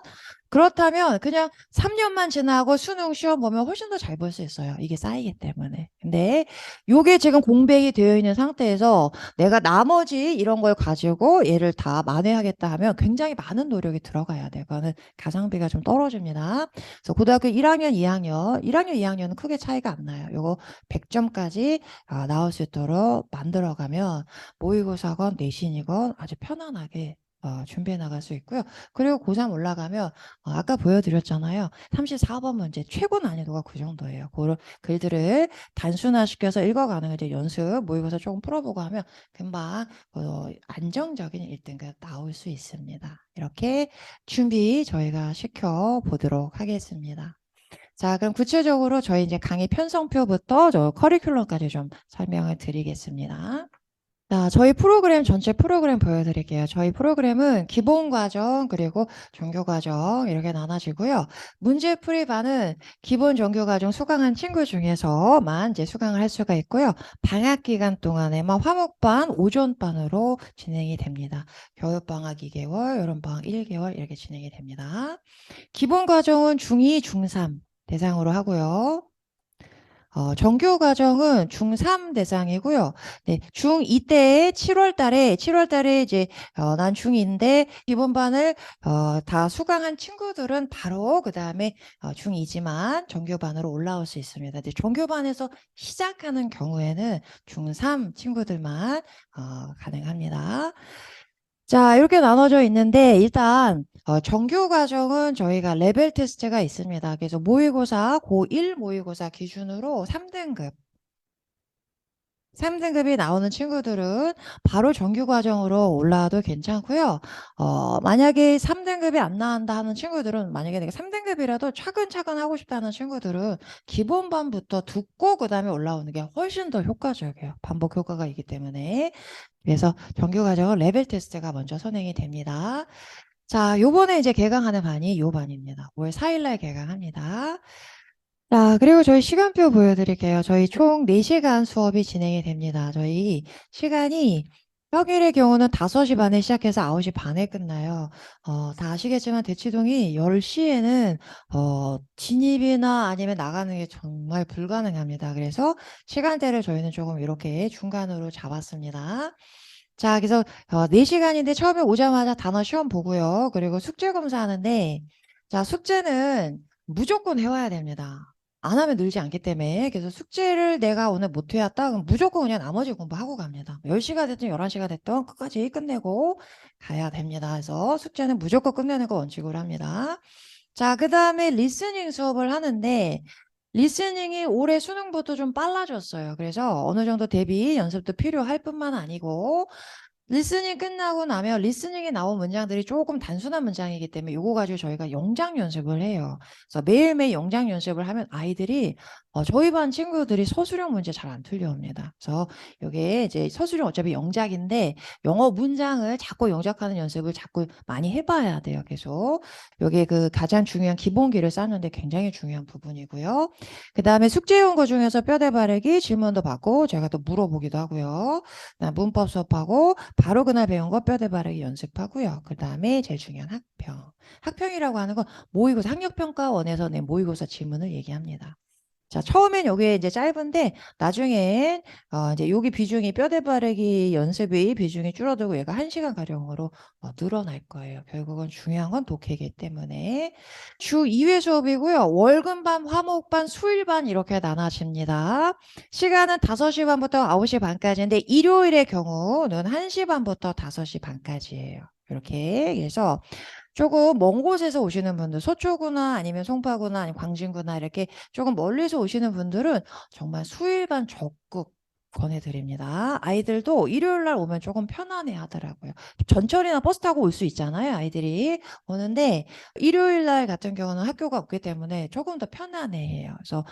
그렇다면 그냥 3년만 지나고 수능 시험 보면 훨씬 더 잘 볼 수 있어요. 이게 쌓이기 때문에. 근데 요게 지금 공백이 되어 있는 상태에서 내가 나머지 이런 걸 가지고 얘를 다 만회하겠다 하면 굉장히 많은 노력이 들어가야 돼요. 그거는 가성비가 좀 떨어집니다. 그래서 고등학교 1학년, 2학년, 1학년, 2학년은 크게 차이가 안 나요. 요거 100점까지 나올 수 있도록 만들어가면 모의고사건 내신이건 아주 편안하게 준비해 나갈 수 있고요. 그리고 고3 올라가면 아까 보여드렸잖아요. 34번 문제 최고 난이도가 그 정도예요. 그 글들을 단순화시켜서 읽어가는 거 이제 연습 모의고사 조금 풀어보고 하면 금방 안정적인 1등급 나올 수 있습니다. 이렇게 준비 저희가 시켜보도록 하겠습니다. 자, 그럼 구체적으로 저희 이제 강의 편성표부터 저 커리큘럼까지 좀 설명을 드리겠습니다. 자, 저희 프로그램, 전체 프로그램 보여드릴게요. 저희 프로그램은 기본 과정, 그리고 정규 과정, 이렇게 나눠지고요. 문제풀이반은 기본 정규 과정 수강한 친구 중에서만 이제 수강을 할 수가 있고요. 방학 기간 동안에만 화목반, 오전반으로 진행이 됩니다. 겨울방학 2개월, 여름방학 1개월, 이렇게 진행이 됩니다. 기본 과정은 중2, 중3 대상으로 하고요. 정규 과정은 중3 대상이고요. 네, 중2 때 7월 달에 이제 난 중2인데 기본반을 다 수강한 친구들은 바로 그다음에 중2지만 정규반으로 올라올 수 있습니다. 근데 정규반에서 시작하는 경우에는 중3 친구들만 가능합니다. 자, 이렇게 나눠져 있는데 일단 정규 과정은 저희가 레벨 테스트가 있습니다. 그래서 모의고사 고1 모의고사 기준으로 3등급이 나오는 친구들은 바로 정규 과정으로 올라와도 괜찮고요. 만약에 3등급이 안 나온다 하는 친구들은 만약에 내가 3등급이라도 차근차근 하고 싶다는 친구들은 기본반부터 듣고 그다음에 올라오는 게 훨씬 더 효과적이에요. 반복 효과가 있기 때문에. 그래서 정규 과정은 레벨 테스트가 먼저 선행이 됩니다. 자, 요번에 이제 개강하는 반이 요 반입니다. 5월 4일 날 개강합니다. 자, 그리고 저희 시간표 보여드릴게요. 저희 총 4시간 수업이 진행이 됩니다. 저희 시간이 평일의 경우는 5시 반에 시작해서 9시 반에 끝나요. 다 아시겠지만 대치동이 10시에는 진입이나 아니면 나가는 게 정말 불가능합니다. 그래서 시간대를 저희는 조금 이렇게 중간으로 잡았습니다. 자, 그래서 4시간인데 처음에 오자마자 단어 시험 보고요. 그리고 숙제 검사하는데 자, 숙제는 무조건 해와야 됩니다. 안 하면 늘지 않기 때문에 그래서 숙제를 내가 오늘 못 해왔다 그럼 무조건 그냥 나머지 공부하고 갑니다. 10시가 됐든 11시가 됐든 끝까지 끝내고 가야 됩니다. 그래서 숙제는 무조건 끝내는 거 원칙으로 합니다. 자, 그 다음에 리스닝 수업을 하는데 리스닝이 올해 수능부터 좀 빨라졌어요. 그래서 어느 정도 대비 연습도 필요할 뿐만 아니고 리스닝 끝나고 나면 리스닝에 나온 문장들이 조금 단순한 문장이기 때문에 요거 가지고 저희가 영작 연습을 해요. 그래서 매일매일 영작 연습을 하면 아이들이 저희 반 친구들이 서술형 문제 잘 안 틀려옵니다. 그래서 요게 이제 서술형 어차피 영작인데 영어 문장을 자꾸 영작하는 연습을 자꾸 많이 해봐야 돼요. 계속 요게 그 가장 중요한 기본기를 쌓는데 굉장히 중요한 부분이고요. 그 다음에 숙제해온 거 중에서 뼈대 바르기 질문도 받고 제가 또 물어보기도 하고요. 문법 수업하고 바로 그날 배운 거 뼈대 바르기 연습하고요. 그 다음에 제일 중요한 학평. 학평이라고 하는 건 모의고사 학력평가원에서 낸 모의고사 질문을 얘기합니다. 자, 처음엔 여기 이제 짧은데 나중엔 이제 여기 비중이 뼈대 바르기 연습이 비중이 줄어들고 얘가 1시간 가량으로 늘어날 거예요. 결국은 중요한 건 독해이기 때문에 주 2회 수업이고요. 월금반, 화목반, 수일반 이렇게 나눠집니다. 시간은 5시 반부터 9시 반까지인데 일요일의 경우는 1시 반부터 5시 반까지예요. 이렇게 해서 조금 먼 곳에서 오시는 분들, 서초구나 아니면 송파구나 아니면 광진구나 이렇게 조금 멀리서 오시는 분들은 정말 수일반 적극 권해드립니다. 아이들도 일요일 날 오면 조금 편안해 하더라고요. 전철이나 버스 타고 올 수 있잖아요. 아이들이 오는데 일요일 날 같은 경우는 학교가 없기 때문에 조금 더 편안해 해요. 그래서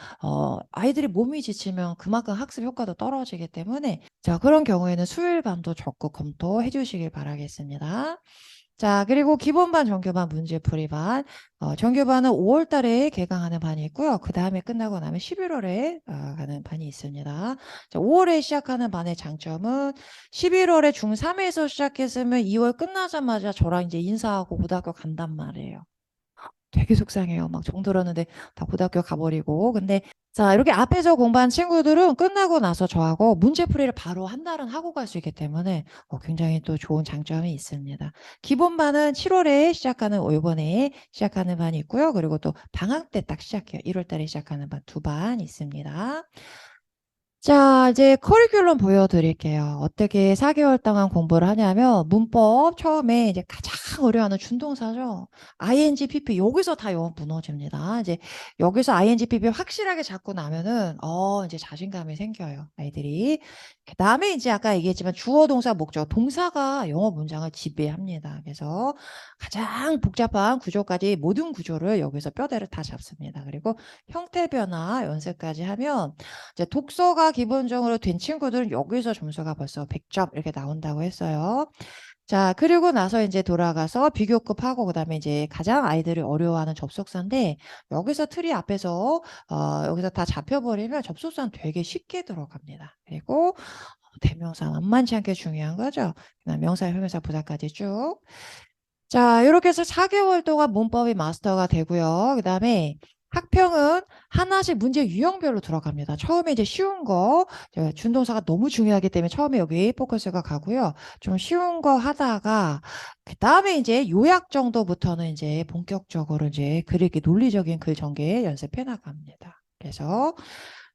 아이들이 몸이 지치면 그만큼 학습 효과도 떨어지기 때문에 자, 그런 경우에는 수요일 밤도 적극 검토해 주시길 바라겠습니다. 자, 그리고 기본반, 정규반, 문제풀이반. 정규반은 5월 달에 개강하는 반이 있고요. 그 다음에 끝나고 나면 11월에 가는 반이 있습니다. 자, 5월에 시작하는 반의 장점은 11월에 중3에서 시작했으면 2월 끝나자마자 저랑 이제 인사하고 고등학교 간단 말이에요. 되게 속상해요. 막 정들었는데 다 고등학교 가버리고. 근데 자, 이렇게 앞에서 공부한 친구들은 끝나고 나서 저하고 문제풀이를 바로 한 달은 하고 갈 수 있기 때문에 굉장히 또 좋은 장점이 있습니다. 기본반은 7월에 시작하는, 이번에 시작하는 반이 있고요. 그리고 또 방학 때 딱 시작해요. 1월 달에 시작하는 반 두 반 있습니다. 자, 이제 커리큘럼 보여드릴게요. 어떻게 4개월 동안 공부를 하냐면, 문법 처음에 이제 가장 어려워하는 준동사죠. ing, pp, 여기서 다 영어 무너집니다. 이제 여기서 ing, pp 확실하게 잡고 나면은, 이제 자신감이 생겨요. 아이들이. 그 다음에 이제 아까 얘기했지만 주어, 동사, 목적, 동사가 영어 문장을 지배합니다. 그래서 가장 복잡한 구조까지 모든 구조를 여기서 뼈대를 다 잡습니다. 그리고 형태 변화 연습까지 하면, 이제 독서가 기본적으로 된 친구들은 여기서 점수가 벌써 100점 이렇게 나온다고 했어요. 자, 그리고 나서 이제 돌아가서 비교급 하고 그다음에 이제 가장 아이들이 어려워하는 접속사인데 여기서 틀이 앞에서 여기서 다 잡혀버리면 접속사는 되게 쉽게 들어갑니다. 그리고 대명사 만만치 않게 중요한 거죠. 그다음 명사, 형용사, 부사까지 쭉. 자, 이렇게 해서 4개월 동안 문법이 마스터가 되고요. 그 다음에 학평은 하나씩 문제 유형별로 들어갑니다. 처음에 이제 쉬운 거, 준동사가 너무 중요하기 때문에 처음에 여기 포커스가 가고요. 좀 쉬운 거 하다가, 그 다음에 이제 요약 정도부터는 이제 본격적으로 이제 글 읽기 논리적인 글 전개 연습해 나갑니다. 그래서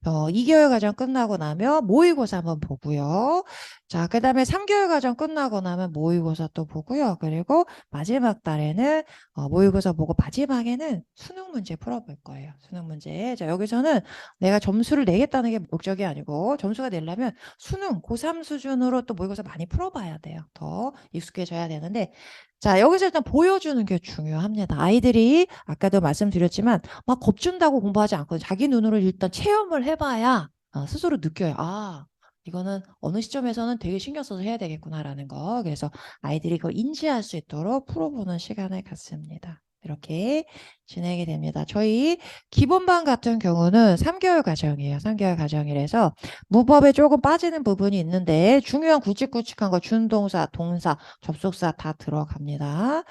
2개월 과정 끝나고 나면 모의고사 한번 보고요. 자, 그 다음에 3개월 과정 끝나고 나면 모의고사 또 보고요. 그리고 마지막 달에는 모의고사 보고 마지막에는 수능 문제 풀어볼 거예요. 수능 문제. 자, 여기서는 내가 점수를 내겠다는 게 목적이 아니고 점수가 내려면 수능, 고3 수준으로 또 모의고사 많이 풀어봐야 돼요. 더 익숙해져야 되는데 자, 여기서 일단 보여주는 게 중요합니다. 아이들이 아까도 말씀드렸지만 막 겁준다고 공부하지 않고 자기 눈으로 일단 체험을 해봐야 스스로 느껴요. 아, 이거는 어느 시점에서는 되게 신경 써서 해야 되겠구나라는 거. 그래서 아이들이 그걸 인지할 수 있도록 풀어보는 시간을 갖습니다. 이렇게 진행이 됩니다. 저희 기본반 같은 경우는 3개월 과정이에요. 3개월 과정이라서 문법에 조금 빠지는 부분이 있는데 중요한 굵직굵직한 거 준동사, 동사, 접속사 다 들어갑니다.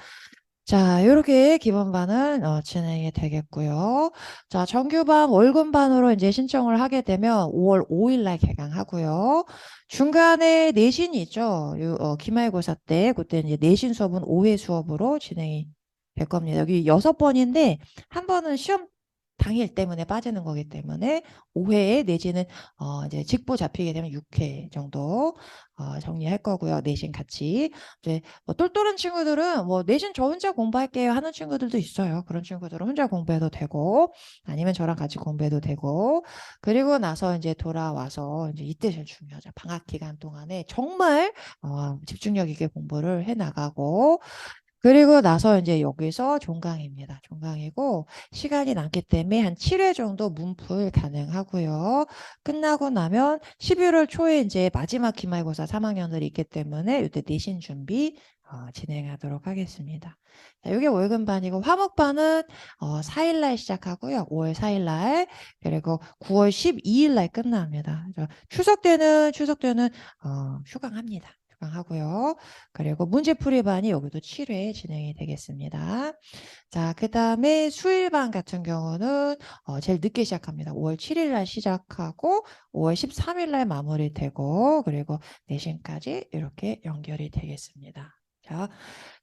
자, 이렇게 기본반은 진행이 되겠고요. 자, 정규반 월급반으로 이제 신청을 하게 되면 5월 5일 날 개강하고요. 중간에 내신이 있죠. 기말고사 때 그때 이제 내신 수업은 5회 수업으로 진행이 될 겁니다. 여기 6번인데 한 번은 시험 당일 때문에 빠지는 거기 때문에 5회 내지는 이제 직보 잡히게 되면 6회 정도 정리할 거고요. 내신 같이. 이제 뭐 똘똘한 친구들은 뭐 내신 저 혼자 공부할게요 하는 친구들도 있어요. 그런 친구들은 혼자 공부해도 되고 아니면 저랑 같이 공부해도 되고 그리고 나서 이제 돌아와서 이제 이때 제일 중요하죠. 방학 기간 동안에 정말 집중력 있게 공부를 해 나가고 그리고 나서 이제 여기서 종강입니다. 종강이고 시간이 남기 때문에 한 7회 정도 문풀 가능하고요. 끝나고 나면 11월 초에 이제 마지막 기말고사 3학년들이 있기 때문에 이때 내신 준비 진행하도록 하겠습니다. 자, 이게 월급반이고 화목반은 4일 날 시작하고요. 5월 4일 날 그리고 9월 12일 날 끝납니다. 추석 때는 휴강합니다. 휴강하고요. 그리고 문제풀이반이 여기도 7회 진행이 되겠습니다. 자, 그 다음에 수일반 같은 경우는 제일 늦게 시작합니다. 5월 7일 날 시작하고 5월 13일 날 마무리되고 그리고 내신까지 이렇게 연결이 되겠습니다.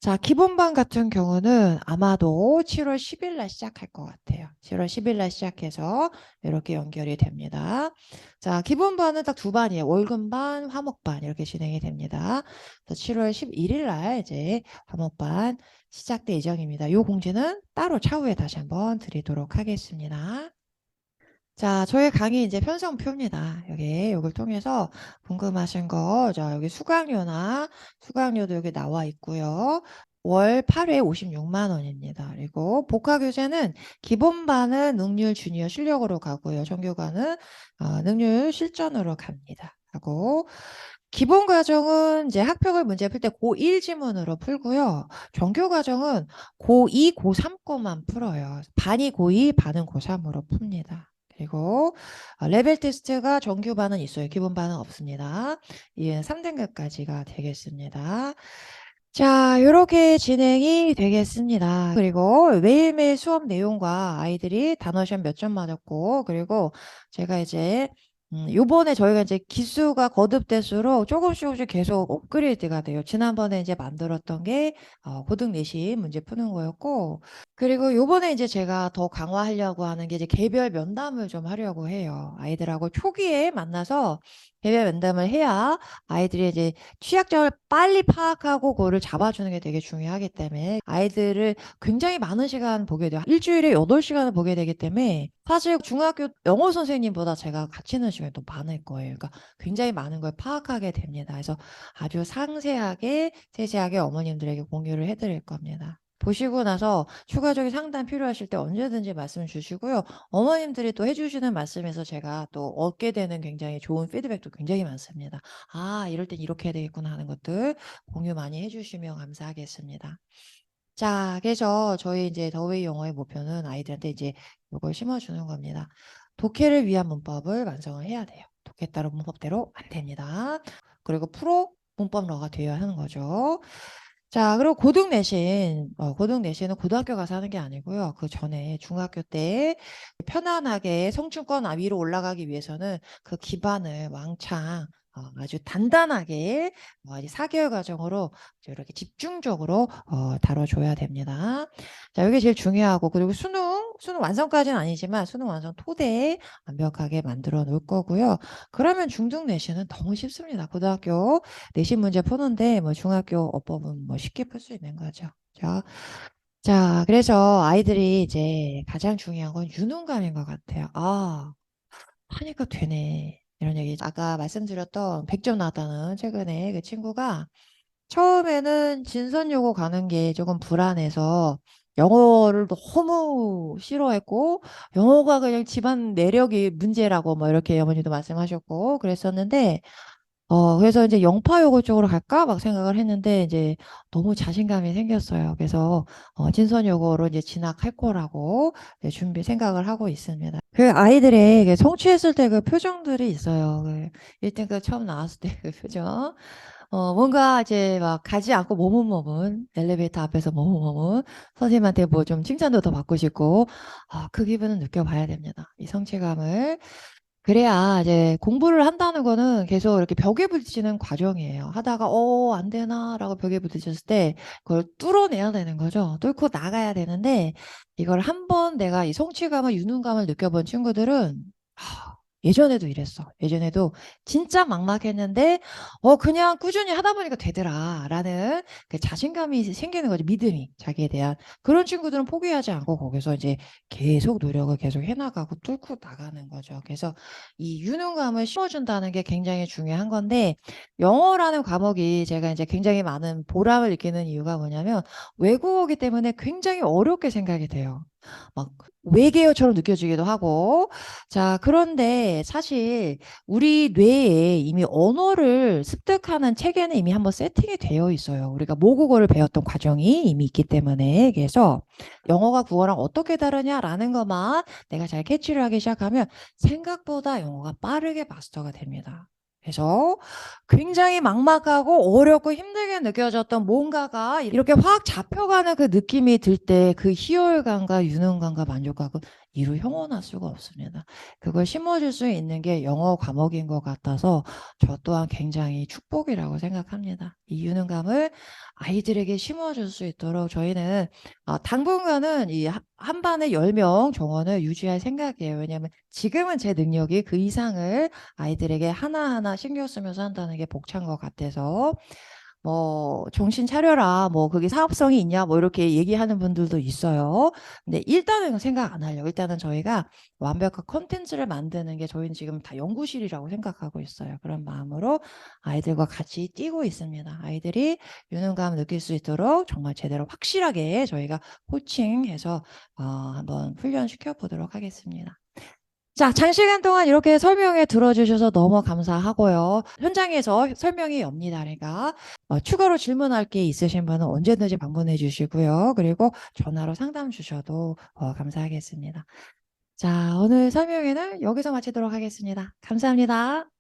자, 기본반 같은 경우는 아마도 7월 10일 날 시작할 것 같아요. 7월 10일 날 시작해서 이렇게 연결이 됩니다. 자, 기본반은 딱 두 반이에요. 월급반, 화목반 이렇게 진행이 됩니다. 7월 11일 날 이제 화목반 시작될 예정입니다. 이 공지는 따로 차후에 다시 한번 드리도록 하겠습니다. 자, 저희 강의 이제 편성표입니다. 여기 요걸 통해서 궁금하신 거, 자, 여기 수강료도 여기 나와 있고요. 월 8회 56만 원입니다. 그리고 복화교재는 기본반은 능률 주니어 실력으로 가고요. 정교과는 능률 실전으로 갑니다. 하고 기본 과정은 이제 학평을 문제 풀 때 고1 지문으로 풀고요. 정교 과정은 고2, 고3 거만 풀어요. 반이 고2, 반은 고3으로 풉니다. 그리고 레벨 테스트가 정규반은 있어요. 기본반은 없습니다. 이게 3등급까지가 되겠습니다. 자, 이렇게 진행이 되겠습니다. 그리고 매일매일 수업 내용과 아이들이 단어 시험 몇 점 맞았고, 그리고 제가 이제 요번에 저희가 이제 기수가 거듭될수록 조금씩 계속 업그레이드가 돼요. 지난번에 이제 만들었던 게 고등 내신 문제 푸는 거였고, 그리고 요번에 이제 제가 더 강화하려고 하는 게 이제 개별 면담을 좀 하려고 해요. 아이들하고 초기에 만나서 개별 면담을 해야 아이들이 이제 취약점을 빨리 파악하고 그거를 잡아주는 게 되게 중요하기 때문에 아이들을 굉장히 많은 시간 보게 돼요. 일주일에 8시간을 보게 되기 때문에 사실 중학교 영어 선생님보다 제가 가르치는 시간이 더 많을 거예요. 그러니까 굉장히 많은 걸 파악하게 됩니다. 그래서 아주 상세하게, 세세하게 어머님들에게 공유를 해드릴 겁니다. 보시고 나서 추가적인 상담 필요하실 때 언제든지 말씀 주시고요. 어머님들이 또 해주시는 말씀에서 제가 또 얻게 되는 굉장히 좋은 피드백도 굉장히 많습니다. 아, 이럴 땐 이렇게 해야 되겠구나 하는 것들 공유 많이 해주시면 감사하겠습니다. 자, 그래서 저희 이제 더웨이 영어의 목표는 아이들한테 이제 이걸 심어주는 겁니다. 독해를 위한 문법을 완성을 해야 돼요. 독해 따로 문법대로 안 됩니다. 그리고 프로 문법러가 되어야 하는 거죠. 자, 그리고 고등 내신은 고등학교 가서 하는 게 아니고요. 그 전에 중학교 때 편안하게 성층권 위로 올라가기 위해서는 그 기반을 왕창 아주 단단하게 아주 4개월 과정으로 이렇게 집중적으로 다뤄줘야 됩니다. 자, 이게 제일 중요하고, 그리고 수능 완성까지는 아니지만 수능 완성 토대 완벽하게 만들어 놓을 거고요. 그러면 중등 내신은 너무 쉽습니다. 고등학교 내신 문제 푸는데 뭐 중학교 어법은 뭐 쉽게 풀 수 있는 거죠. 자, 그래서 아이들이 이제 가장 중요한 건 유능감인 것 같아요. 아, 하니까 되네. 이런 얘기. 아까 말씀드렸던 100점 나왔다는 최근에 그 친구가 처음에는 진선여고 가는 게 조금 불안해서 영어를 너무 싫어했고 영어가 그냥 집안 내력이 문제라고 뭐 이렇게 어머니도 말씀하셨고 그랬었는데 그래서 이제 영파여고 쪽으로 갈까 막 생각을 했는데 이제 너무 자신감이 생겼어요. 그래서 진선여고로 이제 진학할 거라고 이제 생각을 하고 있습니다. 그 아이들의 그 성취했을 때 그 표정들이 있어요. 그 1등급 처음 나왔을 때 그 표정. 뭔가 이제 막 가지 않고 머문머문 엘리베이터 앞에서 머문머문 선생님한테 뭐 좀 칭찬도 더 받고 싶고 그 기분은 느껴봐야 됩니다. 이 성취감을. 그래야 이제 공부를 한다는 거는 계속 이렇게 벽에 부딪히는 과정이에요. 하다가 안 되나라고 벽에 부딪혔을 때 그걸 뚫어내야 되는 거죠. 뚫고 나가야 되는데 이걸 한번 내가 이 성취감을 유능감을 느껴본 친구들은 예전에도 이랬어. 예전에도 진짜 막막했는데 그냥 꾸준히 하다 보니까 되더라라는 그 자신감이 생기는 거죠. 믿음이 자기에 대한. 그런 친구들은 포기하지 않고 거기서 이제 계속 노력을 계속 해나가고 뚫고 나가는 거죠. 그래서 이 유능감을 심어준다는 게 굉장히 중요한 건데 영어라는 과목이 제가 이제 굉장히 많은 보람을 느끼는 이유가 뭐냐면 외국어기 때문에 굉장히 어렵게 생각이 돼요. 막 외계어처럼 느껴지기도 하고 자, 그런데 사실 우리 뇌에 이미 언어를 습득하는 체계는 이미 한번 세팅이 되어 있어요. 우리가 모국어를 배웠던 과정이 이미 있기 때문에. 그래서 영어가 국어랑 어떻게 다르냐라는 것만 내가 잘 캐치를 하기 시작하면 생각보다 영어가 빠르게 마스터가 됩니다. 그래서 굉장히 막막하고 어렵고 힘들게 느껴졌던 뭔가가 이렇게 확 잡혀가는 그 느낌이 들 때 그 희열감과 유능감과 만족감은 이루 형언할 수가 없습니다. 그걸 심어줄 수 있는 게 영어 과목인 것 같아서 저 또한 굉장히 축복이라고 생각합니다. 이 유능감을 아이들에게 심어줄 수 있도록 저희는 당분간은 이 한 반에 10명 정원을 유지할 생각이에요. 왜냐하면 지금은 제 능력이 그 이상을 아이들에게 하나하나 신경 쓰면서 한다는 게 벅찬 것 같아서 뭐 정신 차려라, 뭐 그게 사업성이 있냐, 뭐 이렇게 얘기하는 분들도 있어요. 근데 일단은 생각 안 하려고. 일단은 저희가 완벽한 컨텐츠를 만드는 게 저희는 지금 다 연구실이라고 생각하고 있어요. 그런 마음으로 아이들과 같이 뛰고 있습니다. 아이들이 유능감 느낄 수 있도록 정말 제대로 확실하게 저희가 코칭해서 한번 훈련시켜 보도록 하겠습니다. 자, 장시간 동안 이렇게 설명해 들어주셔서 너무 감사하고요. 현장에서 설명이 옵니다. 그러니까 추가로 질문할 게 있으신 분은 언제든지 방문해 주시고요. 그리고 전화로 상담 주셔도 감사하겠습니다. 자, 오늘 설명회는 여기서 마치도록 하겠습니다. 감사합니다.